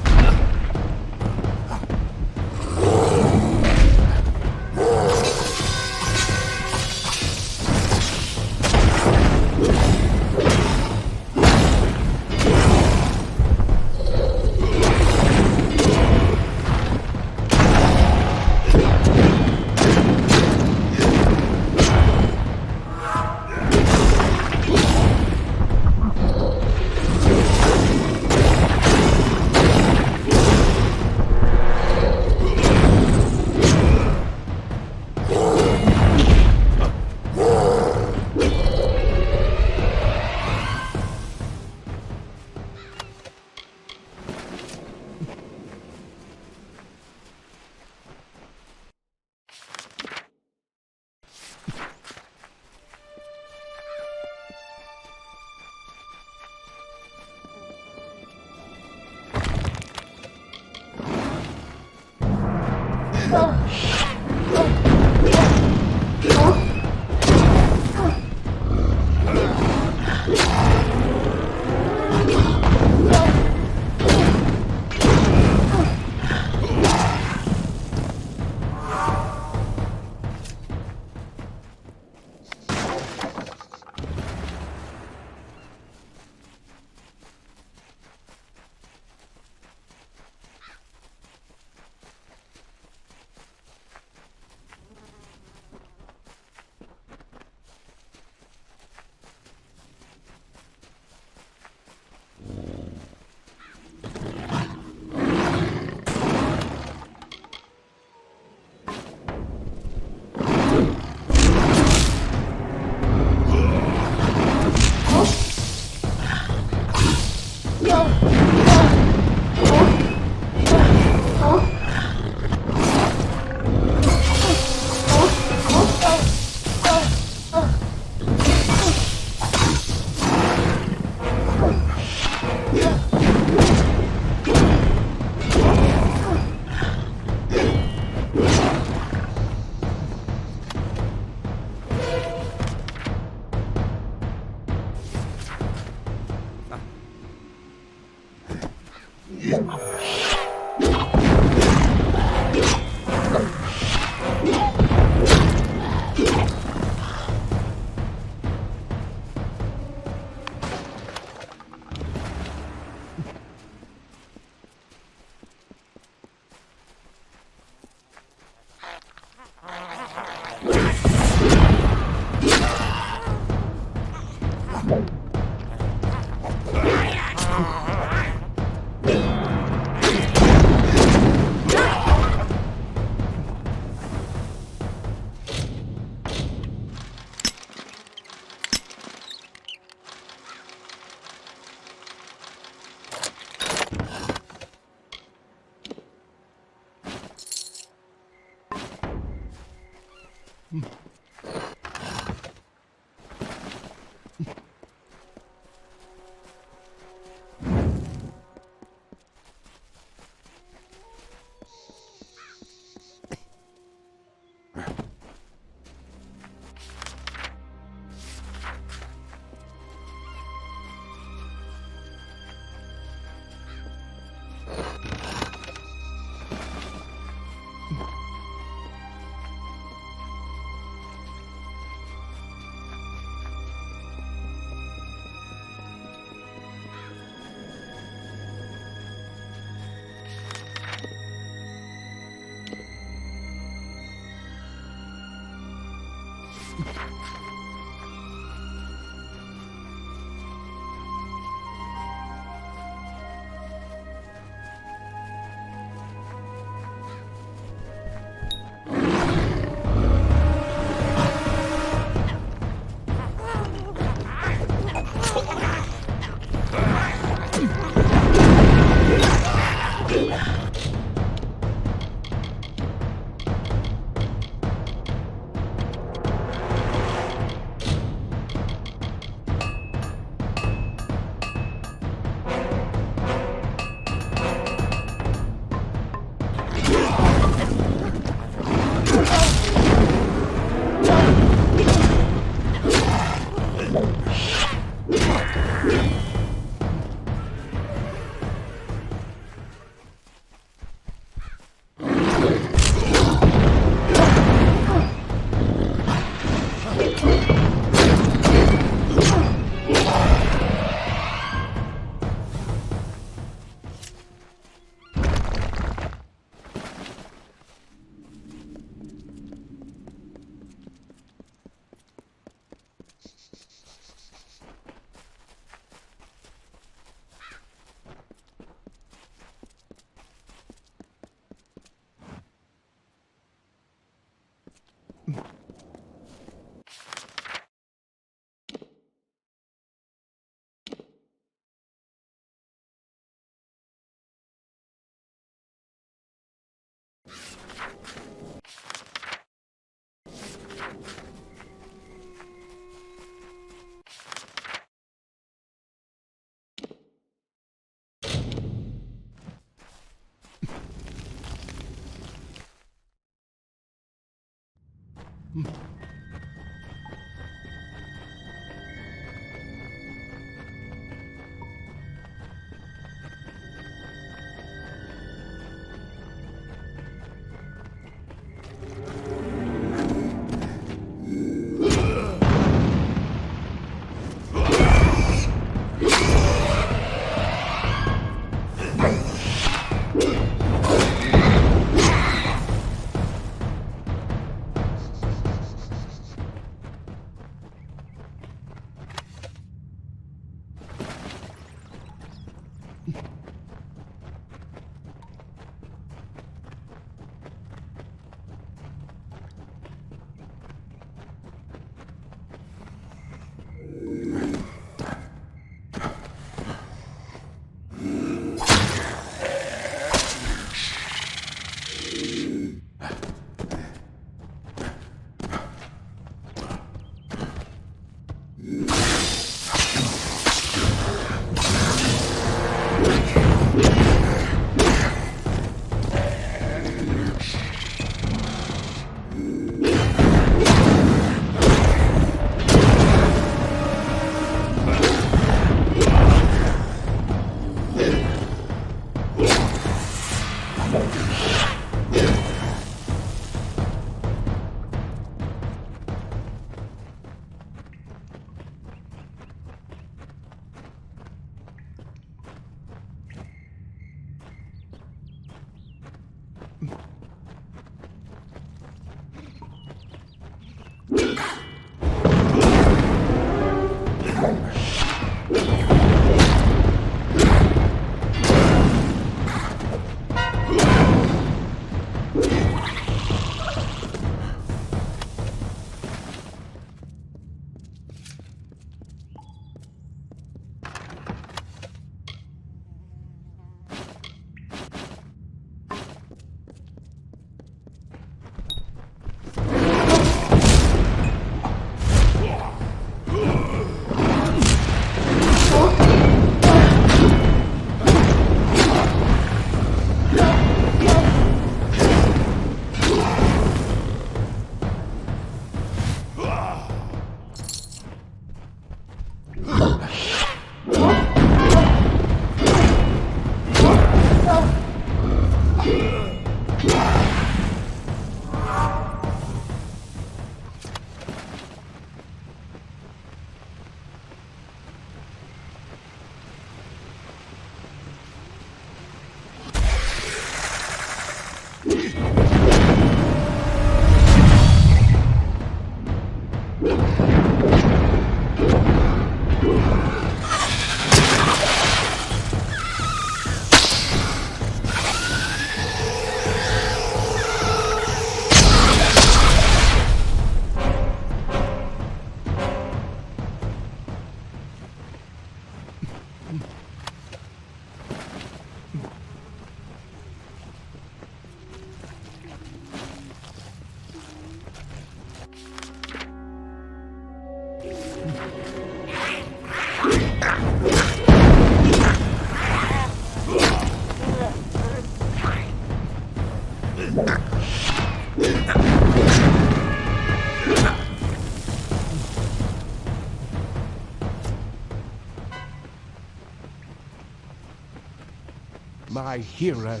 Speaker 3: My hero.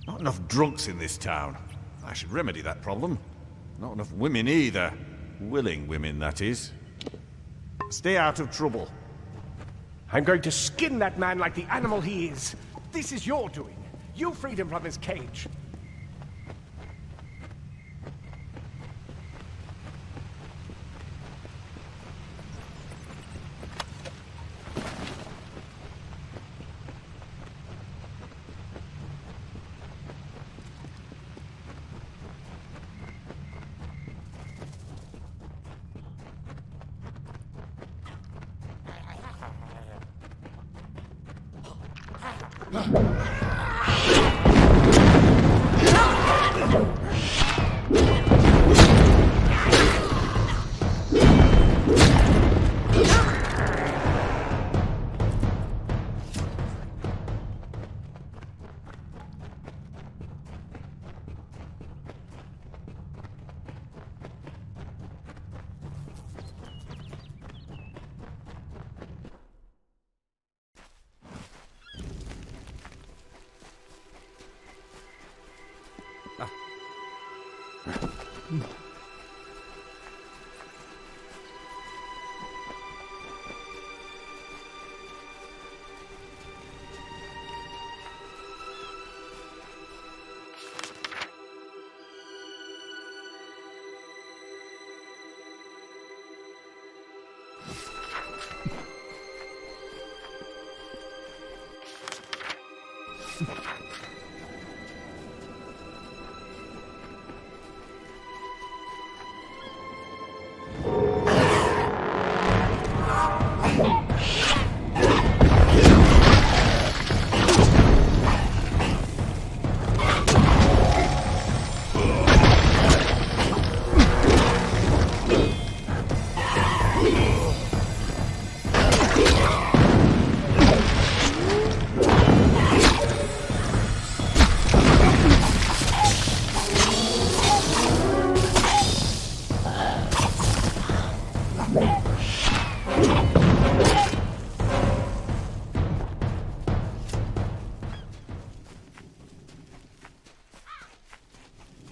Speaker 1: Not enough drunks in this town. I should remedy that problem. Not enough women either. Willing women, that is. Stay out of trouble.
Speaker 3: I'm going to skin that man like the animal he is. This is your doing. You freed him from his cage.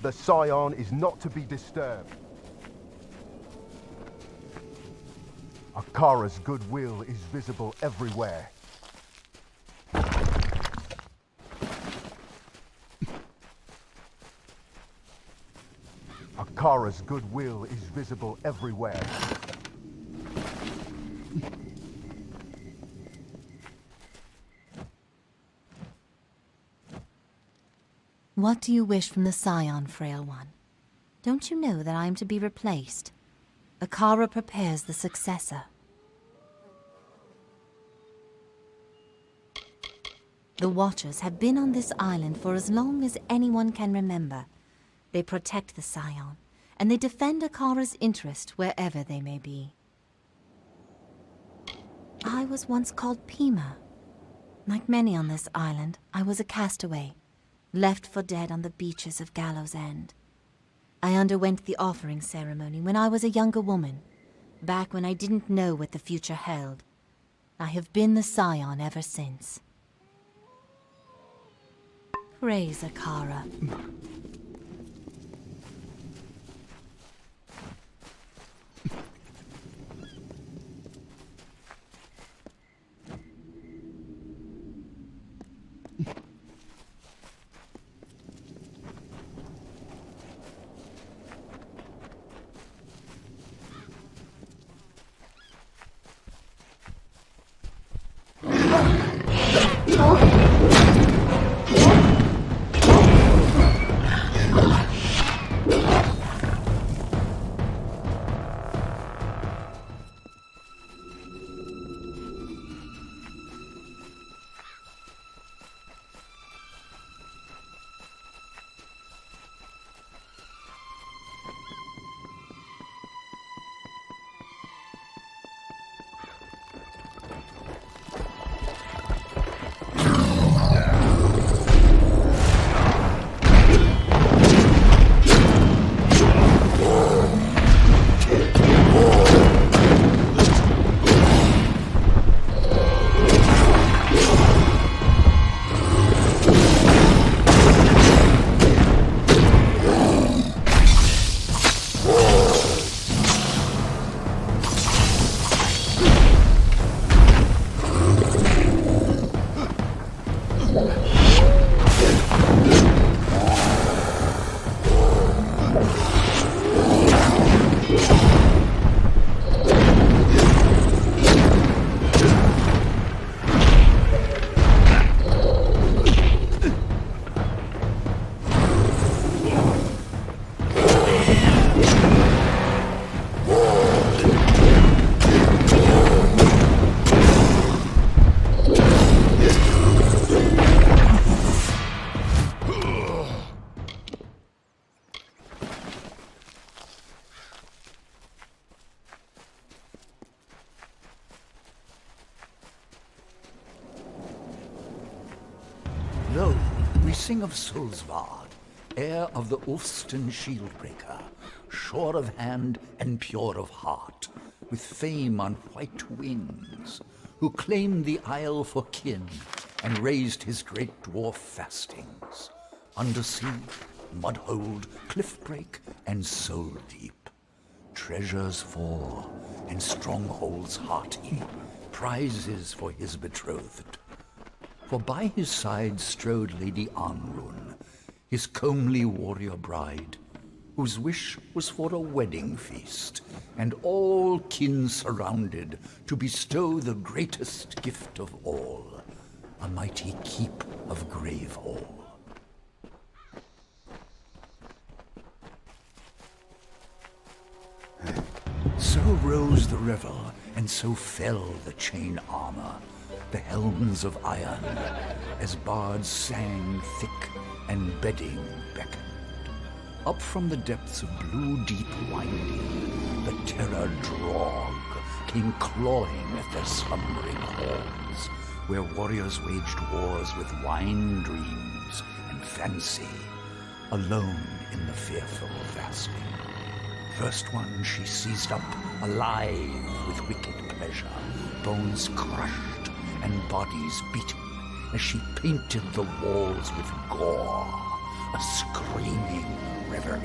Speaker 8: The Scion is not to be disturbed. Akara's goodwill is visible everywhere. Akara's goodwill is visible everywhere.
Speaker 15: What do you wish from the Scion, Frail One? Don't you know that I am to be replaced? Akara prepares the successor. The Watchers have been on this island for as long as anyone can remember. They protect the Scion, and they defend Akara's interest wherever they may be. I was once called Pima. Like many on this island, I was a castaway, left for dead on the beaches of Gallows End. I underwent the offering ceremony when I was a younger woman, back when I didn't know what the future held. I have been the Scion ever since. Praise Akara.
Speaker 9: Lo, we sing of Sulzvard, heir of the Ulfston Shieldbreaker, sure of hand and pure of heart, with fame on white wings, who claimed the isle for kin and raised his great dwarf fastings. Undersea, mud-holed, cliff-break, and soul-deep. Treasures fall, and strongholds hearty, prizes for his betrothed. For by his side strode Lady Anrun, his comely warrior bride, whose wish was for a wedding feast, and all kin surrounded to bestow the greatest gift of all, a mighty keep of Gravehal. So rose the revel, and so fell the chain armor, the helms of iron, as bards sang thick and bedding beckoned. Up from the depths of blue deep winding, the terror drog came clawing at their slumbering horns, where warriors waged wars with wine dreams and fancy, alone in the fearful fasting. First one she seized up, alive with wicked pleasure, bones crushed and bodies beaten, as she painted the walls with gore, a screaming reverie.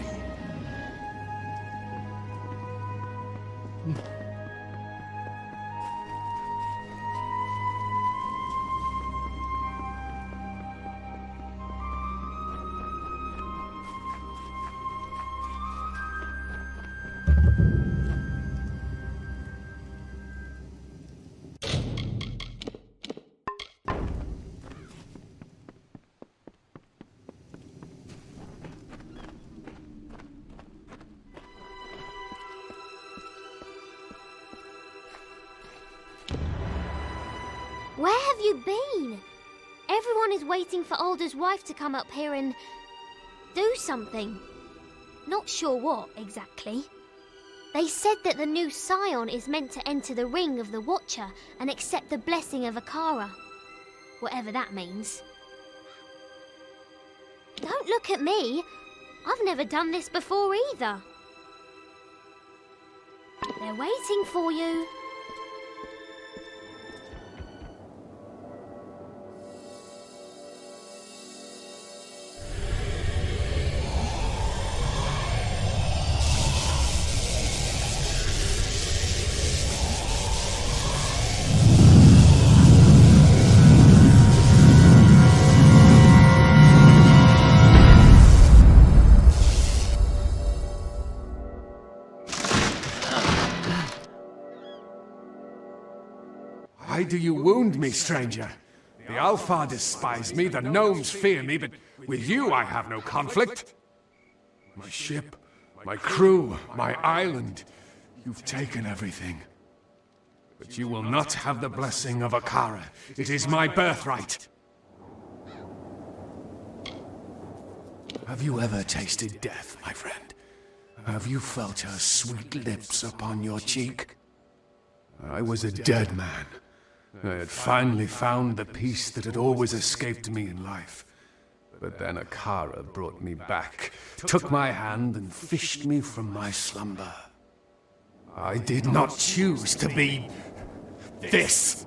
Speaker 4: Where have you been? Everyone is waiting for Alder's wife to come up here and do something. Not sure what, exactly. They said that the new scion is meant to enter the ring of the Watcher and accept the blessing of Akara. Whatever that means. Don't look at me. I've never done this before either. They're waiting for you.
Speaker 13: Why do you wound me, stranger? The Alfar despise me, the gnomes fear me, but with you I have no conflict. My ship, my crew, my island, you've taken everything. But you will not have the blessing of Akara. It is my birthright. Have you ever tasted death, my friend? Have you felt her sweet lips upon your cheek? I was a dead man. I had finally found the peace that had always escaped me in life. But then Akara brought me back, took my hand and fished me from my slumber. I did not choose to be this.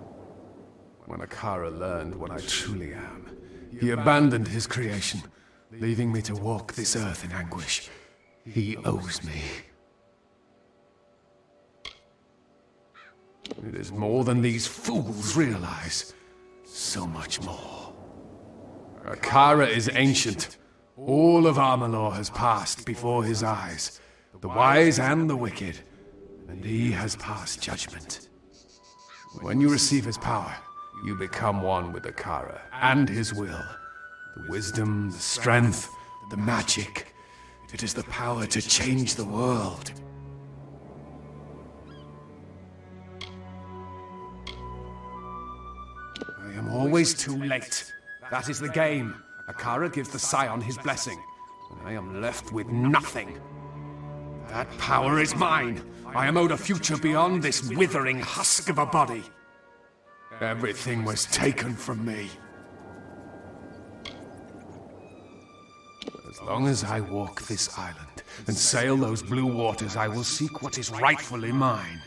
Speaker 13: When Akara learned what I truly am, he abandoned his creation, leaving me to walk this earth in anguish. He owes me. It is more than these fools realize. So much more. Akara is ancient. All of Amalur has passed before his eyes, the wise and the wicked, and he has passed judgment. When you receive his power, you become one with Akara and his will. The wisdom, the strength, the magic. It is the power to change the world. I am always too late. That is the game. Akara gives the Scion his blessing, and I am left with nothing. That power is mine. I am owed a future beyond this withering husk of a body. Everything was taken from me. As long as I walk this island and sail those blue waters, I will seek what is rightfully mine.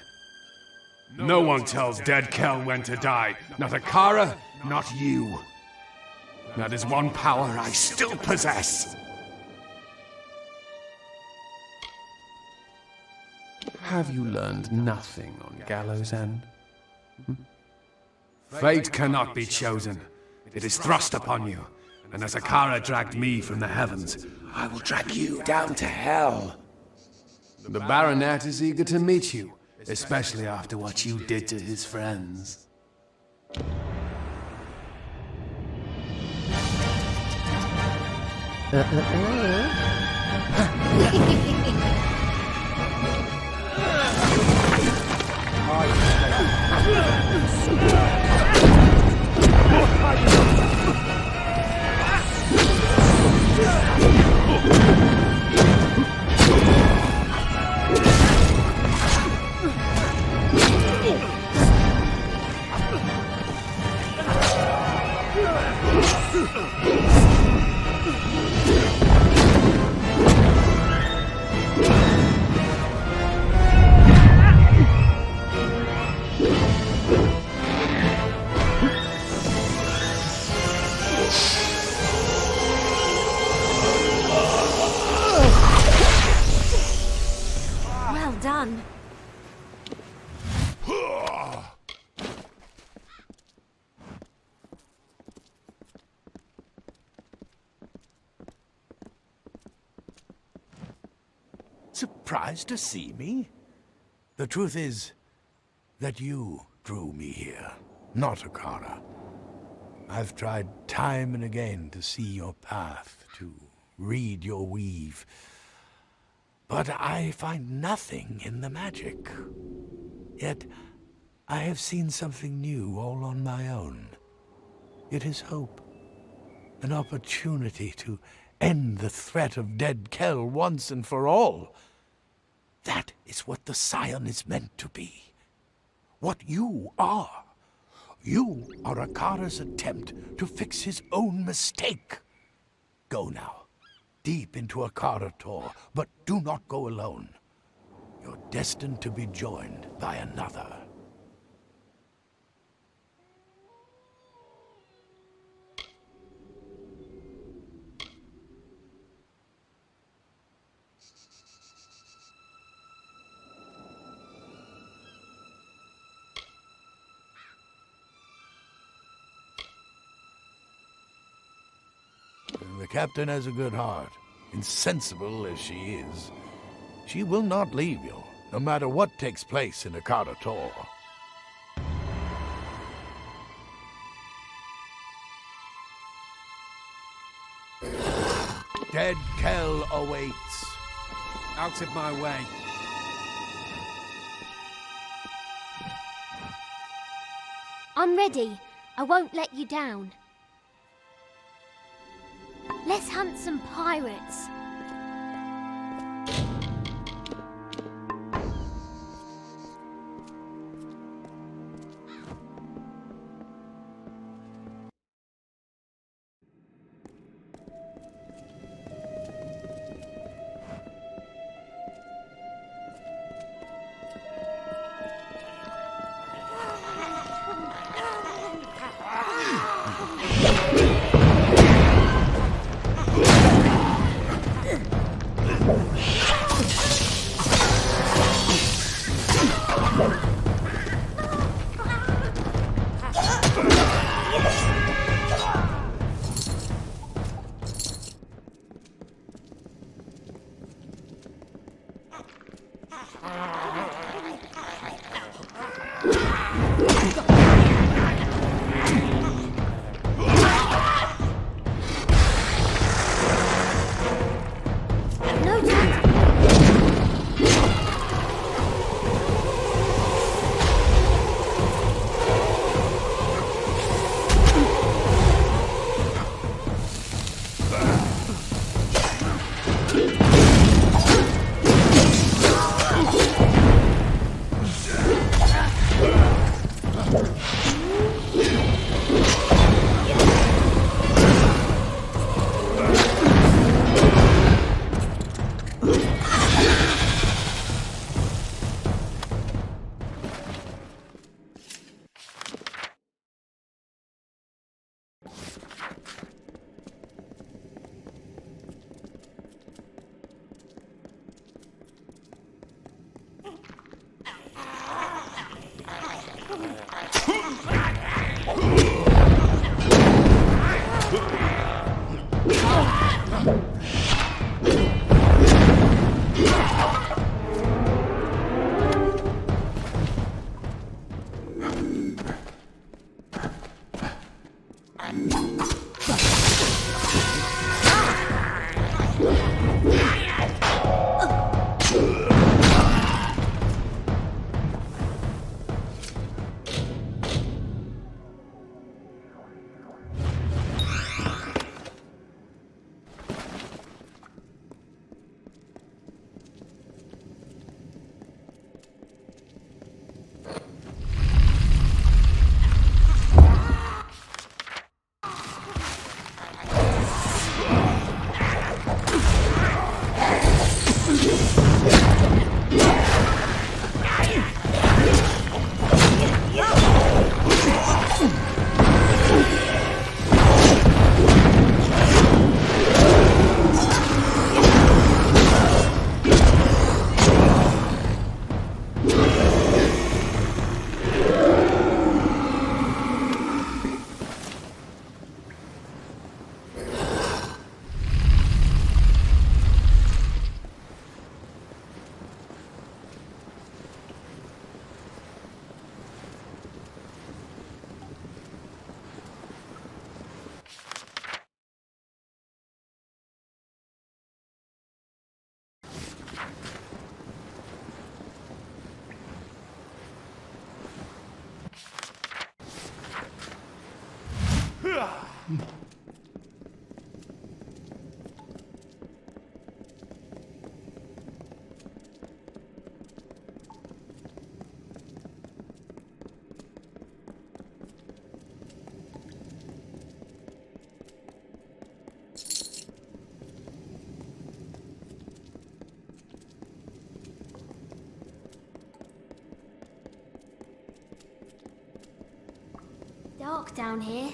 Speaker 13: No one tells Dead Kel when to die. Not Akara, not you. That is one power I still possess.
Speaker 12: Have you learned nothing on Gallows End? Fate cannot be chosen. It is thrust upon you. And as Akara dragged me from the heavens, I will drag you down to hell. The Baronet is eager to meet you, especially after what you did to his friends.
Speaker 5: Well done.
Speaker 13: Surprised to see me? The truth is that you drew me here, not Akara. I've tried time and again to see your path, to read your weave, but I find nothing in the magic. Yet, I have seen something new all on my own. It is hope, an opportunity to end the threat of Dead Kel once and for all. That is what the Scion is meant to be. What you are. You are Akara's attempt to fix his own mistake. Go now, deep into Akara Tor, but do not go alone. You're destined to be joined by another. The captain has a good heart, insensible as she is. She will not leave you, no matter what takes place in Akara Tor. Dead Kel awaits.
Speaker 6: Out of my way.
Speaker 4: I'm ready. I won't let you down. Let's hunt some pirates. Dark down here.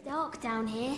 Speaker 4: Dark down here.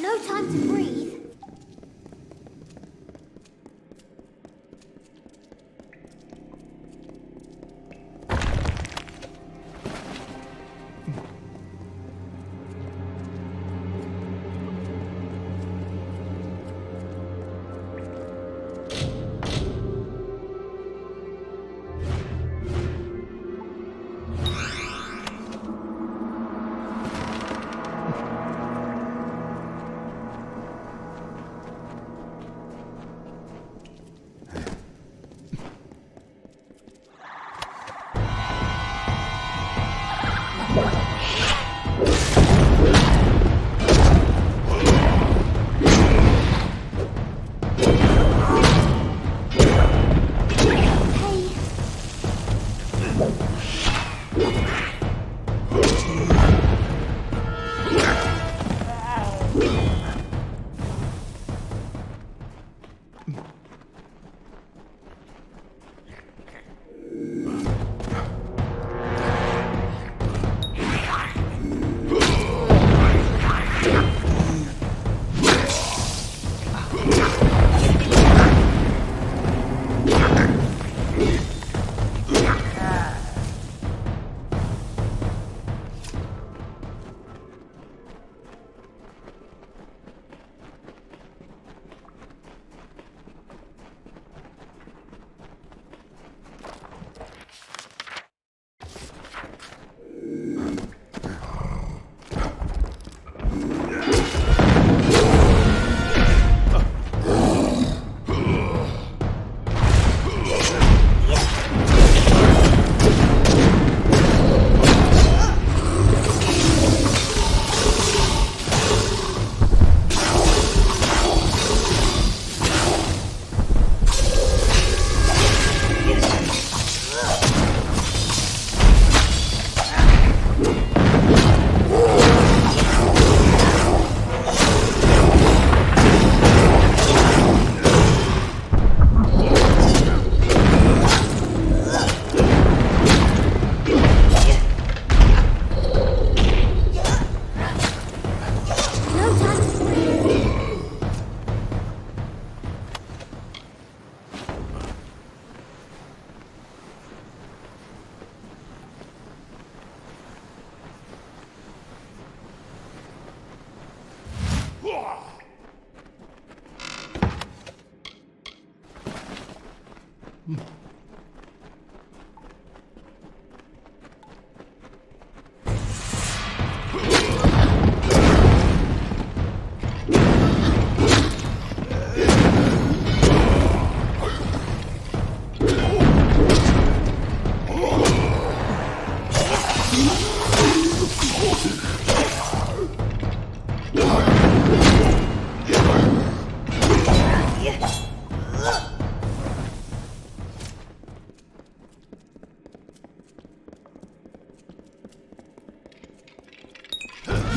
Speaker 4: No time to breathe.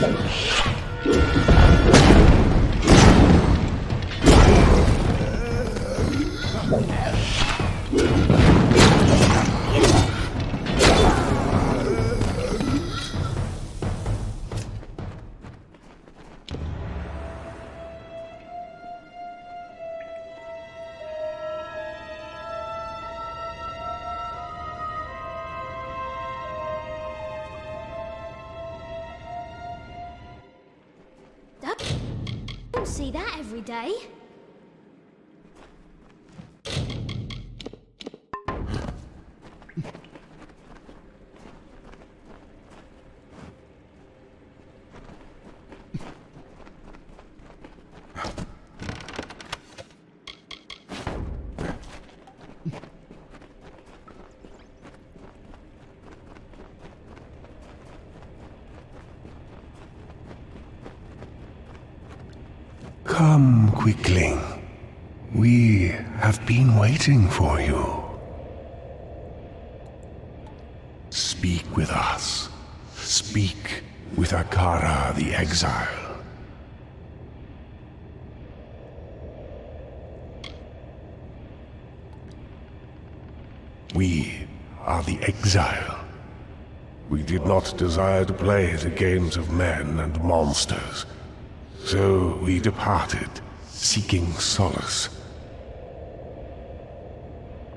Speaker 4: Don't see that every day.
Speaker 16: Come, Quickling. We have been waiting for you. Speak with us. Speak with Akara the Exile. We are the Exile. We did not desire to play the games of men and monsters. So we departed, seeking solace.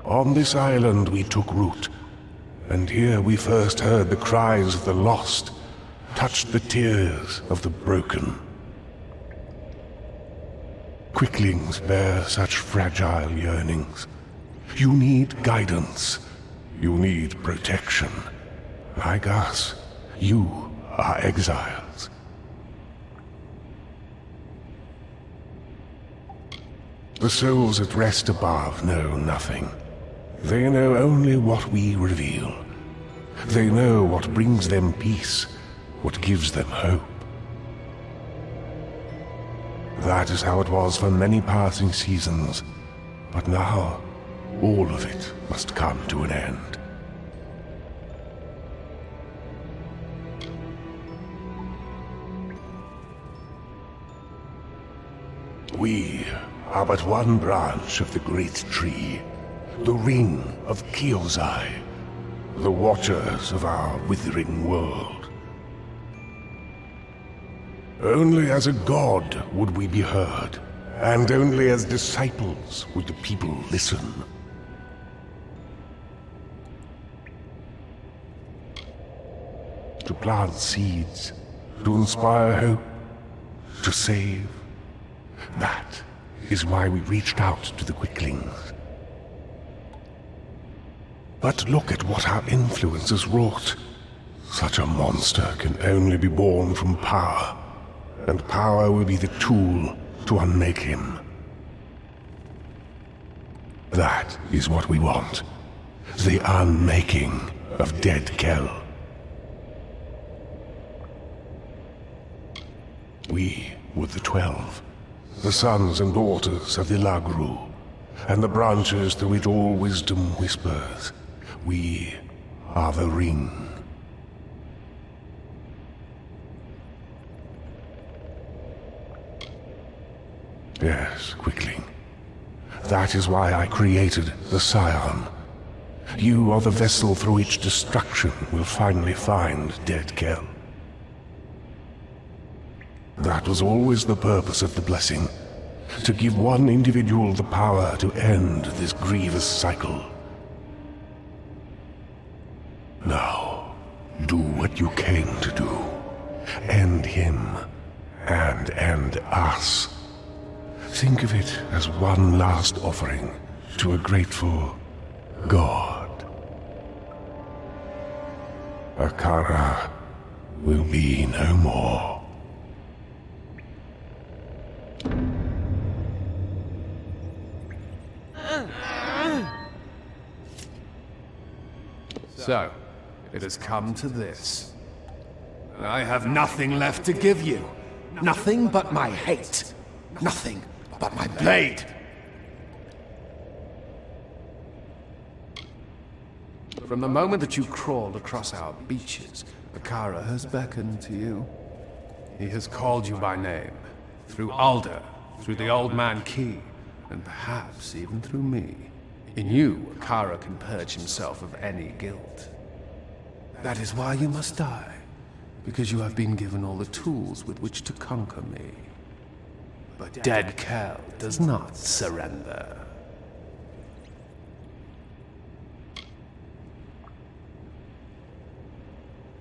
Speaker 16: On this island we took root, and here we first heard the cries of the lost, touched the tears of the broken. Quicklings bear such fragile yearnings. You need guidance. You need protection. Like us, you are exiles. The souls at rest above know nothing. They know only what we reveal. They know what brings them peace, what gives them hope. That is how it was for many passing seasons, but now all of it must come to an end. We are but one branch of the great tree, the ring of Kyozai, the watchers of our withering world. Only as a god would we be heard, and only as disciples would the people listen. To plant seeds, to inspire hope, to save, that is why we reached out to the Quicklings. But look at what our influence has wrought. Such a monster can only be born from power, and power will be the tool to unmake him. That is what we want. The unmaking of Dead Kel. We were the 12. The sons and daughters of the Lagru, and the branches through which all wisdom whispers. We are the ring. Yes, Quickling. That is why I created the Scion. You are the vessel through which destruction will finally find Dead Kel. That was always the purpose of the blessing, to give one individual the power to end this grievous cycle. Now, do what you came to do. End him, and end us. Think of it as one last offering to a grateful God. Akara will be no more.
Speaker 12: So, it has come to this. I have nothing left to give you. Nothing but my hate. Nothing but my blade. From the moment that you crawled across our beaches, Akara has beckoned to you. He has called you by name. Through Alder, through the Old Man Key, and perhaps even through me. In you, Kara can purge himself of any guilt. That is why you must die. Because you have been given all the tools with which to conquer me. But Dead Kel does not surrender.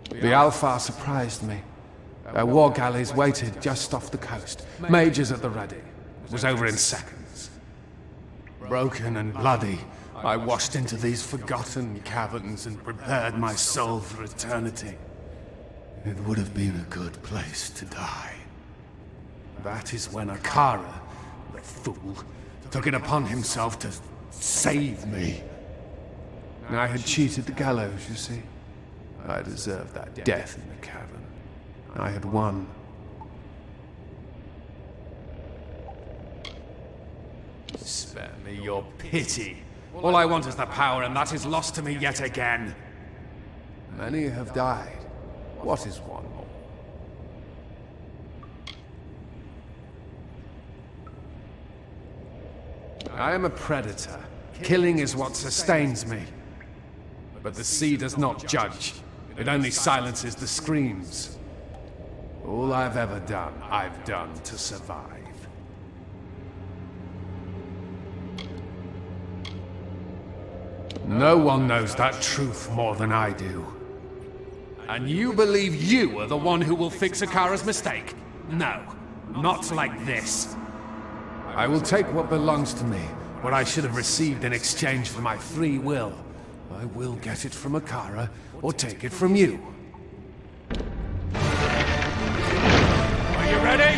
Speaker 12: The Alpha surprised me. Our war galleys waited just off the coast. Mages at the ready. It was over in seconds. Broken and bloody, I washed into these forgotten caverns and prepared my soul for eternity. It would have been a good place to die. That is when Akara, the fool, took it upon himself to save me. I had cheated the gallows, you see. I deserved that death in the cavern. I had won. Spare me your pity. All I want is the power, and that is lost to me yet again. Many have died. What is one more? I am a predator. Killing is what sustains me. But the sea does not judge. It only silences the screams. All I've ever done, I've done to survive. No one knows that truth more than I do. And you believe you are the one who will fix Akara's mistake? No, not like this. I will take what belongs to me, what I should have received in exchange for my free will. I will get it from Akara, or take it from you. Are you ready?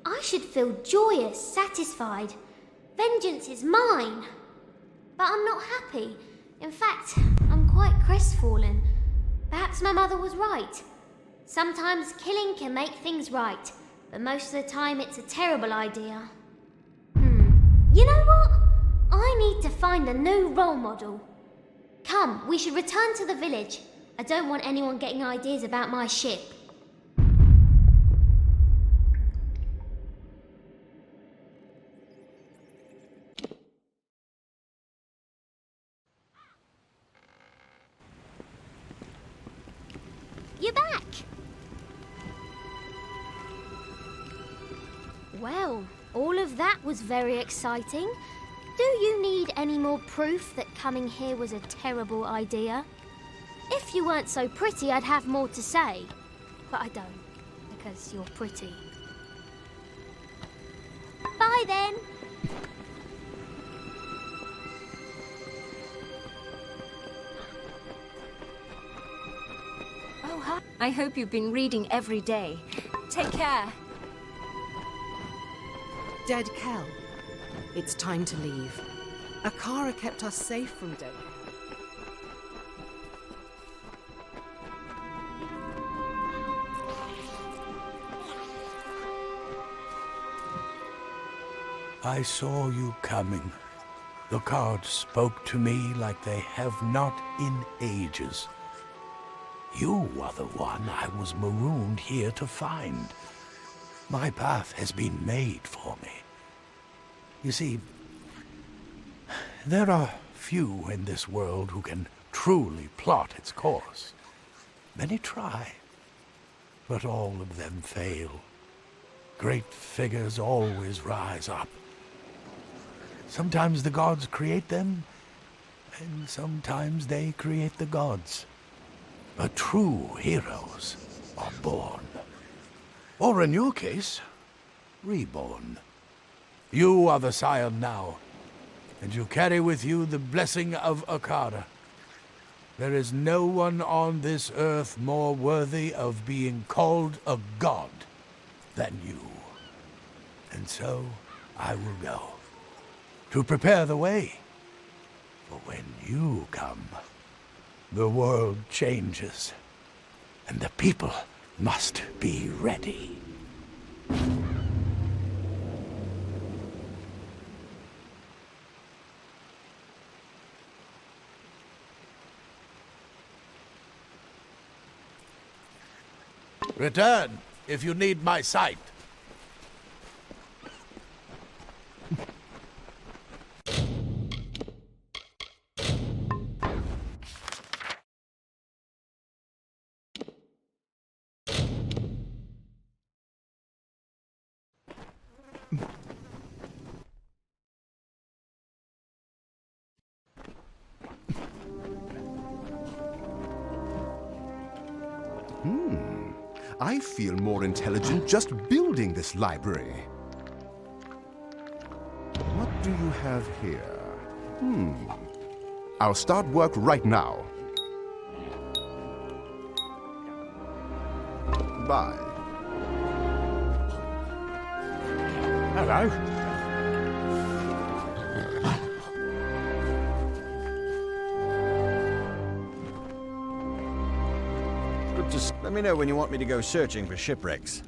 Speaker 4: I should feel joyous, satisfied. Vengeance is mine. But I'm not happy. In fact, I'm quite crestfallen. Perhaps my mother was right. Sometimes killing can make things right, but most of the time it's a terrible idea. You know what? I need to find a new role model. Come, we should return to the village. I don't want anyone getting ideas about my ship. You're back! Well, all of that was very exciting. Do you need any more proof that coming here was a terrible idea? If you weren't so pretty, I'd have more to say. But I don't, because you're pretty. Bye then!
Speaker 5: Oh, hi. I hope you've been reading every day. Take care.
Speaker 7: Dead Kel. It's time to leave. Akara kept us safe from Dead Kel.
Speaker 9: I saw you coming. The cards spoke to me like they have not in ages. You are the one I was marooned here to find. My path has been made for me. You see, there are few in this world who can truly plot its course. Many try, but all of them fail. Great figures always rise up. Sometimes the gods create them, and sometimes they create the gods. But true heroes are born. Or in your case, reborn. You are the scion now, and you carry with you the blessing of Akara. There is no one on this earth more worthy of being called a god than you. And so I will go, to prepare the way. For when you come, the world changes, and the people must be ready. Return if you need my sight.
Speaker 8: I feel more intelligent just building this library. What do you have here? I'll start work right now. Bye.
Speaker 10: Hello.
Speaker 1: Just let me know when you want me to go searching for shipwrecks.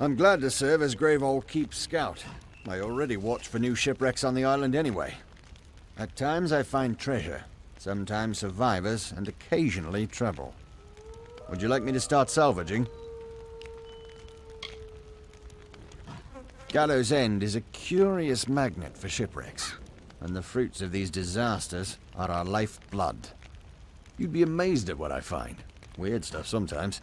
Speaker 1: I'm glad to serve as Gravehal Keep scout. I already watch for new shipwrecks on the island anyway. At times I find treasure, sometimes survivors, and occasionally trouble. Would you like me to start salvaging? Gallows End is a curious magnet for shipwrecks, and the fruits of these disasters are our lifeblood. You'd be amazed at what I find. Weird stuff sometimes,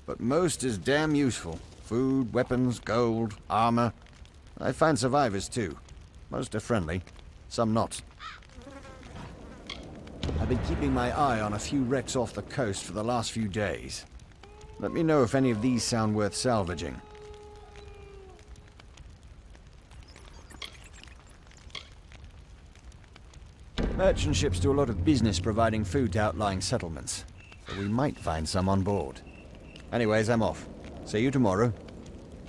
Speaker 1: but most is damn useful. Food, weapons, gold, armor. I find survivors too. Most are friendly, some not. I've been keeping my eye on a few wrecks off the coast for the last few days. Let me know if any of these sound worth salvaging. Merchant ships do a lot of business providing food to outlying settlements, so we might find some on board. Anyways, I'm off. See you tomorrow.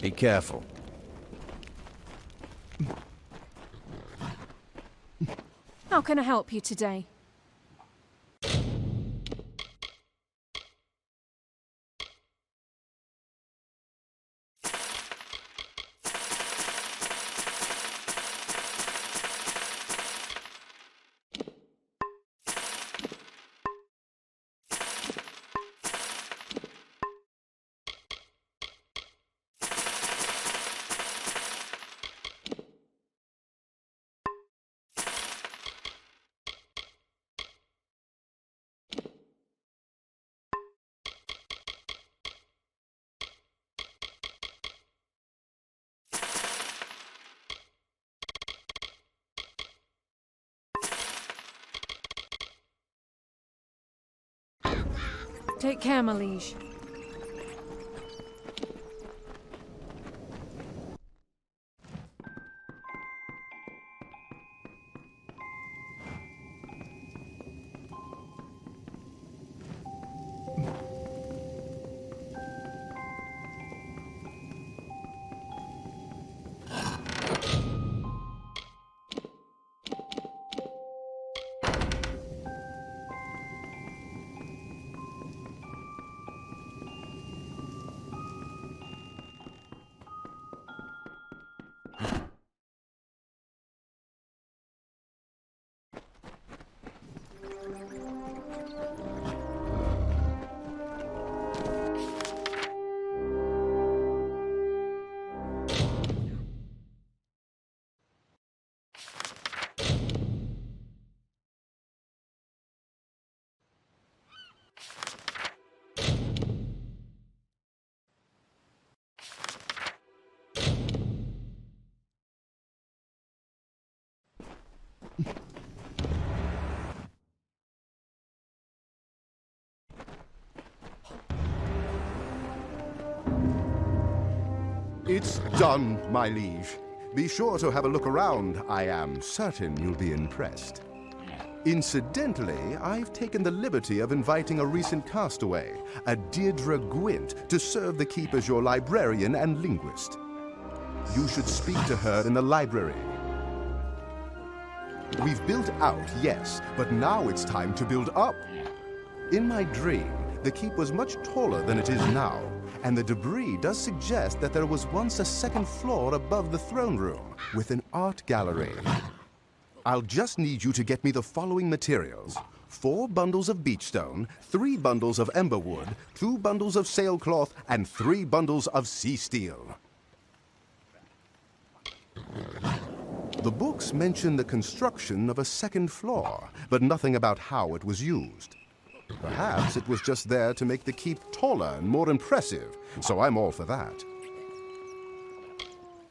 Speaker 17: Be careful.
Speaker 11: How can I help you today? Take care, my liege.
Speaker 8: It's done, my liege. Be sure to have a look around. I am certain you'll be impressed. Incidentally, I've taken the liberty of inviting a recent castaway, a Deirdre Gwent, to serve the keep as your librarian and linguist. You should speak to her in the library. We've built out, yes, but now it's time to build up. In my dream, the keep was much taller than it is now, and the debris does suggest that there was once a second floor above the throne room, with an art gallery. I'll just need you to get me the following materials: 4 bundles of beachstone, 3 bundles of emberwood, 2 bundles of sailcloth, and 3 bundles of sea steel. The books mention the construction of a second floor, but nothing about how it was used. Perhaps it was just there to make the keep taller and more impressive, so I'm all for that.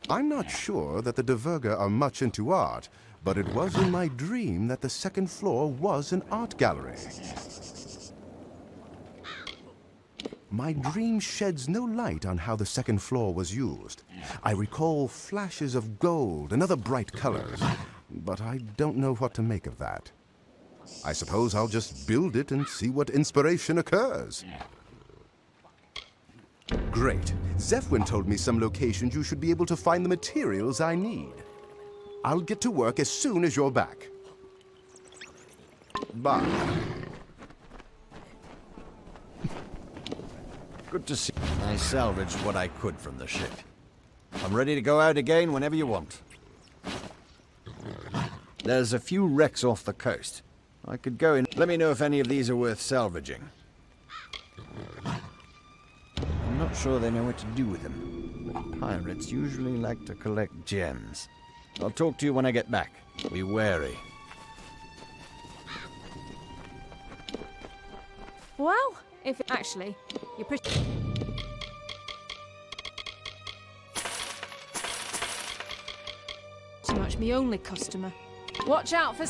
Speaker 8: I'm not sure that the De Verga are much into art, but it was in my dream that the second floor was an art gallery. My dream sheds no light on how the second floor was used. I recall flashes of gold and other bright colors, but I don't know what to make of that. I suppose I'll just build it and see what inspiration occurs. Great. Zephyrin told me some locations you should be able to find the materials I need. I'll get to work as soon as you're back. Bye.
Speaker 17: Good to see. I salvaged what I could from the ship. I'm ready to go out again whenever you want. There's a few wrecks off the coast. I could go in. Let me know if any of these are worth salvaging. I'm not sure they know what to do with them, but pirates usually like to collect gems. I'll talk to you when I get back. Be wary.
Speaker 11: Well, if actually, you're pretty... Too much me only customer. Watch out for...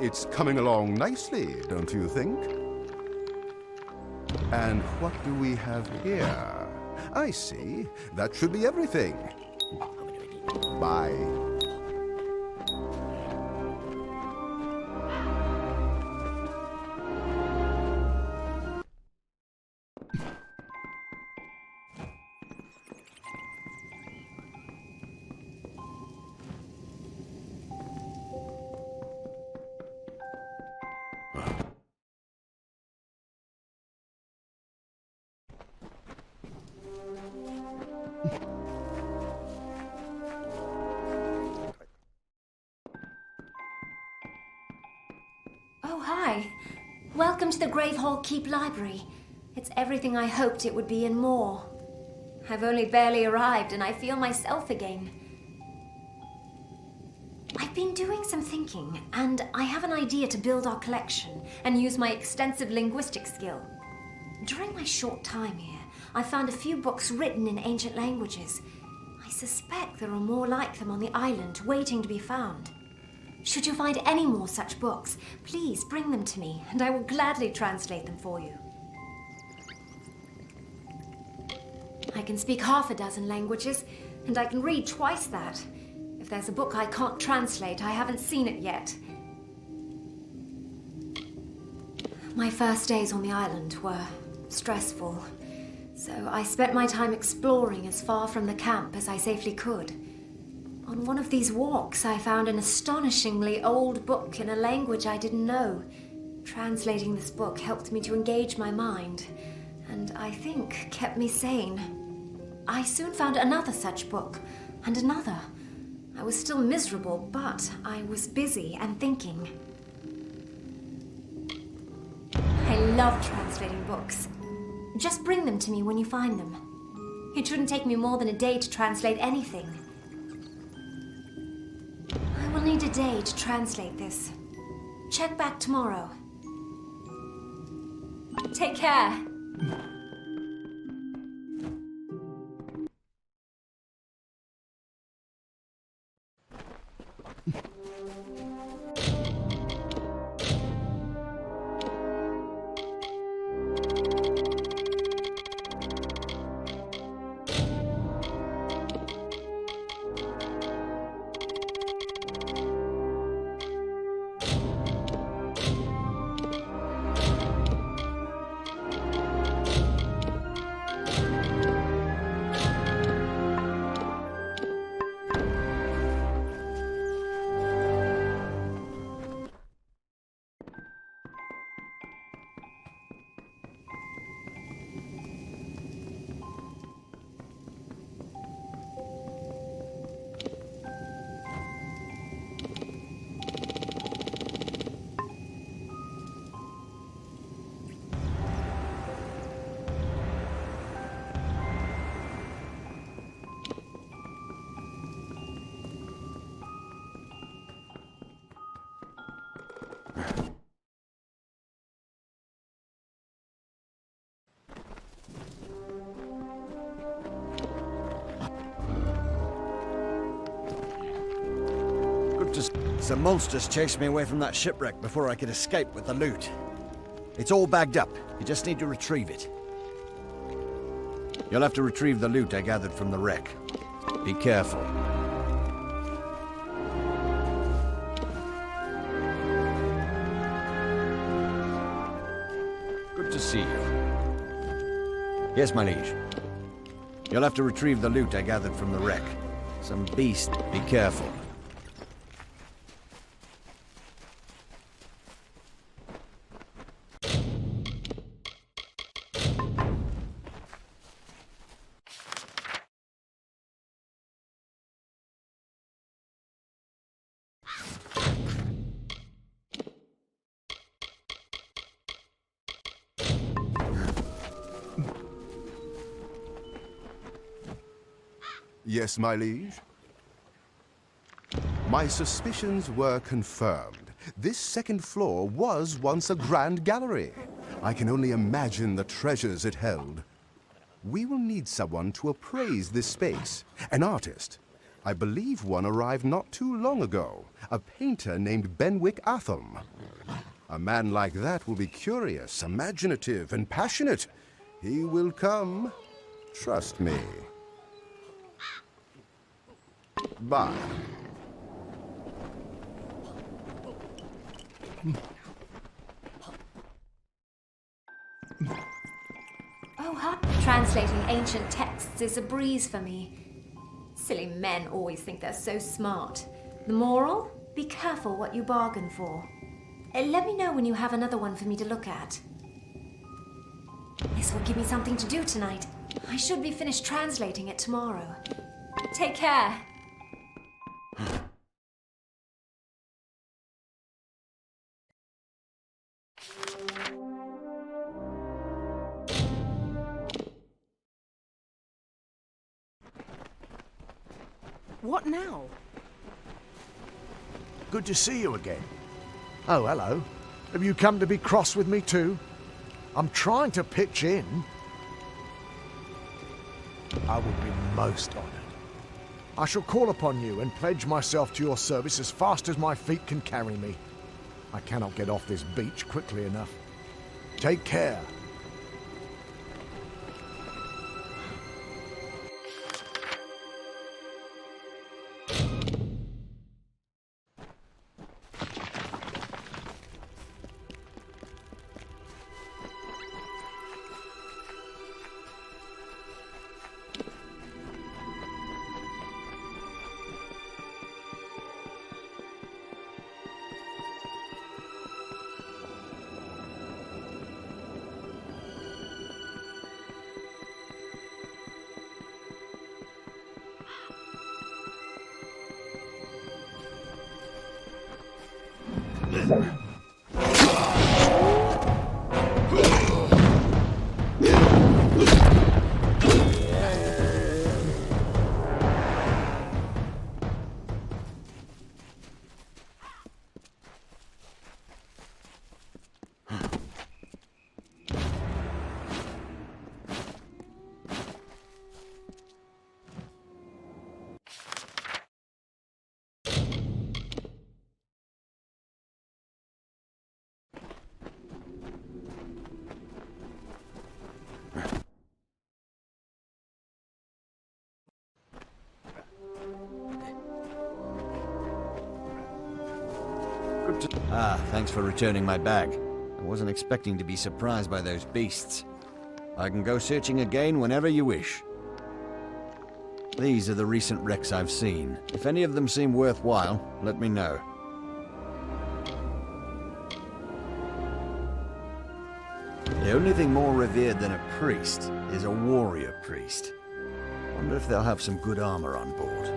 Speaker 8: It's coming along nicely, don't you think? And what do we have here? I see. That should be everything. Bye.
Speaker 5: Oh, hi. Welcome to the Gravehal Keep library. It's everything I hoped it would be and more. I've only barely arrived and I feel myself again. I've been doing some thinking, and I have an idea to build our collection and use my extensive linguistic skill. During my short time here, I found a few books written in ancient languages. I suspect there are more like them on the island, waiting to be found. Should you find any more such books, please bring them to me, and I will gladly translate them for you. I can speak half a dozen languages, and I can read twice that. If there's a book I can't translate, I haven't seen it yet. My first days on the island were stressful, so I spent my time exploring as far from the camp as I safely could. On one of these walks, I found an astonishingly old book in a language I didn't know. Translating this book helped me to engage my mind, and I think kept me sane. I soon found another such book, and another. I was still miserable, but I was busy and thinking. I love translating books. Just bring them to me when you find them. It shouldn't take me more than a day to translate anything. I will need a day to translate this. Check back tomorrow. Take care.
Speaker 17: Some monsters chased me away from that shipwreck before I could escape with the loot. It's all bagged up. You just need to retrieve it. You'll have to retrieve the loot I gathered from the wreck. Be careful. Good to see you. Yes, my liege. You'll have to retrieve the loot I gathered from the wreck. Some beast. Be careful.
Speaker 8: Yes, my liege? My suspicions were confirmed. This second floor was once a grand gallery. I can only imagine the treasures it held. We will need someone to appraise this space. An artist. I believe one arrived not too long ago. A painter named Benwick Athelm. A man like that will be curious, imaginative, and passionate. He will come. Trust me. Bye.
Speaker 5: Oh, hi. Translating ancient texts is a breeze for me. Silly men always think they're so smart. The moral? Be careful what you bargain for. Let me know when you have another one for me to look at. This will give me something to do tonight. I should be finished translating it tomorrow. Take care.
Speaker 7: What now?
Speaker 10: Good to see you again. Oh, hello. Have you come to be cross with me too? I'm trying to pitch in. I would be most honoured. I shall call upon you and pledge myself to your service as fast as my feet can carry me. I cannot get off this beach quickly enough. Take care.
Speaker 17: Thanks for returning my bag. I wasn't expecting to be surprised by those beasts. I can go searching again whenever you wish. These are the recent wrecks I've seen. If any of them seem worthwhile, let me know. The only thing more revered than a priest is a warrior priest. Wonder if they'll have some good armor on board.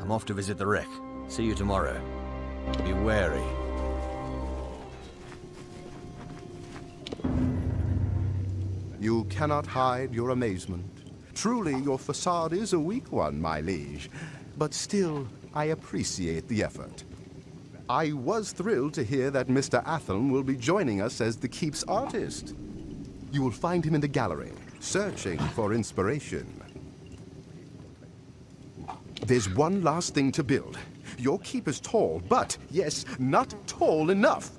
Speaker 17: I'm off to visit the wreck. See you tomorrow. Be wary.
Speaker 8: You cannot hide your amazement. Truly, your facade is a weak one, my liege. But still, I appreciate the effort. I was thrilled to hear that Mr. Athelm will be joining us as the keep's artist. You will find him in the gallery, searching for inspiration. There's one last thing to build. Your keep is tall, but, yes, not tall enough.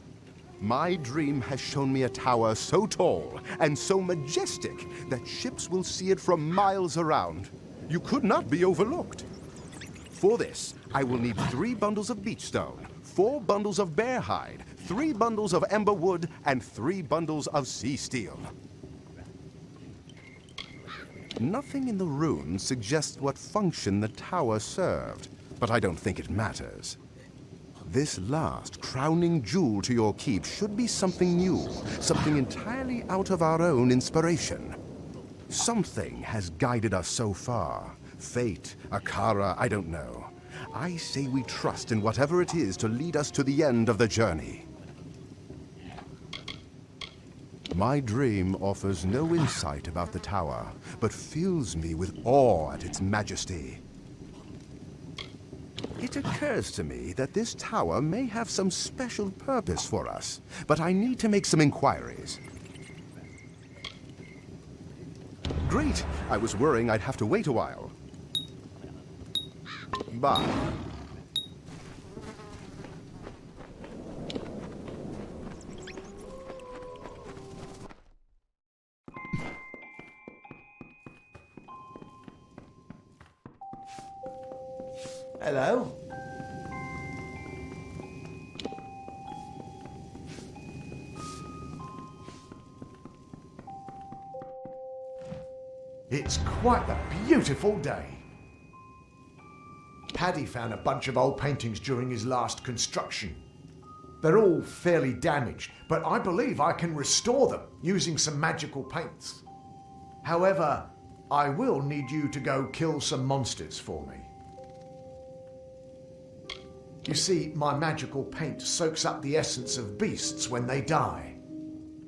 Speaker 8: My dream has shown me a tower so tall and so majestic that ships will see it from miles around. You could not be overlooked. For this, I will need 3 bundles of beech stone, 4 bundles of bear hide, 3 bundles of ember wood, and 3 bundles of sea steel. Nothing in the runes suggests what function the tower served, but I don't think it matters. This last crowning jewel to your keep should be something new, something entirely out of our own inspiration. Something has guided us so far. Fate, Akara, I don't know. I say we trust in whatever it is to lead us to the end of the journey. My dream offers no insight about the tower, but fills me with awe at its majesty. It occurs to me that this tower may have some special purpose for us, but I need to make some inquiries. Great! I was worrying I'd have to wait a while. Bye.
Speaker 18: Hello?
Speaker 10: It's quite a beautiful day. Paddy found a bunch of old paintings during his last construction. They're all fairly damaged, but I believe I can restore them using some magical paints. However, I will need you to go kill some monsters for me. You see, my magical paint soaks up the essence of beasts when they die.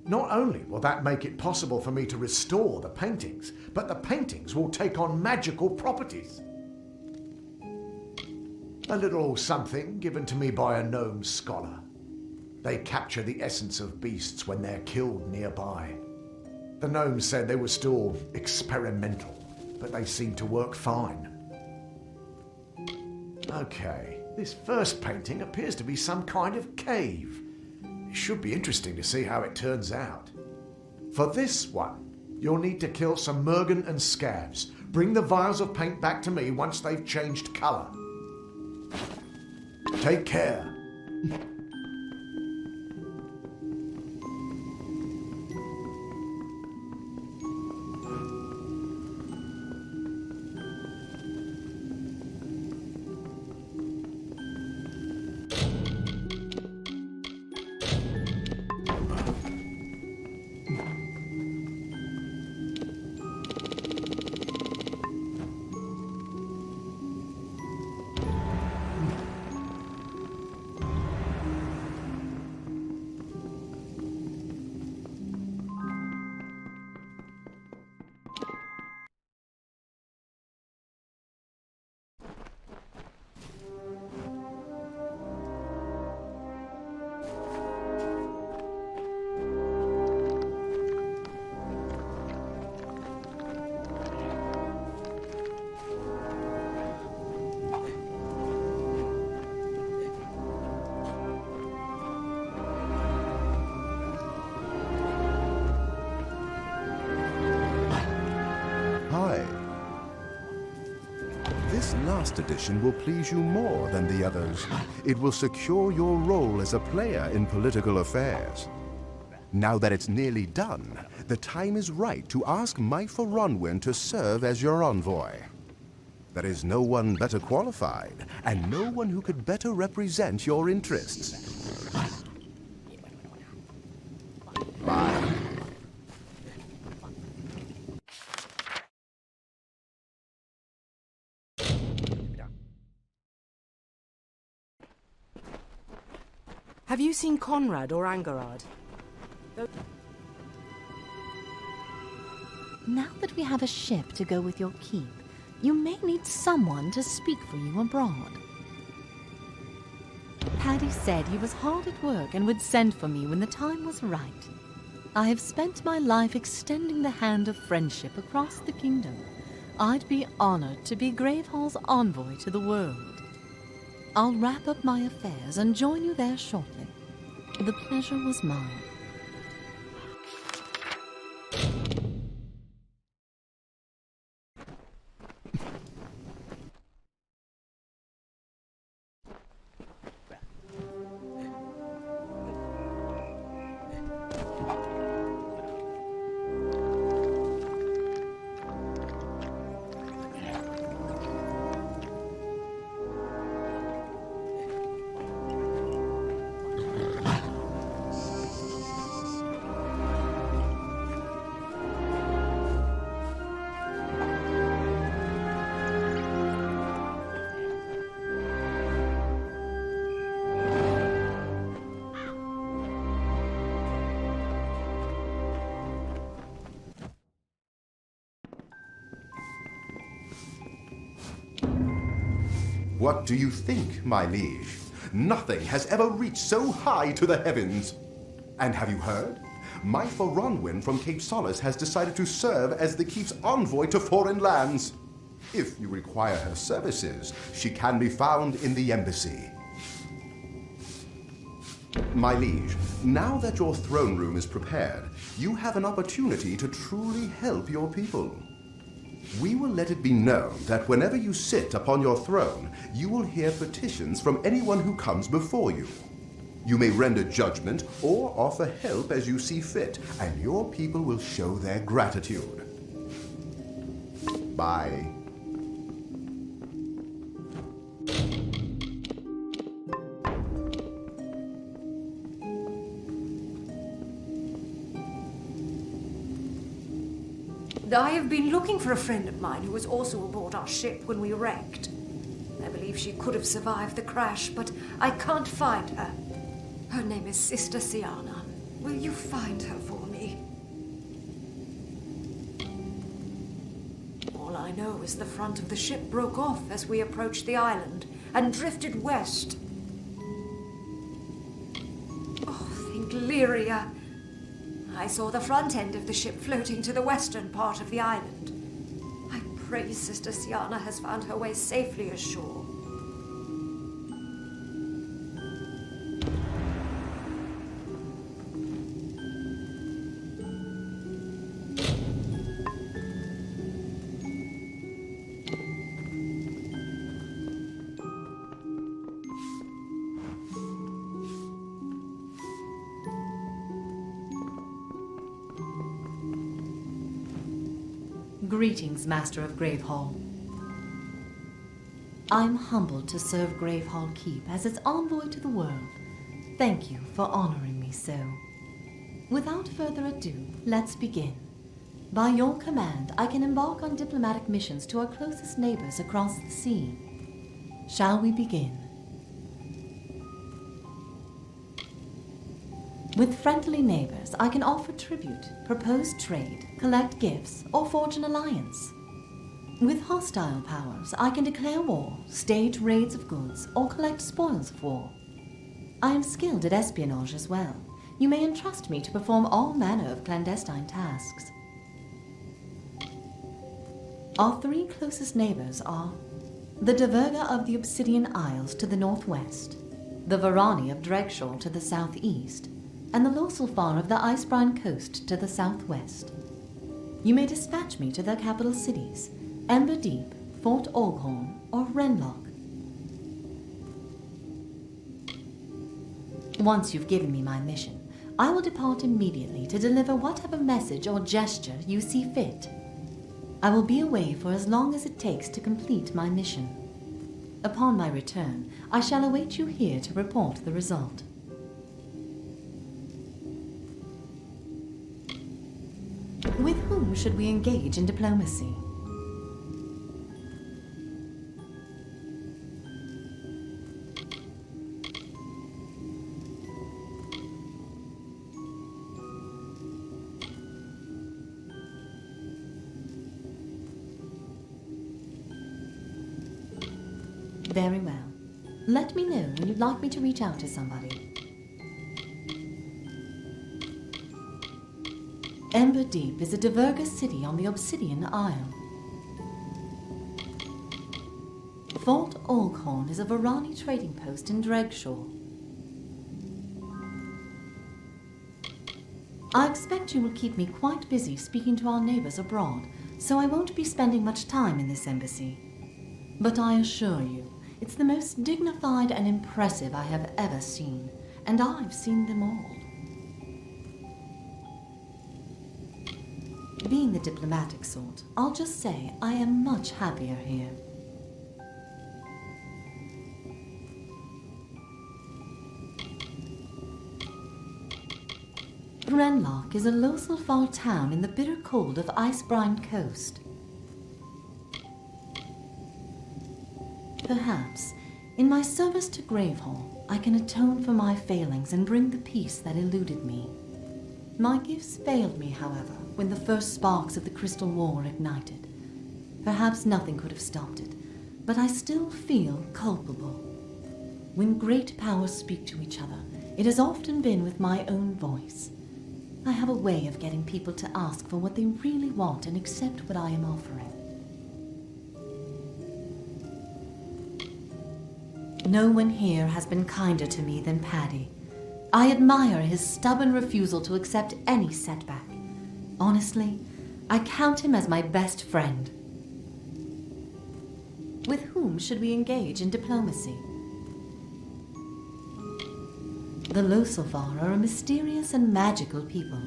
Speaker 10: Not only will that make it possible for me to restore the paintings, but the paintings will take on magical properties. A little something given to me by a gnome scholar. They capture the essence of beasts when they're killed nearby. The gnomes said they were still experimental, but they seem to work fine. Okay, this first painting appears to be some kind of cave. It should be interesting to see how it turns out. For this one, you'll need to kill some Mergen and scabs. Bring the vials of paint back to me once they've changed colour. Take care. This last edition will please you more than the others. It will secure your role as a player in political affairs. Now that it's nearly done, the time is right to ask Myfa Ronwyn to serve as your envoy. There is no one better qualified, and no one who could better represent your interests. Bye.
Speaker 7: Have you seen Conrad or Angarad?
Speaker 15: Now that we have a ship to go with your keep, you may need someone to speak for you abroad. Paddy said he was hard at work and would send for me when the time was right. I have spent my life extending the hand of friendship across the kingdom. I'd be honored to be Gravehal's envoy to the world. I'll wrap up my affairs and join you there shortly. The pleasure was mine.
Speaker 8: What do you think, my liege? Nothing has ever reached so high to the heavens. And have you heard? My Foronwyn from Cape Solace has decided to serve as the keep's envoy to foreign lands. If you require her services, she can be found in the embassy. My liege, now that your throne room is prepared, you have an opportunity to truly help your people. We will let it be known that whenever you sit upon your throne, you will hear petitions from anyone who comes before you. You may render judgment or offer help as you see fit, and your people will show their gratitude. Bye.
Speaker 18: I have been looking for a friend of mine who was also aboard our ship when we wrecked. I believe she could have survived the crash, but I can't find her. Her name is Sister Siana. Will you find her for me? All I know is the front of the ship broke off as we approached the island and drifted west. Oh, think Lyria. I saw the front end of the ship floating to the western part of the island. I pray Sister Siana has found her way safely ashore.
Speaker 15: Greetings, Master of Gravehal. I'm humbled to serve Gravehal Keep as its envoy to the world. Thank you for honoring me so. Without further ado, let's begin. By your command, I can embark on diplomatic missions to our closest neighbors across the sea. Shall we begin? With friendly neighbors, I can offer tribute, propose trade, collect gifts, or forge an alliance. With hostile powers, I can declare war, stage raids of goods, or collect spoils of war. I am skilled at espionage as well. You may entrust me to perform all manner of clandestine tasks. Our three closest neighbors are the Diverga of the Obsidian Isles to the northwest, the Varani of Dregshaw to the southeast, and the Loselfar of the Icebrine Coast to the southwest. You may dispatch me to their capital cities, Ember Deep, Fort Oghorn, or Renlock. Once you've given me my mission, I will depart immediately to deliver whatever message or gesture you see fit. I will be away for as long as it takes to complete my mission. Upon my return, I shall await you here to report the result. With whom should we engage in diplomacy? Very well. Let me know when you'd like me to reach out to somebody. Ember Deep is a Diverga city on the Obsidian Isle. Fort Oghorn is a Varani trading post in Dregshaw. I expect you will keep me quite busy speaking to our neighbors abroad, so I won't be spending much time in this embassy. But I assure you, it's the most dignified and impressive I have ever seen, and I've seen them all. Being the diplomatic sort, I'll just say I am much happier here. Renlock is a Loselfar town in the bitter cold of Icebrine Coast. Perhaps, in my service to Gravehal, I can atone for my failings and bring the peace that eluded me. My gifts failed me, however, when the first sparks of the Crystal War ignited. Perhaps nothing could have stopped it, but I still feel culpable. When great powers speak to each other, it has often been with my own voice. I have a way of getting people to ask for what they really want and accept what I am offering. No one here has been kinder to me than Paddy. I admire his stubborn refusal to accept any setback. Honestly, I count him as my best friend. With whom should we engage in diplomacy? The Loselvar are a mysterious and magical people.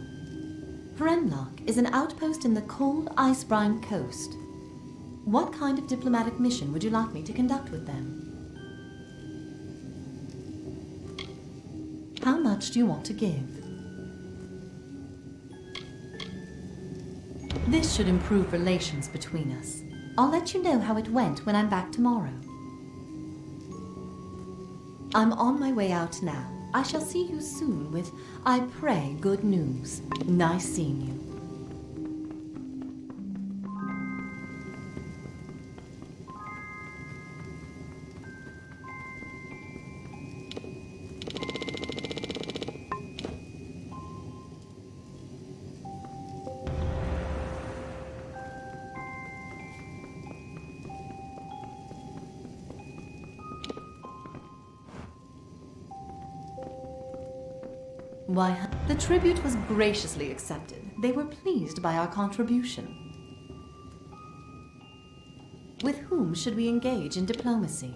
Speaker 15: Hrenlock is an outpost in the cold, ice-brine coast. What kind of diplomatic mission would you like me to conduct with them? How much do you want to give? This should improve relations between us. I'll let you know how it went when I'm back tomorrow. I'm on my way out now. I shall see you soon with, I pray, good news. Nice seeing you. Why, the tribute was graciously accepted. They were pleased by our contribution. With whom should we engage in diplomacy?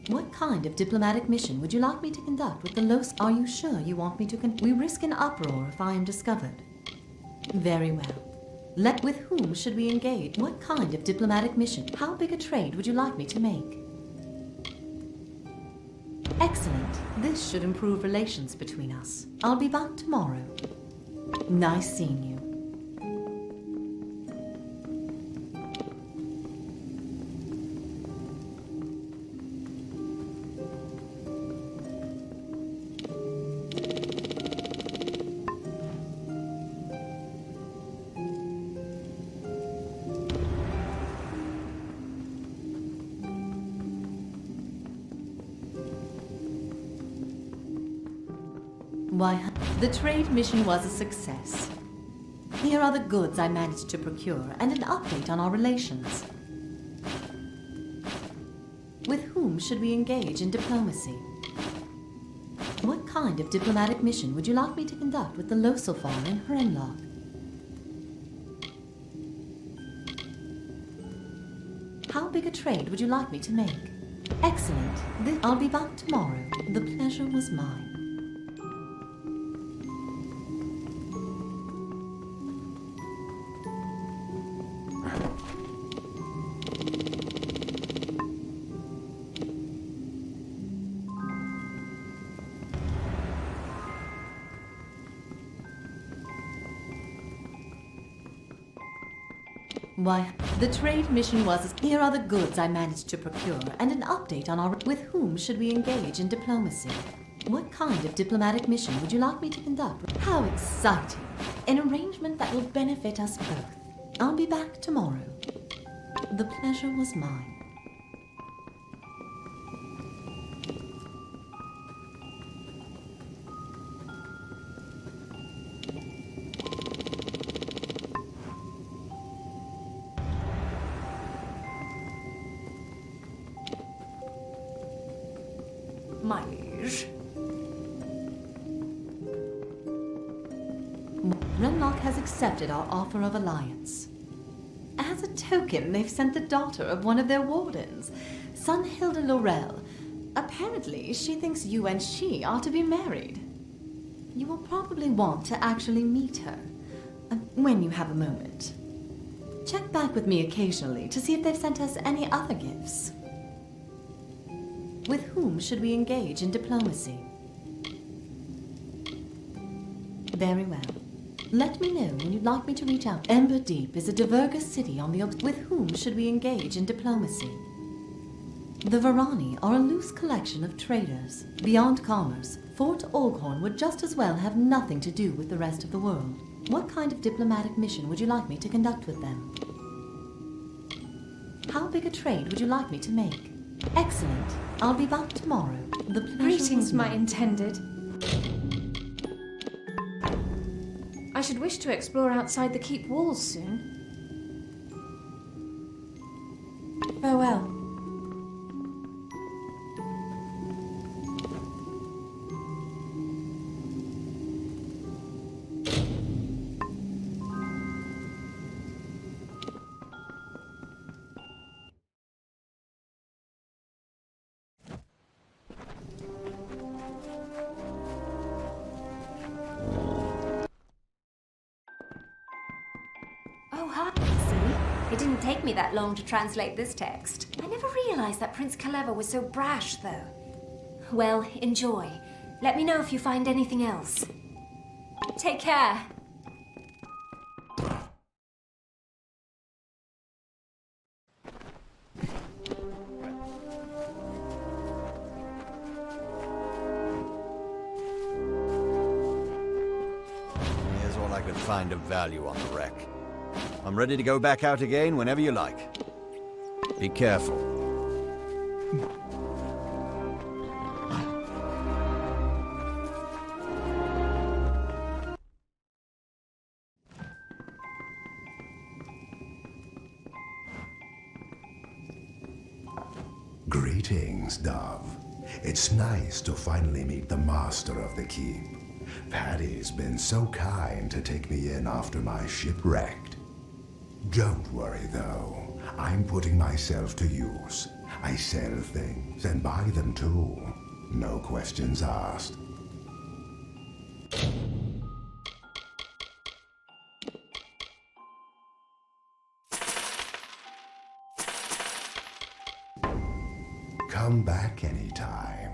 Speaker 15: What kind of diplomatic mission would you like me to conduct with the Los? Are you sure you want me to We risk an uproar if I am discovered. Very well. With whom should we engage? What kind of diplomatic mission? How big a trade would you like me to make? Excellent. This should improve relations between us. I'll be back tomorrow. Nice seeing you. Why, the trade mission was a success. Here are the goods I managed to procure and an update on our relations. With whom should we engage in diplomacy? What kind of diplomatic mission would you like me to conduct with the Loselvar in Hrenlock? How big a trade would you like me to make? Excellent. I'll be back tomorrow. The pleasure was mine. Why, the trade mission was here are the goods I managed to procure and an update on our with whom should we engage in diplomacy? What kind of diplomatic mission would you like me to conduct? How exciting! An arrangement that will benefit us both. I'll be back tomorrow. The pleasure was mine.
Speaker 18: My liege.
Speaker 15: Hrenlock has accepted our offer of alliance. As a token, they've sent the daughter of one of their wardens, Sunhilda Laurel. Apparently, she thinks you and she are to be married. You will probably want to actually meet her, when you have a moment. Check back with me occasionally to see if they've sent us any other gifts. With whom should we engage in diplomacy? Very well. Let me know when you'd like me to reach out. Ember Deep is a Diverga city on the with whom should we engage in diplomacy? The Varani are a loose collection of traders. Beyond commerce, Fort Olghorn would just as well have nothing to do with the rest of the world. What kind of diplomatic mission would you like me to conduct with them? How big a trade would you like me to make? Excellent. I'll be back tomorrow. The pleasure
Speaker 11: Greetings,
Speaker 15: was
Speaker 11: my
Speaker 15: mine.
Speaker 11: intended. I should wish to explore outside the keep walls soon. Farewell.
Speaker 18: Oh, hi. See? It didn't take me that long to translate this text. I never realized that Prince Kaleva was so brash, though. Well, enjoy. Let me know if you find anything else. Take care.
Speaker 17: Here's all I could find of value on the wreck. I'm ready to go back out again whenever you like. Be careful.
Speaker 16: Greetings, Dove. It's nice to finally meet the master of the keep. Paddy's been so kind to take me in after my ship wrecked. Don't worry, though. I'm putting myself to use. I sell things and buy them, too. No questions asked. Come back anytime.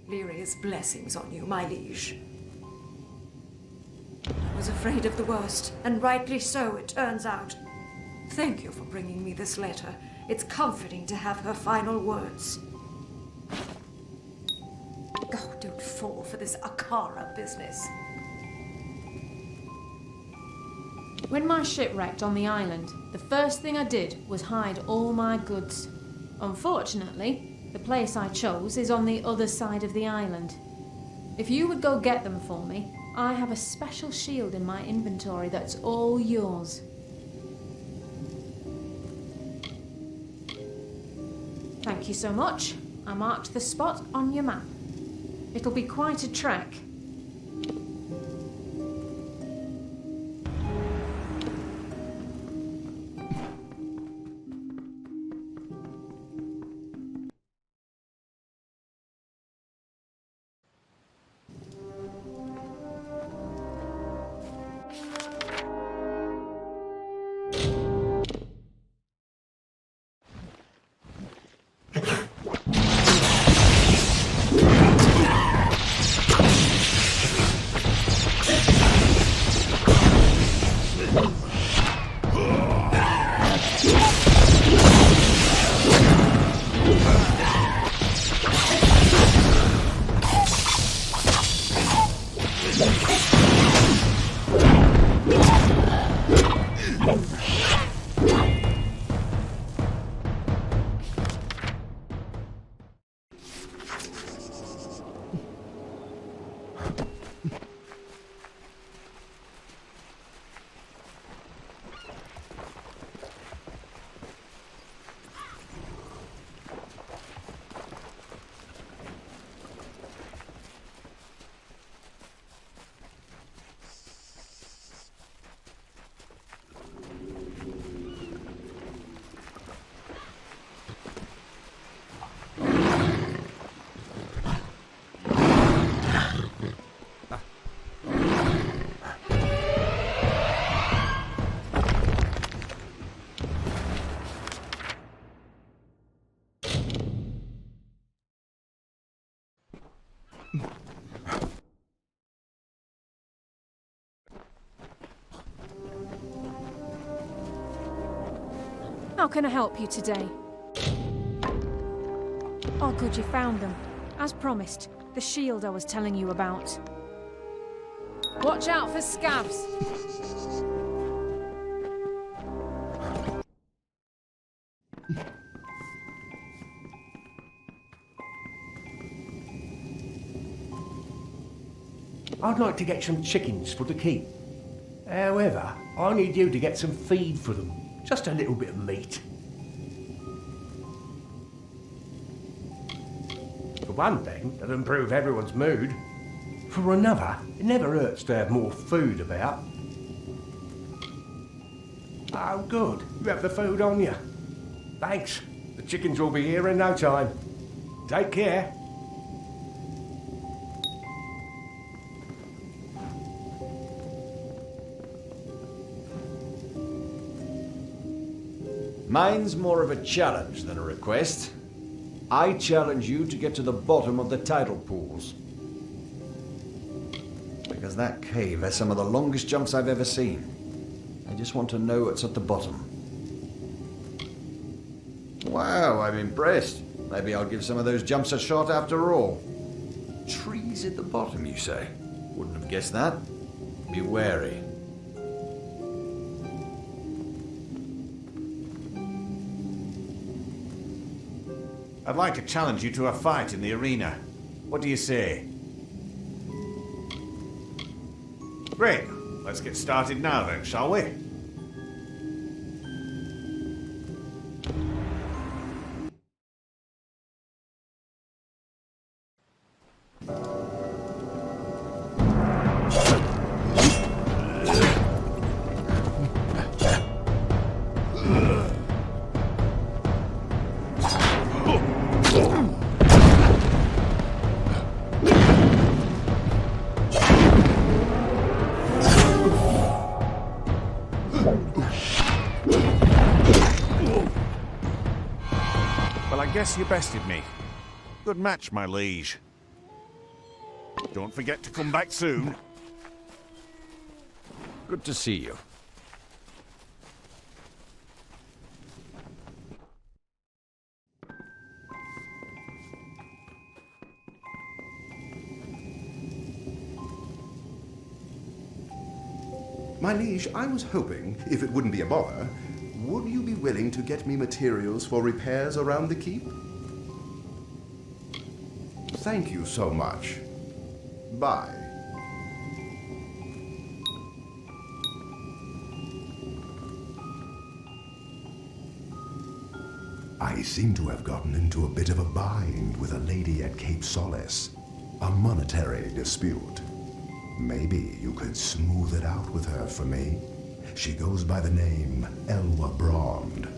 Speaker 18: Lyria's blessings on you, my liege. I was afraid of the worst, and rightly so, it turns out. Thank you for bringing me this letter. It's comforting to have her final words. Oh, don't fall for this Akara business.
Speaker 11: When my ship wrecked on the island, the first thing I did was hide all my goods. Unfortunately, the place I chose is on the other side of the island. If you would go get them for me, I have a special shield in my inventory that's all yours. Thank you so much. I marked the spot on your map. It'll be quite a trek. How can I help you today? Oh, good, you found them. As promised, the shield I was telling you about. Watch out for scabs.
Speaker 3: I'd like to get some chickens for the keep. However, I need you to get some feed for them. Just a little bit of meat. For one thing, it'll improve everyone's mood. For another, it never hurts to have more food about. Oh, good. You have the food on you. Thanks. The chickens will be here in no time. Take care.
Speaker 17: Mine's more of a challenge than a request. I challenge you to get to the bottom of the tidal pools. Because that cave has some of the longest jumps I've ever seen. I just want to know what's at the bottom. Wow, I'm impressed. Maybe I'll give some of those jumps a shot after all. Trees at the bottom, you say? Wouldn't have guessed that. Be wary.
Speaker 1: I'd like to challenge you to a fight in the arena. What do you say? Great. Let's get started now then, shall we? Guess you bested me. Good match, my liege. Don't forget to come back soon.
Speaker 17: Good to see you.
Speaker 8: My liege, I was hoping, if it wouldn't be a bother, would you be willing to get me materials for repairs around the keep? Thank you so much. Bye. I seem to have gotten into a bit of a bind with a lady at Cape Solace. A monetary dispute. Maybe you could smooth it out with her for me. She goes by the name Elwa Brond.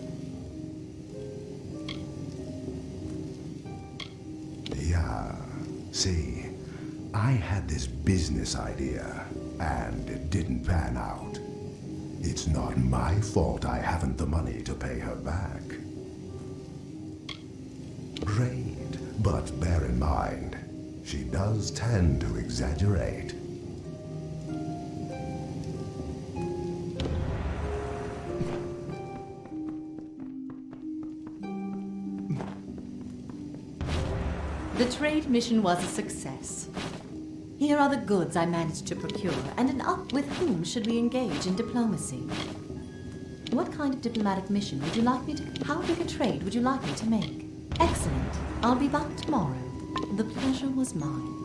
Speaker 8: Yeah, see, I had this business idea, and it didn't pan out. It's not my fault I haven't the money to pay her back. Great, but bear in mind, she does tend to exaggerate.
Speaker 15: The trade mission was a success. Here are the goods I managed to procure, and with whom should we engage in diplomacy? What kind of diplomatic mission would you like me to... How big a trade would you like me to make? Excellent. I'll be back tomorrow. The pleasure was mine.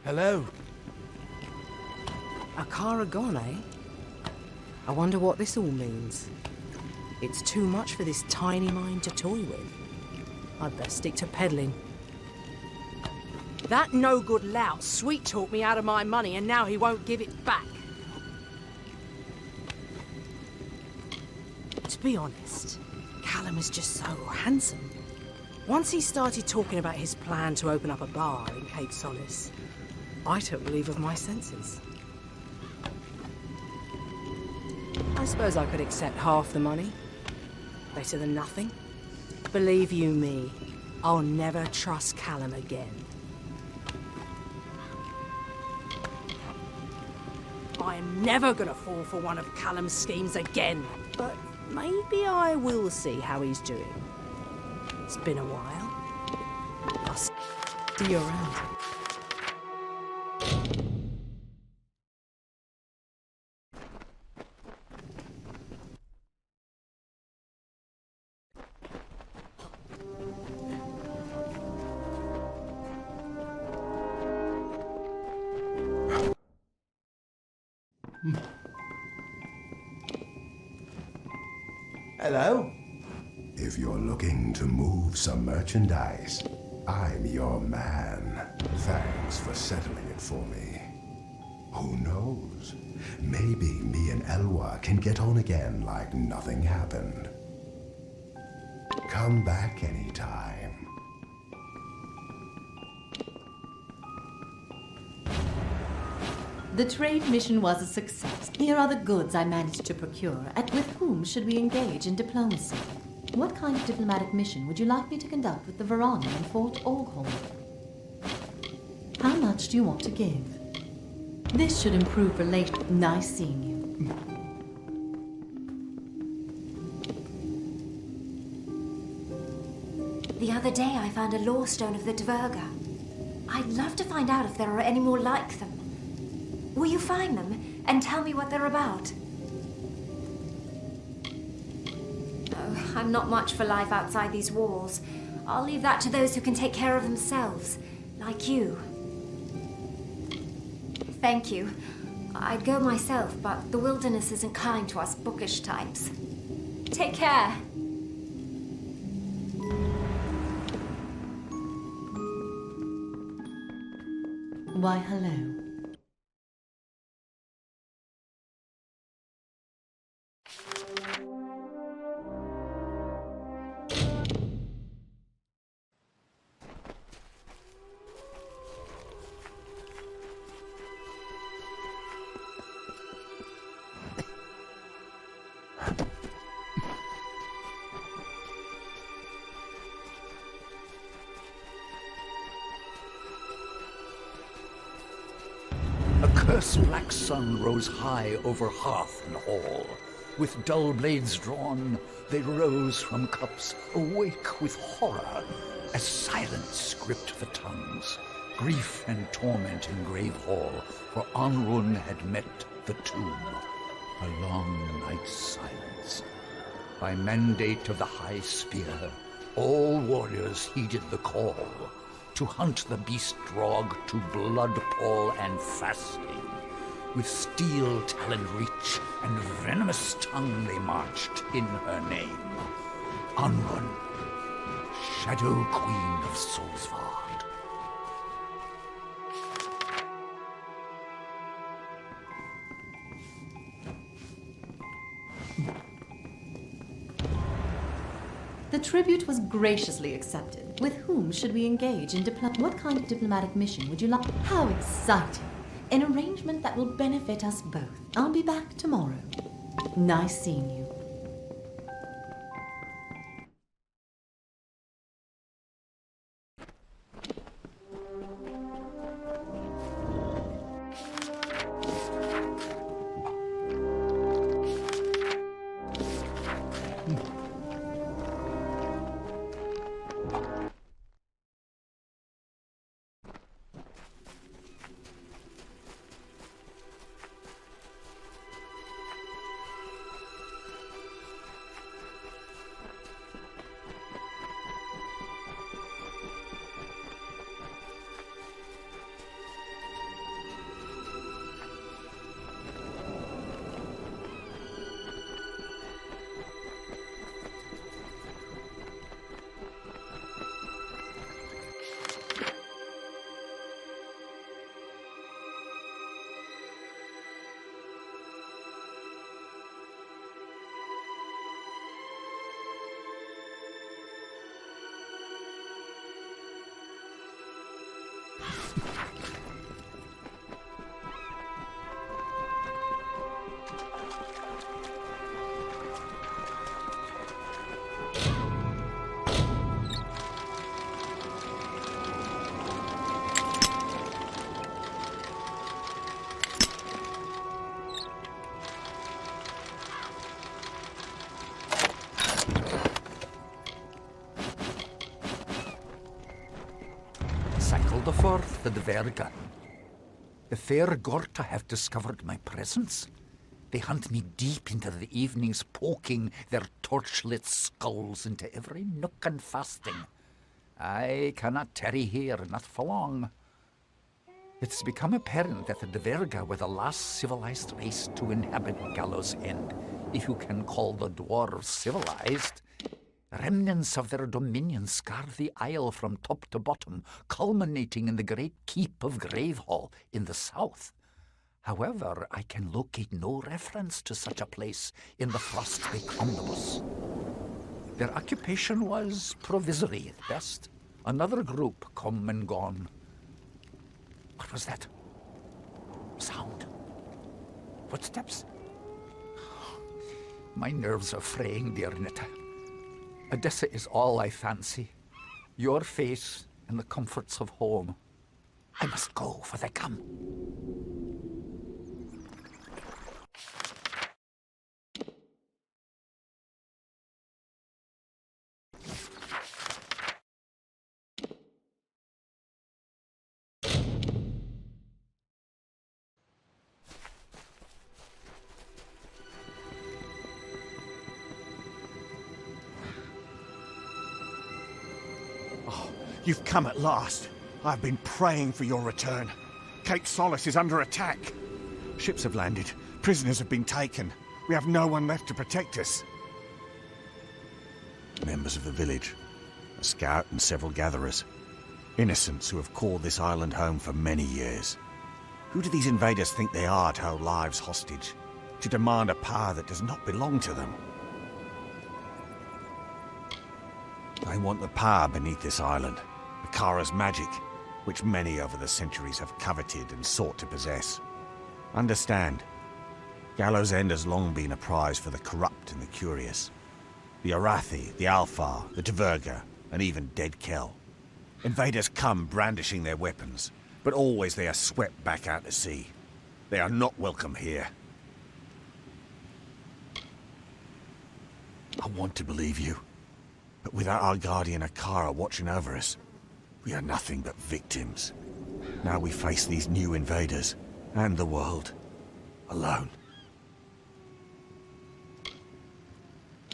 Speaker 13: Hello. Akara gone, eh? I wonder what this all means. It's too much for this tiny mind to toy with. I'd best stick to peddling. That no-good lout sweet-talked me out of my money, and now he won't give it back. To be honest, Callum is just so handsome. Once he started talking about his plan to open up a bar in Cape Solace,
Speaker 7: I took leave of my senses. I suppose I could accept half the money. Better than nothing. Believe you me, I'll never trust Callum again. I am never gonna fall for one of Callum's schemes again. But maybe I will see how he's doing. It's been a while. I'll see you around.
Speaker 19: Hello?
Speaker 16: If you're looking to move some merchandise, I'm your man. Thanks for settling it for me. Who knows? Maybe me and Elwa can get on again like nothing happened. Come back anytime.
Speaker 15: The trade mission was a success. Here are the goods I managed to procure. And with whom should we engage in diplomacy? What kind of diplomatic mission would you like me to conduct with the Varani in Fort Oghorn? How much do you want to give? This should improve relations. Nice seeing you.
Speaker 5: The other day I found a lore stone of the Dverga. I'd love to find out if there are any more like them. Will you find them and tell me what they're about? Oh, I'm not much for life outside these walls. I'll leave that to those who can take care of themselves, like you. Thank you. I'd go myself, but the wilderness isn't kind to us bookish types. Take care.
Speaker 15: Why, hello.
Speaker 14: A curse black sun rose high over hearth and hall. With dull blades drawn, they rose from cups, awake with horror, as silence gripped the tongues. Grief and torment in Grave Hall, for Anrun had met the tomb. A long night's silence. By mandate of the High Spear, all warriors heeded the call to hunt the beast drog to blood pall and fasting. With steel-taloned reach and venomous tongue they marched in her name. Anrun, Shadow Queen of Solsvard.
Speaker 15: The tribute was graciously accepted. With whom should we engage in What kind of diplomatic mission would you like? How exciting! An arrangement that will benefit us both. I'll be back tomorrow. Nice seeing you.
Speaker 14: cycle the forth the Dverga. The fair Gorta have discovered my presence. They hunt me deep into the evenings, poking their torchlit skulls into every nook and fasting. I cannot tarry here, not for long. It's become apparent that the Dverga were the last civilized race to inhabit Gallows End, if you can call the dwarves civilized. Remnants of their dominion scar the isle from top to bottom, culminating in the great keep of Gravehal in the south. However, I can locate no reference to such a place in the Frostbake Omnibus. Their occupation was provisory at best. Another group come and gone. What was that? Sound. Footsteps? My nerves are fraying, dear Nita. Odessa is all I fancy. Your face and the comforts of home. I must go, for they come.
Speaker 1: You've come at last. I've been praying for your return. Cape Solace is under attack. Ships have landed. Prisoners have been taken. We have no one left to protect us. Members of the village. A scout and several gatherers. Innocents who have called this island home for many years. Who do these invaders think they are to hold lives hostage? To demand a power that does not belong to them? They want the power beneath this island. Akara's magic, which many over the centuries have coveted and sought to possess. Understand, Gallows End has long been a prize for the corrupt and the curious. The Rathir, the Alfar, the Dverga, and even Dead Kel. Invaders come brandishing their weapons, but always they are swept back out to sea. They are not welcome here. I want to believe you, but without our guardian Akara watching over us, we are nothing but victims. Now we face these new invaders, and the world, alone.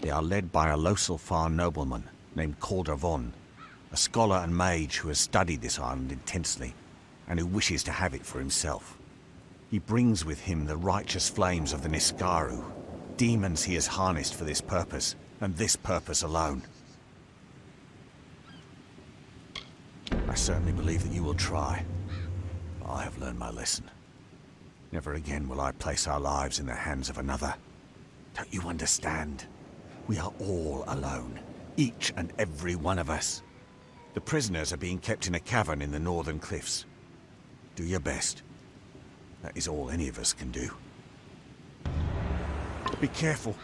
Speaker 1: They are led by a Losalfar nobleman named Calder Von, a scholar and mage who has studied this island intensely, and who wishes to have it for himself. He brings with him the righteous flames of the Niskaru, demons he has harnessed for this purpose, and this purpose alone. I certainly believe that you will try. I have learned my lesson. Never again will I place our lives in the hands of another. Don't you understand? We are all alone. Each and every one of us. The prisoners are being kept in a cavern in the northern cliffs. Do your best. That is all any of us can do. Be careful.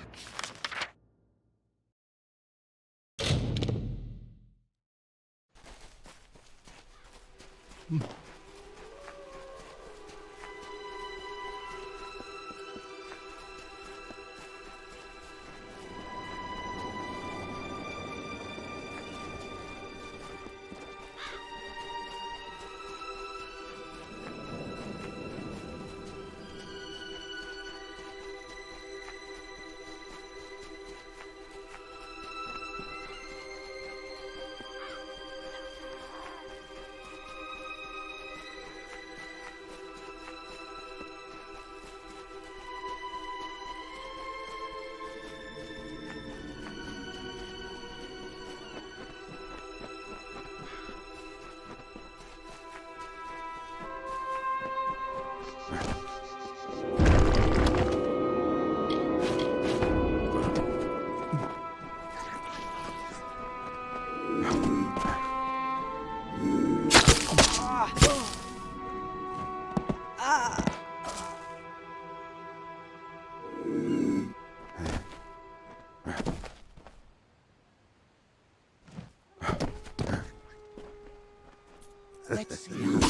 Speaker 15: Let's see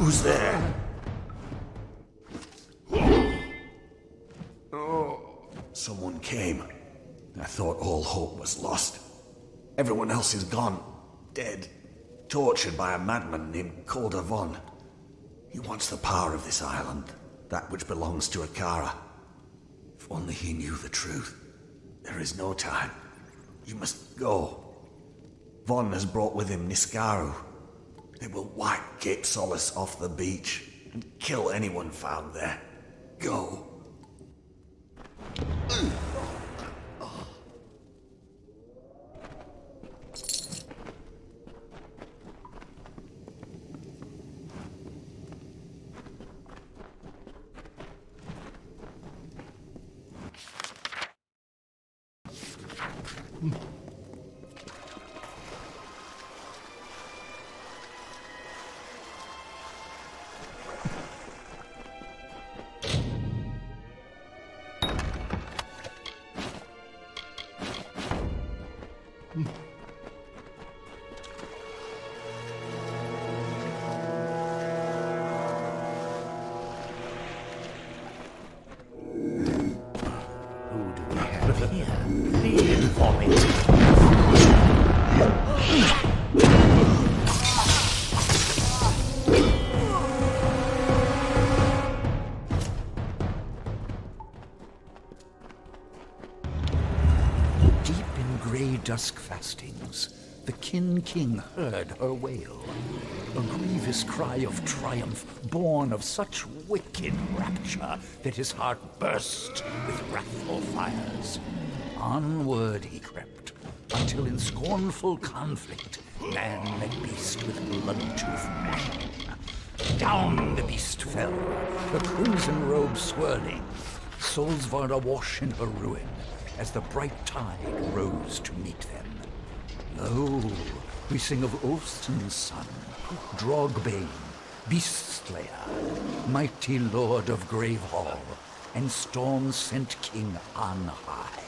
Speaker 1: Who's there? Someone came. I thought all hope was lost. Everyone else is gone. Dead. Tortured by a madman named Calder Von. He wants the power of this island. That which belongs to Akara. If only he knew the truth. There is no time. You must go. Von has brought with him Niskaru. They will wipe Cape Solace off the beach and kill anyone found there. Go.
Speaker 9: Dusk fastings, the King heard her wail, a grievous cry of triumph born of such wicked rapture that his heart burst with wrathful fires. Onward he crept, until in scornful conflict man met beast with blood-tooth man. Down the beast fell, her crimson robe swirling, Solsvard awash in her ruin, as the bright tide rose to meet them. Lo, we sing of Ulfson's son, Drogbane, Beast Slayer, mighty lord of Gravehal, and storm-sent king on high.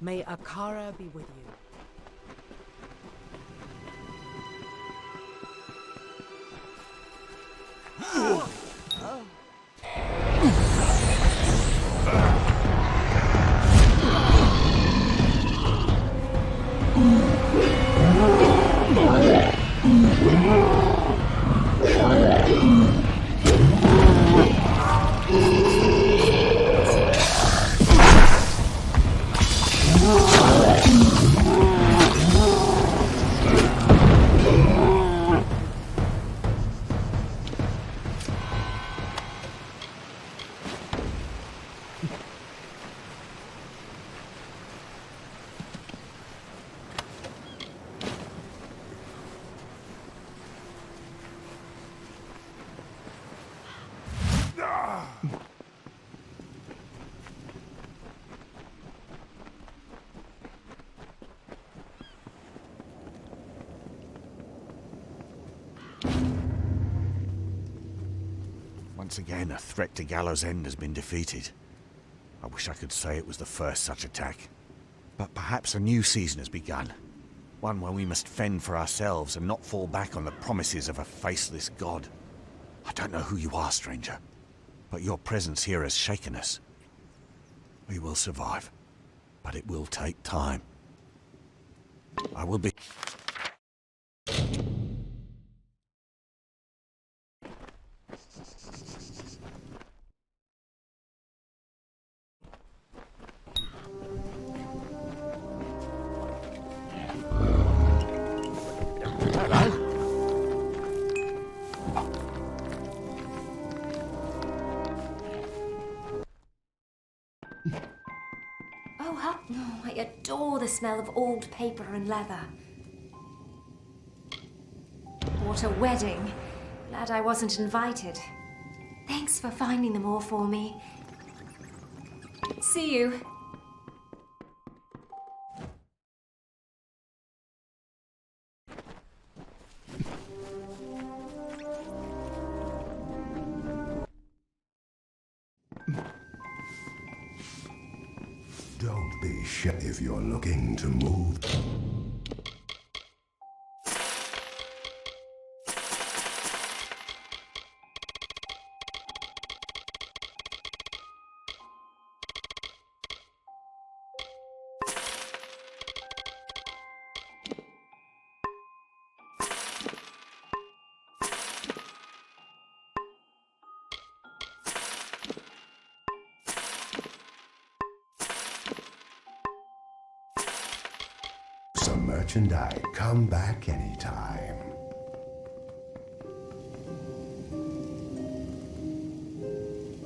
Speaker 7: May Akara be with you.
Speaker 1: Once again, a threat to Gallows End has been defeated. I wish I could say it was the first such attack. But perhaps a new season has begun. One where we must fend for ourselves and not fall back on the promises of a faceless god. I don't know who you are, stranger, but your presence here has shaken us. We will survive, but it will take time. I will be...
Speaker 5: Oh, I adore the smell of old paper and leather. What a wedding. Glad I wasn't invited. Thanks for finding them all for me. See you.
Speaker 16: Don't be shy if you're looking to move. Some merchandise. Come back anytime.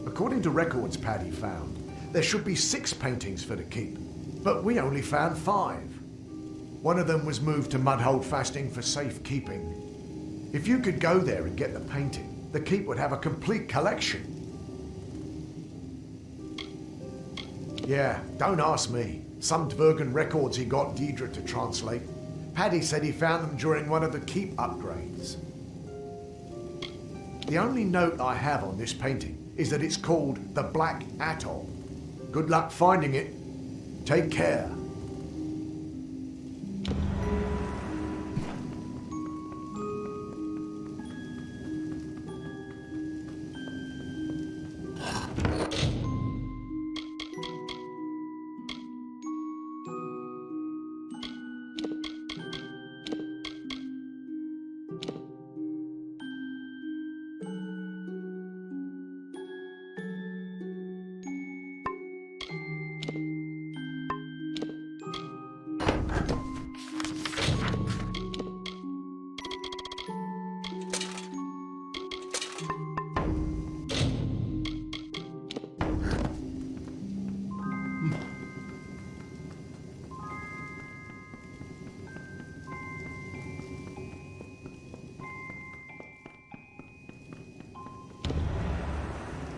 Speaker 10: According to records Paddy found, there should be 6 paintings for the keep, but we only found 5. One of them was moved to Mudhold Fasting for safekeeping. If you could go there and get the painting, the keep would have a complete collection. Yeah, don't ask me. Some Dvergen records he got Deidre to translate. Paddy said he found them during one of the keep upgrades. The only note I have on this painting is that it's called the Black Atoll. Good luck finding it. Take care.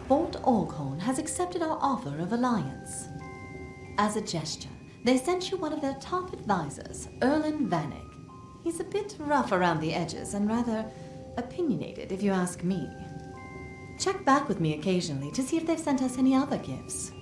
Speaker 15: Fort Orkhorn has accepted our offer of alliance. As a gesture, they sent you one of their top advisors, Erlen Vanek. He's a bit rough around the edges and rather opinionated, if you ask me. Check back with me occasionally to see if they've sent us any other gifts.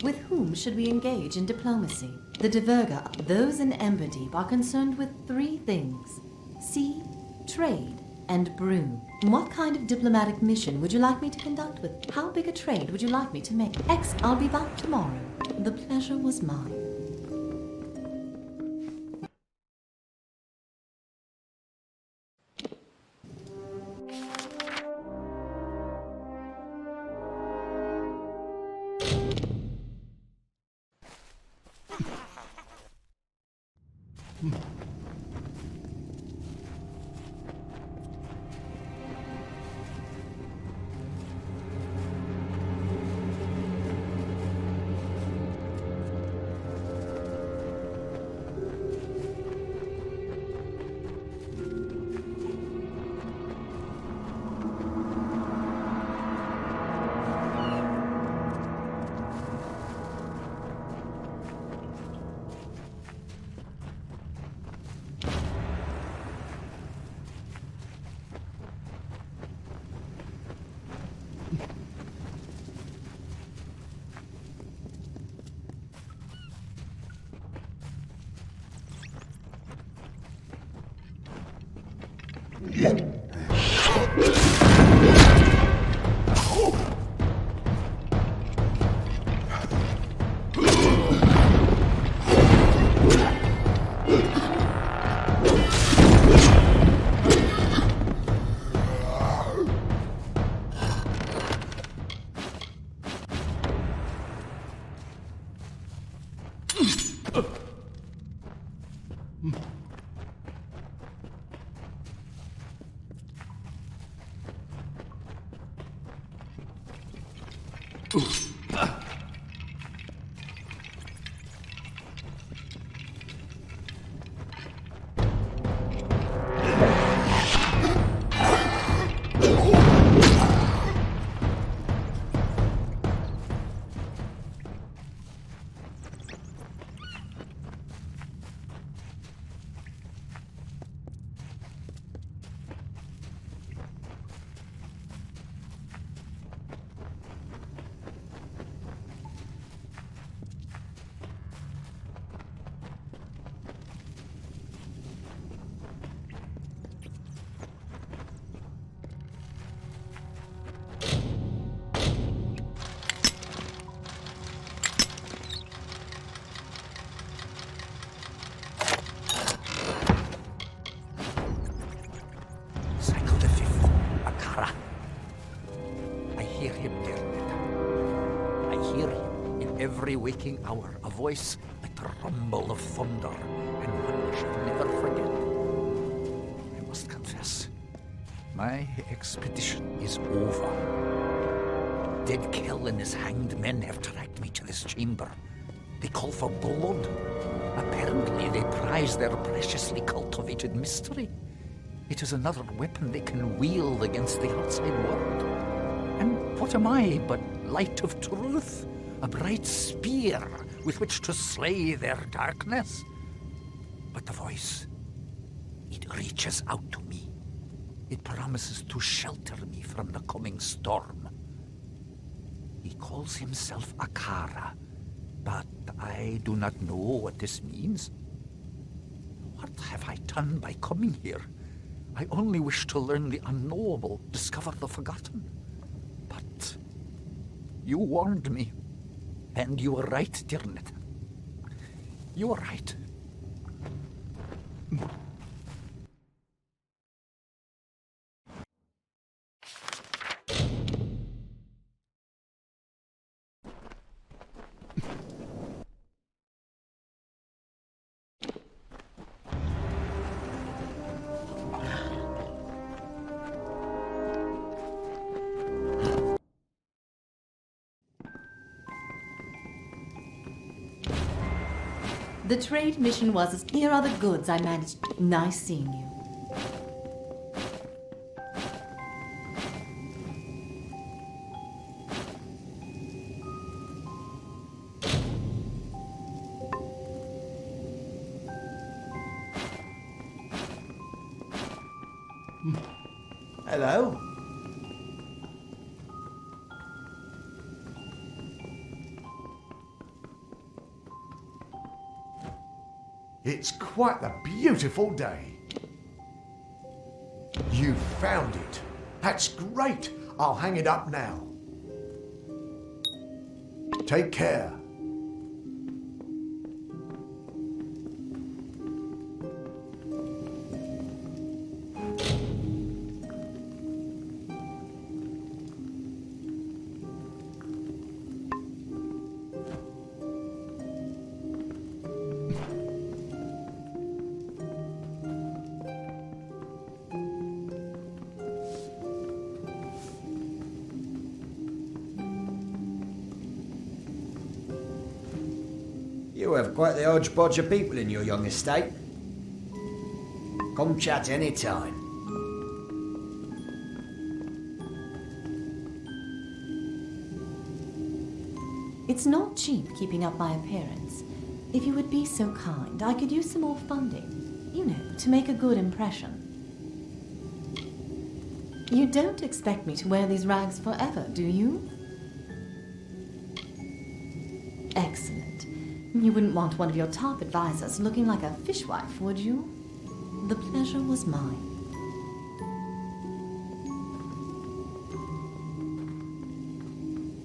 Speaker 15: With whom should we engage in diplomacy? The Diverga, those in Emberdeep, are concerned with 3 things: sea, trade, and brew. What kind of diplomatic mission would you like me to conduct with? How big a trade would you like me to make? I'll be back tomorrow. The pleasure was mine.
Speaker 14: Every waking hour, a voice like the rumble of thunder, and one I shall never forget. I must confess, my expedition is over. Dead Kel and his hanged men have dragged me to this chamber. They call for blood. Apparently they prize their preciously cultivated mystery. It is another weapon they can wield against the outside world. And what am I but light of truth? A bright spear with which to slay their darkness. But the voice, it reaches out to me. It promises to shelter me from the coming storm. He calls himself Akara, but I do not know what this means. What have I done by coming here? I only wish to learn the unknowable, discover the forgotten. But you warned me. And you were right, Dirnet. You were right.
Speaker 15: The trade mission was as here are the goods I managed. Nice seeing you.
Speaker 19: Hello.
Speaker 10: It's quite a beautiful day. You found it. That's great. I'll hang it up now. Take care.
Speaker 17: You have quite the hodgepodge of people in your young estate. Come chat any time.
Speaker 15: It's not cheap keeping up my appearance. If you would be so kind, I could use some more funding. You know, to make a good impression. You don't expect me to wear these rags forever, do you? Excellent. You wouldn't want one of your top advisors looking like a fishwife, would you? The pleasure was mine.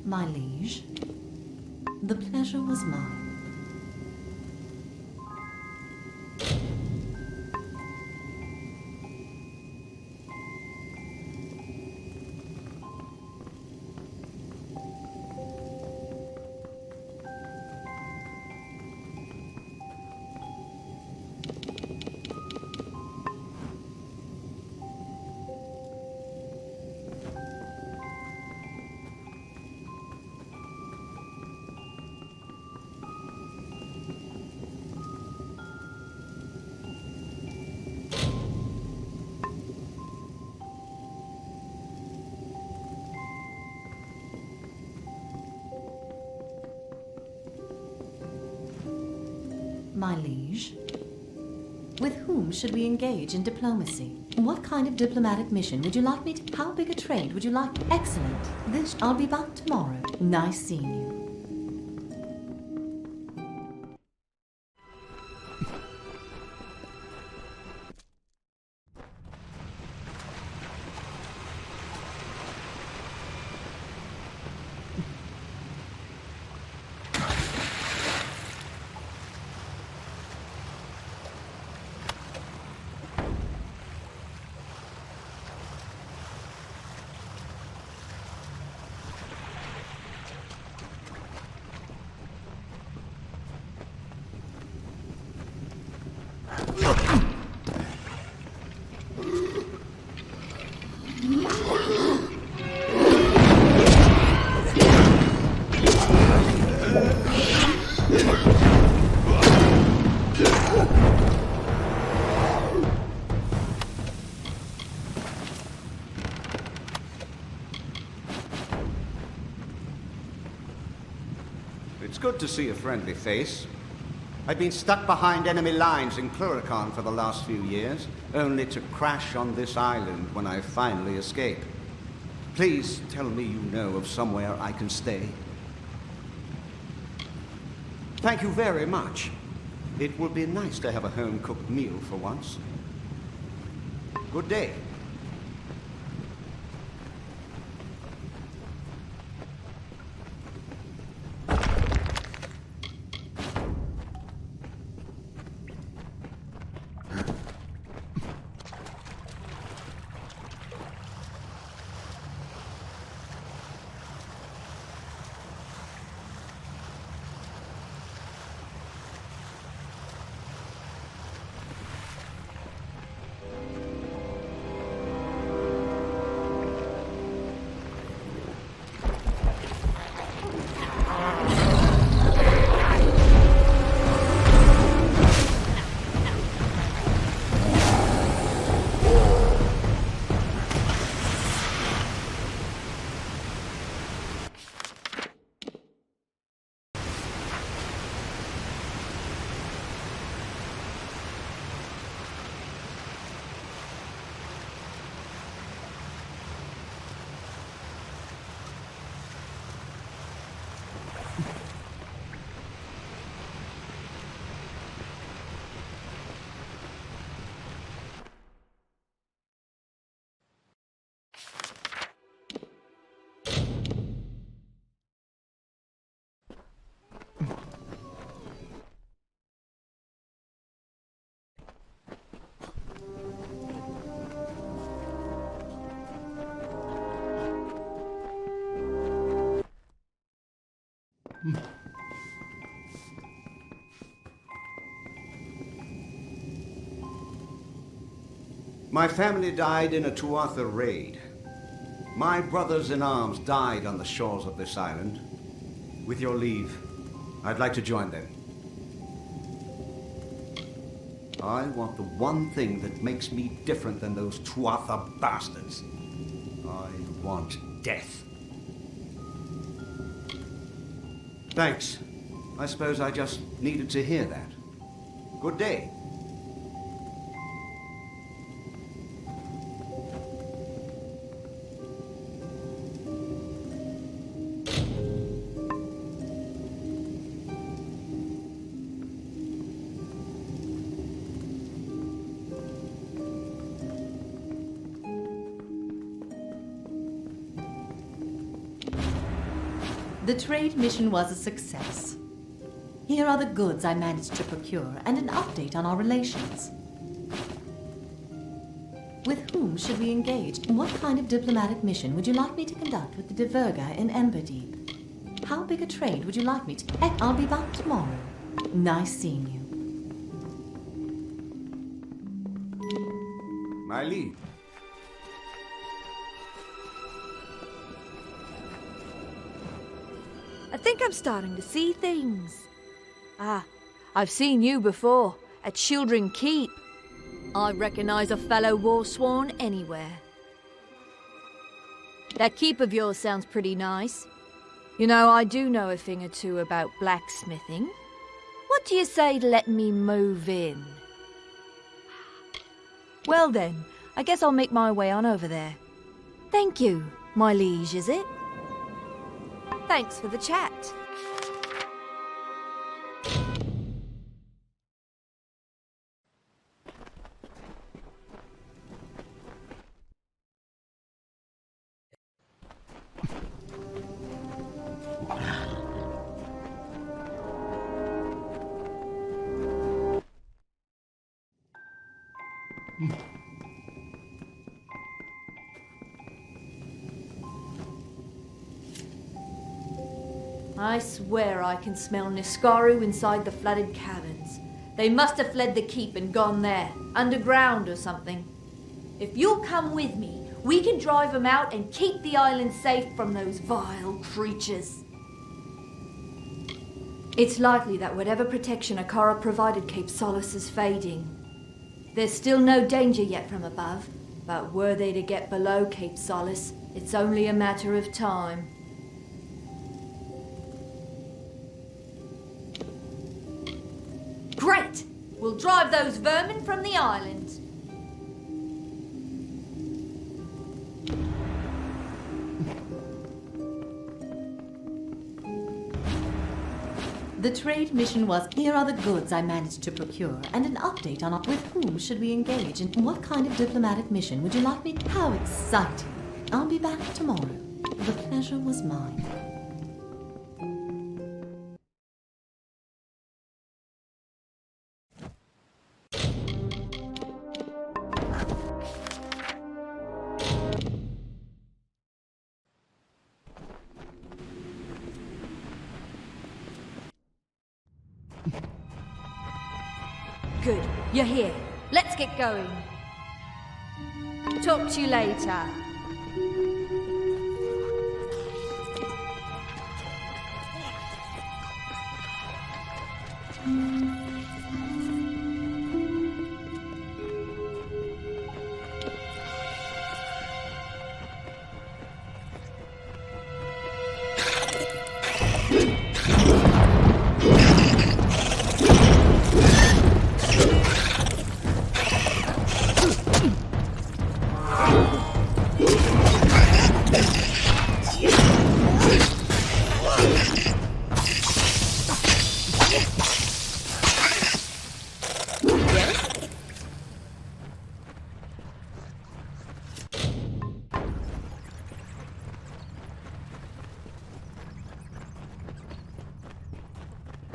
Speaker 15: My liege, the pleasure was mine. My liege, with whom should we engage in diplomacy? What kind of diplomatic mission would you like me to... How big a trade would you like? Excellent. This... I'll be back tomorrow. Nice seeing you.
Speaker 2: It's good to see a friendly face. I've been stuck behind enemy lines in Cluracan for the last few years, only to crash on this island when I finally escape. Please tell me you know of somewhere I can stay. Thank you very much. It would be nice to have a home-cooked meal for once. Good day. My family died in a Tuatha raid. My brothers in arms died on the shores of this island. With your leave, I'd like to join them. I want the one thing that makes me different than those Tuatha bastards. I want death. Thanks. I suppose I just needed to hear that. Good day.
Speaker 15: The trade mission was a success. Here are the goods I managed to procure and an update on our relations. With whom should we engage? What kind of diplomatic mission would you like me to conduct with the Diverga in Emberdeep? How big a trade would you like me to... Heck, I'll be back tomorrow. Nice seeing you.
Speaker 2: My leave.
Speaker 19: I think I'm starting to see things. Ah, I've seen you before, at Children Keep. I recognize a fellow Warsworn anywhere. That keep of yours sounds pretty nice. You know, I do know a thing or two about blacksmithing. What do you say to letting me move in? Well then, I guess I'll make my way on over there. Thank you, my liege, is it? Thanks for the chat.
Speaker 20: I swear I can smell Niskaru inside the flooded caverns. They must have fled the keep and gone there, underground or something. If you'll come with me, we can drive them out and keep the island safe from those vile creatures. It's likely that whatever protection Akara provided Cape Solace is fading. There's still no danger yet from above, but were they to get below Cape Solace, it's only a matter of time. Great! We'll drive those vermin from the island.
Speaker 15: The trade mission was, here are the goods I managed to procure, and an update on with whom should we engage, and what kind of diplomatic mission would you like me to... How exciting! I'll be back tomorrow. The pleasure was mine.
Speaker 20: Good, you're here. Let's get going. Talk to you later.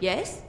Speaker 20: Yes?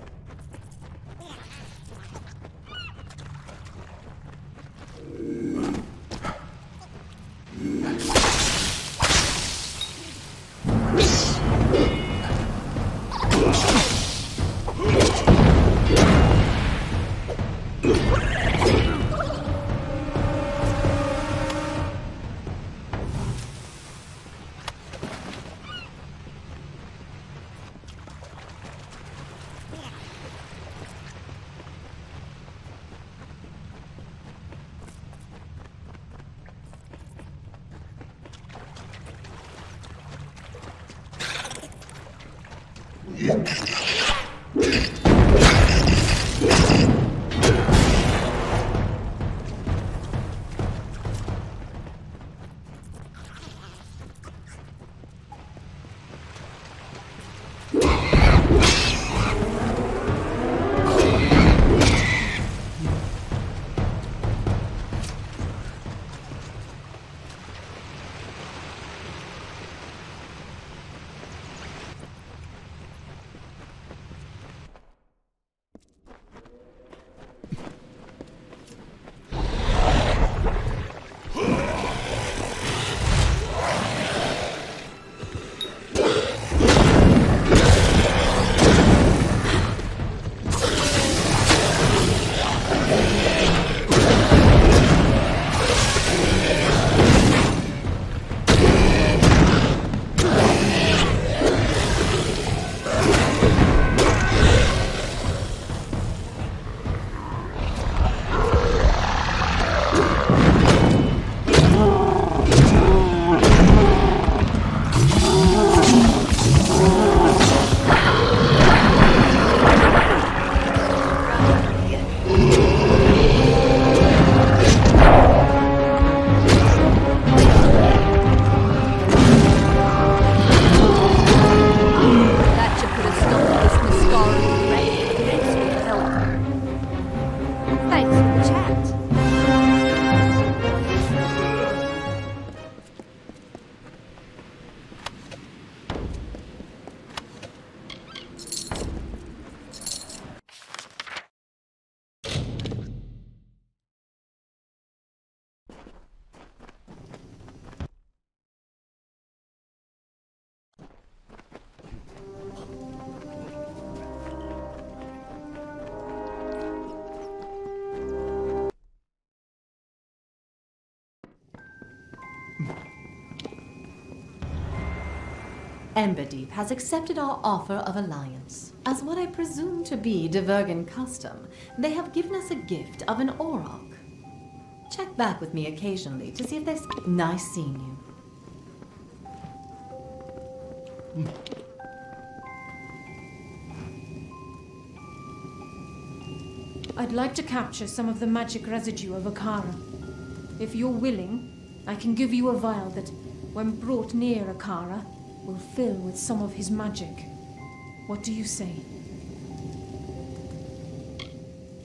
Speaker 21: Emberdeep has accepted our offer of alliance. As what I presume to be Divergan custom, they have given us a gift of an auroch. Check back with me occasionally to see if there's... Nice seeing you.
Speaker 11: I'd like to capture some of the magic residue of Akara. If you're willing, I can give you a vial that, when brought near Akara, will fill with some of his magic. What do you say?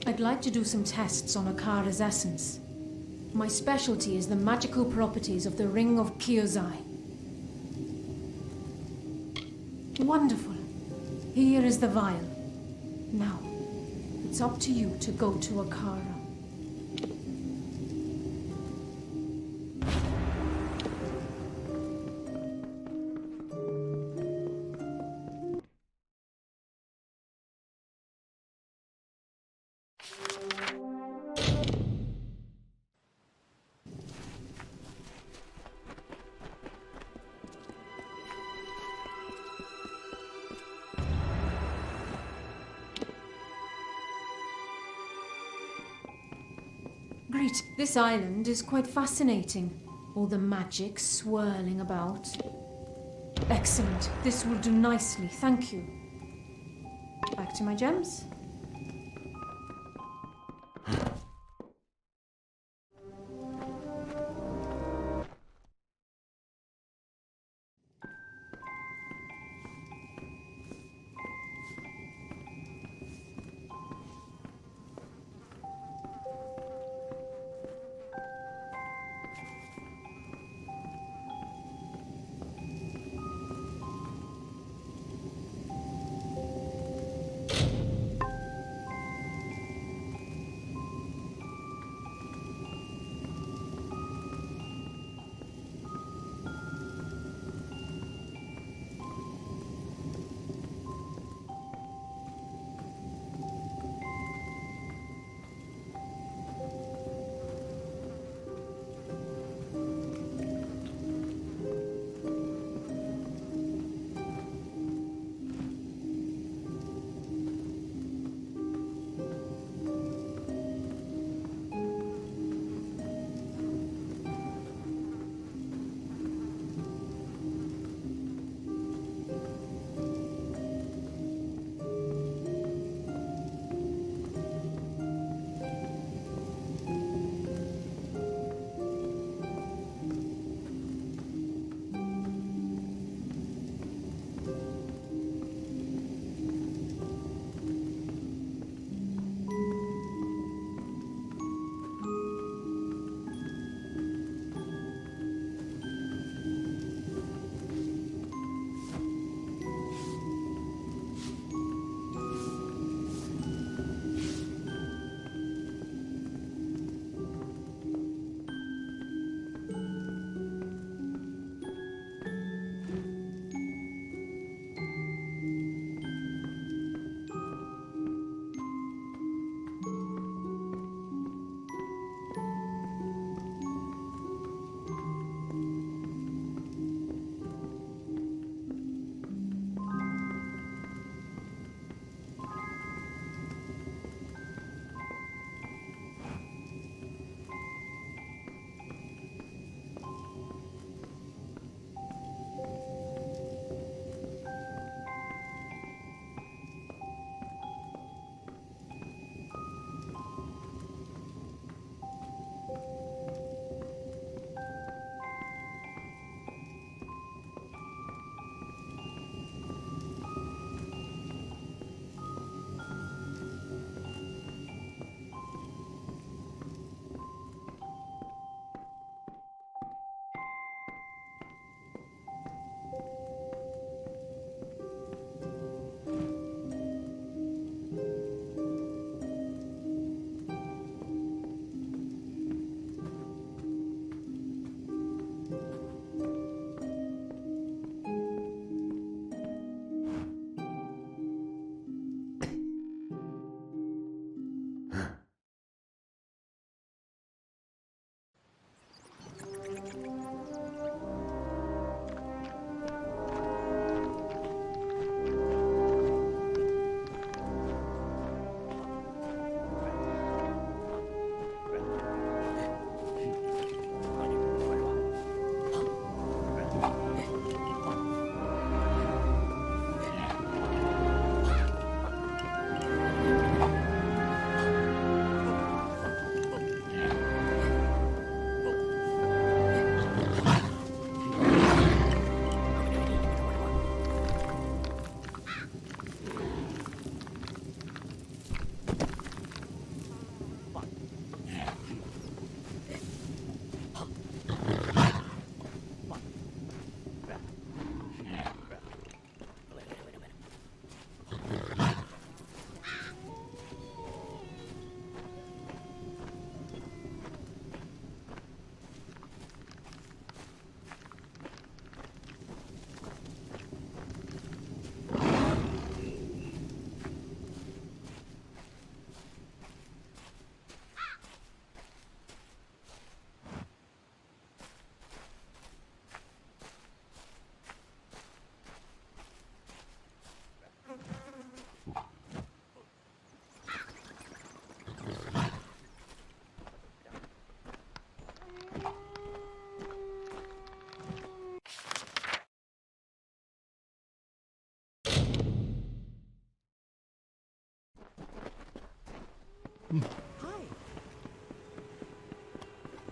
Speaker 11: I'd like to do some tests on Akara's essence. My specialty is the magical properties of the Ring of Kyozai. Wonderful. Here is the vial. Now, it's up to you to go to Akara. Great. This island is quite fascinating. All the magic swirling about. Excellent. This will do nicely. Thank you. Back to my gems.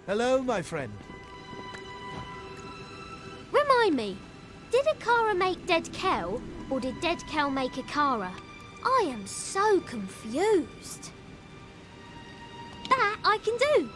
Speaker 13: Hello, my friend.
Speaker 4: Remind me, did Akara make Dead Kel, or did Dead Kel make Akara? I am so confused. That I can do.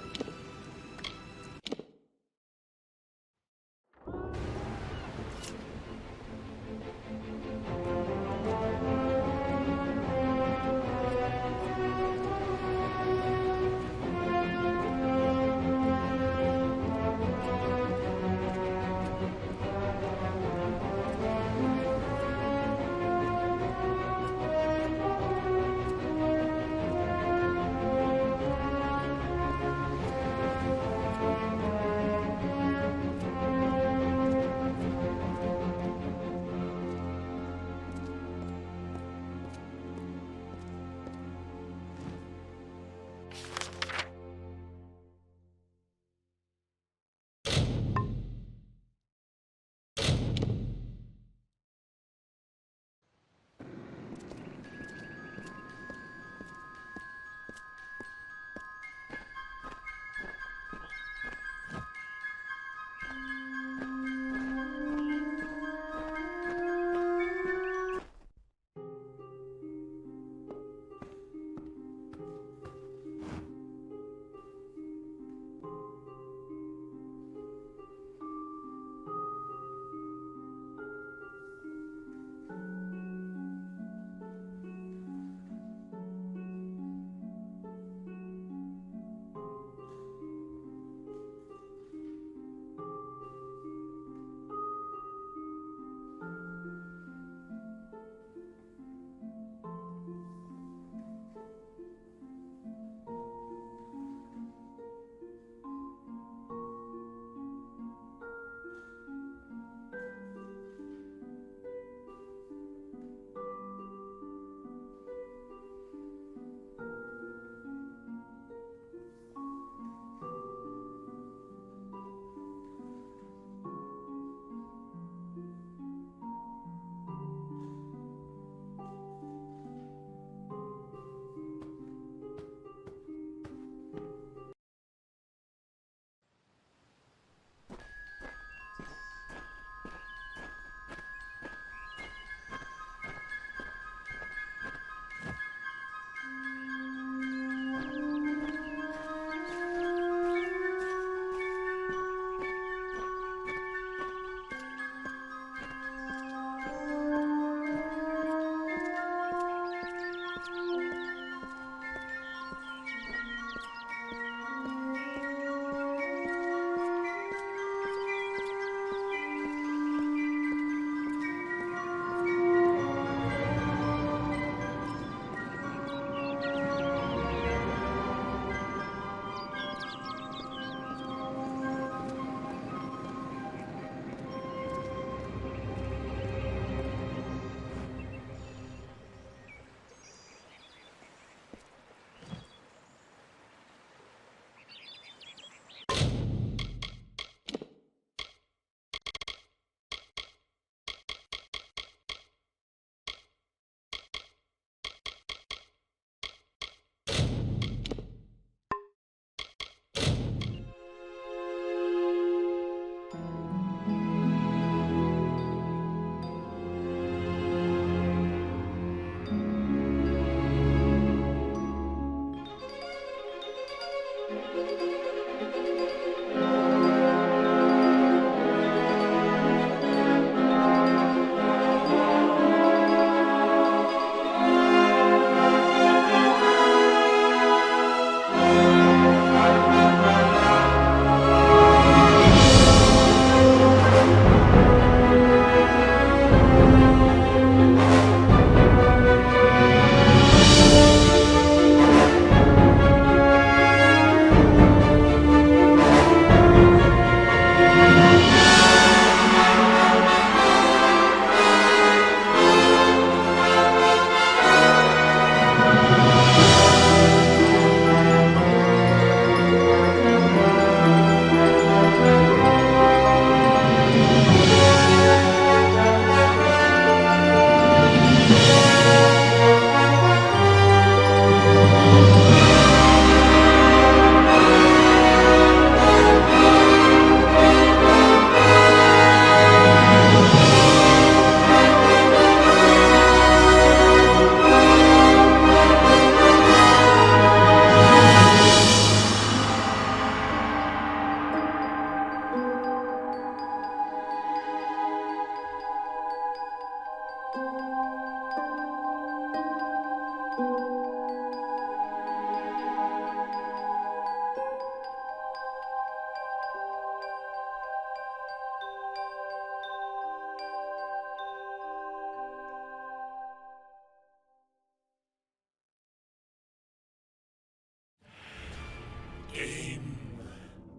Speaker 16: Game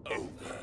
Speaker 16: over.